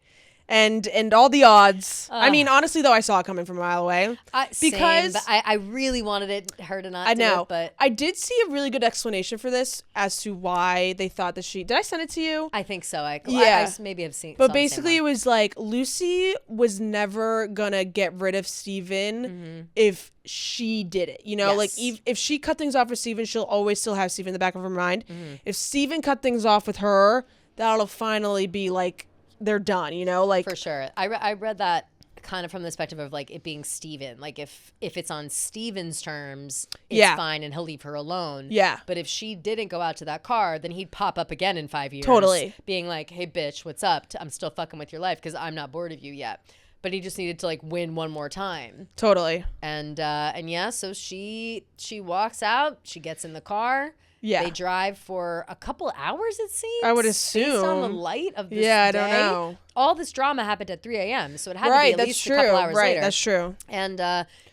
and all the odds. I mean, honestly, though, I saw it coming from a mile away. Same, but I really wanted her to not I do know. it, but I did see a really good explanation for this as to why they thought that she... Did I send it to you? I think so. I maybe have seen. But saw the same basically, it one. was like Lucy was never gonna get rid of Steven if she did it. You know, like Yes. if she cut things off with Steven, she'll always still have Steven in the back of her mind. If Steven cut things off with her, that'll finally be like they're done. You know, like For sure. I read that kind of from the perspective of like it being Steven. Like if it's on Steven's terms, it's Yeah. fine and he'll leave her alone. Yeah. But if she didn't go out to that car, then he'd pop up again in 5 years. Totally. Being like, hey, bitch, what's up? I'm still fucking with your life because I'm not bored of you yet. But he just needed to like win one more time. totally. And yeah, so she walks out, she gets in the car. Yeah. They drive for a couple hours, it seems. I would Based on the assume. light of this Yeah, I day. don't know. All this drama happened at 3 a.m., so it had to Right, be at that's least true. a couple hours Right, later. that's true. And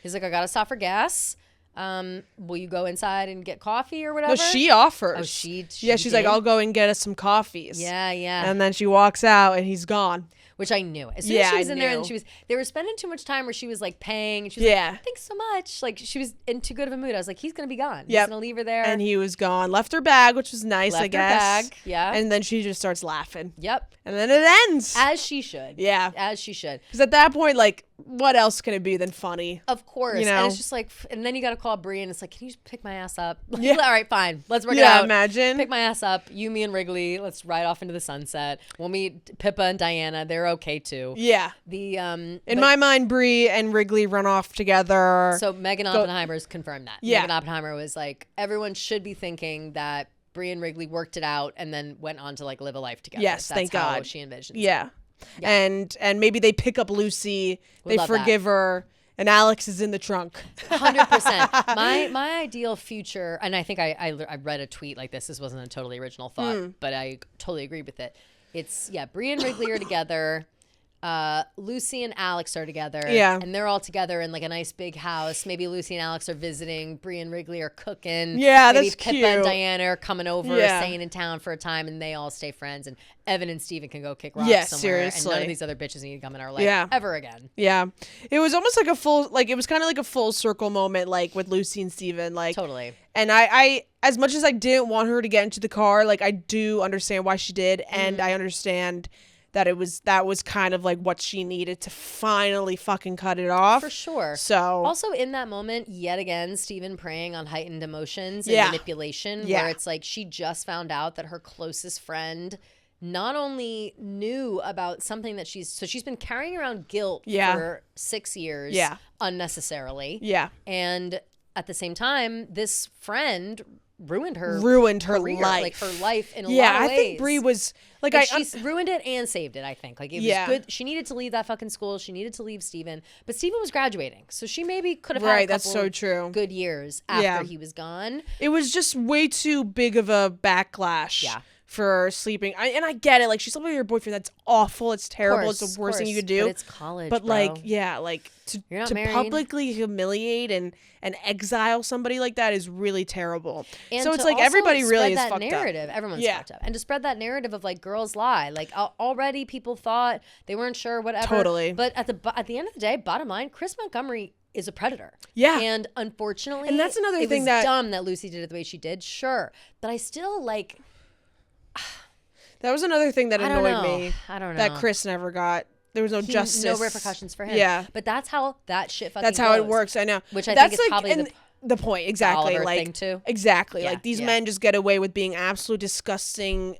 he's like, I gotta stop for gas. Will you go inside and get coffee or whatever? No, she offers. Oh, she Yeah, she's like, did? I'll go and get us some coffees. Yeah, yeah. And then she walks out and he's gone. Which I knew. As soon Yeah, as she I was in there knew. and they were spending too much time where she was like paying and she was Yeah. like, thanks so much. Like she was in too good of a mood. I was like, he's gonna be gone. Yep. He's gonna leave her there. And he was gone. Left her bag, which was nice, Left I her guess. bag, yeah. And then she just starts laughing. Yep. And then it ends. As she should. Yeah. As she should. Because at that point, like, what else can it be than funny? Of course. You know? And it's just like, and then you got to call Brie and it's like, can you just pick my ass up? Like, Yeah. all right, fine. Let's work it Yeah, out. imagine. Pick my ass up. You, me, and Wrigley. Let's ride off into the sunset. We'll meet Pippa and Diana. They're okay too. Yeah. In In my mind, Brie and Wrigley run off together. So Megan Oppenheimer's confirmed that. Yeah. Megan Oppenheimer was like, everyone should be thinking that Brie and Wrigley worked it out and then went on to like live a life together. Yes, That's thank how God. she envisions. Yeah. And maybe they pick up Lucy. Would They love that. forgive her. And Alex is in the trunk. 100%. My ideal future, and I think I read a tweet like this. This wasn't a totally original thought, but I totally agree with it. It's, Brie and Wrigley are together. Lucy and Alex are together. Yeah. And they're all together in like a nice big house. Maybe Lucy and Alex are visiting. Brie and Wrigley are cooking. Yeah, Maybe that's Pippa cute. and Diana are coming over, Yeah. staying in town for a time, and they all stay friends. And Evan and Steven can go kick rocks Yeah, somewhere. And none seriously. of these other bitches need to come in our life Yeah. ever again. Yeah. It was almost like it was kind of like a full circle moment, like with Lucy and Steven. Like, Totally. And I as much as I didn't want her to get into the car, like, I do understand why she did. And I understand that that was kind of like what she needed to finally fucking cut it off. For sure. So Also in that moment, yet again, Steven preying on heightened emotions and Yeah. manipulation, Yeah. where it's like she just found out that her closest friend not only knew about something that she's been carrying around guilt Yeah. for 6 years Yeah. unnecessarily. yeah. And at the same time, this friend ruined her career, life. like her life in a Yeah, lot of I ways. think Brie was like Like she's ruined it and saved it, I think. Like it Yeah. was good. She needed to leave that fucking school. She needed to leave Steven. But Steven was graduating. So she maybe could have had a Right, that's couple so true. good years after Yeah. he was gone. it was just way too big of a backlash. Yeah. For sleeping, and I get it. Like, she slept with your boyfriend. That's awful. It's terrible. It's the worst thing you could do. But it's college, But bro. like, yeah, like You're not to married. publicly humiliate and exile somebody like that is really terrible. And so it's to like also everybody really spread is that fucked narrative. up. Everyone's Yeah. fucked up. And to spread that narrative of like girls lie. Like already people thought they weren't sure, whatever. Totally. But at the end of the day, bottom line, Chris Montgomery is a predator. Yeah. And unfortunately, And that's another it thing was that- dumb that Lucy did it the way she did. Sure. But I still like, That was another thing that I don't annoyed know. me. I don't know. That Chris never got. There was no justice. No repercussions for him. Yeah. But that's how that shit fucking That's how it goes. works. I know. Which I That's think is probably and the point. Exactly. Oliver like thing, too. Exactly. Yeah, Like these yeah. men just get away with being absolute disgusting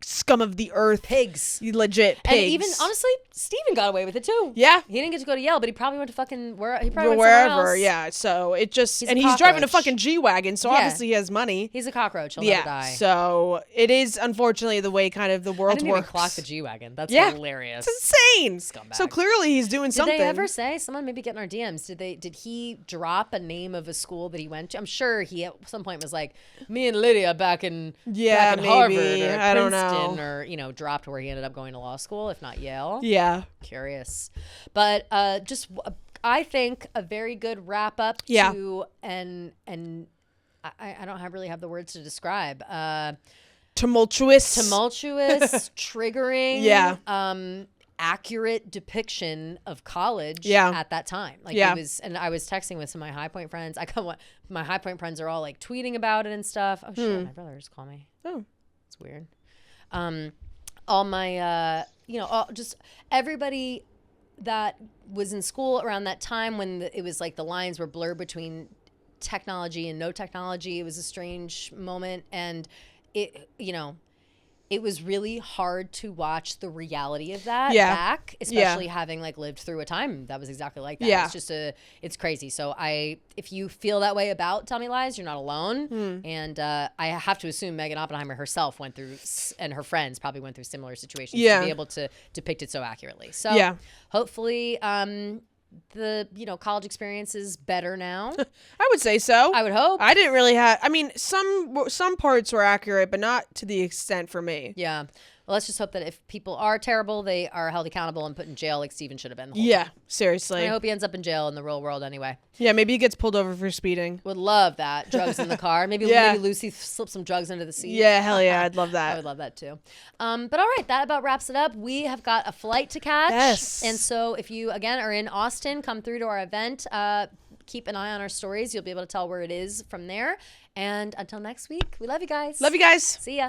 scum of the earth. Pigs. You legit pigs. And even, honestly, Steven got away with it too. Yeah. He didn't get to go to Yale, but he probably went to fucking, he probably went wherever, somewhere else. yeah. So it just, He's and a he's driving a cockroach. fucking G-Wagon, so Yeah. obviously he has money. He's a cockroach. He'll Yeah, never die. so it is unfortunately the way kind of the I world didn't works. even clock the G-Wagon. That's Yeah. hilarious. It's insane. Scumbag. So clearly he's doing Did something. they ever say, someone maybe get in our DMs, did he drop a name of a school that he went to? I'm sure he at some point was like, me and Lydia back in Yeah, back in Harvard maybe. or I don't Princeton know. or, dropped where he ended up going to law school, if not Yale. Yeah. Curious. But I think a very good wrap up Yeah. to and I don't really have the words to describe. Tumultuous. Triggering. Yeah. Accurate depiction of college Yeah. at that time. Like Yeah. it was, and I was texting with some of my High Point friends. My High Point friends are all like tweeting about it and stuff. Oh shit, my brother just called me. Oh. It's weird. All my, just everybody that was in school around that time when it was like the lines were blurred between technology and no technology. It was a strange moment. And it was really hard to watch the reality of that back, especially having like lived through a time that was exactly like that. Yeah. It's just it's crazy. So if you feel that way about Tell Me Lies, you're not alone. And I have to assume Megan Oppenheimer herself went through, and her friends probably went through similar situations to be able to depict it so accurately. So hopefully the college experience is better now. I would say so. I would hope. I didn't really have. I mean, some parts were accurate, but not to the extent for me. Yeah. Well, let's just hope that if people are terrible, they are held accountable and put in jail like Steven should have been. The whole Yeah, time. seriously. And I hope he ends up in jail in the real world anyway. Yeah, maybe he gets pulled over for speeding. Would love that. Drugs in the car. Maybe Lucy slips some drugs under the seat. Yeah, hell yeah, I'd love that. I would love that too. But all right, that about wraps it up. We have got a flight to catch. Yes. And so if you, again, are in Austin, come through to our event. Keep an eye on our stories. You'll be able to tell where it is from there. And until next week, we love you guys. Love you guys. See ya.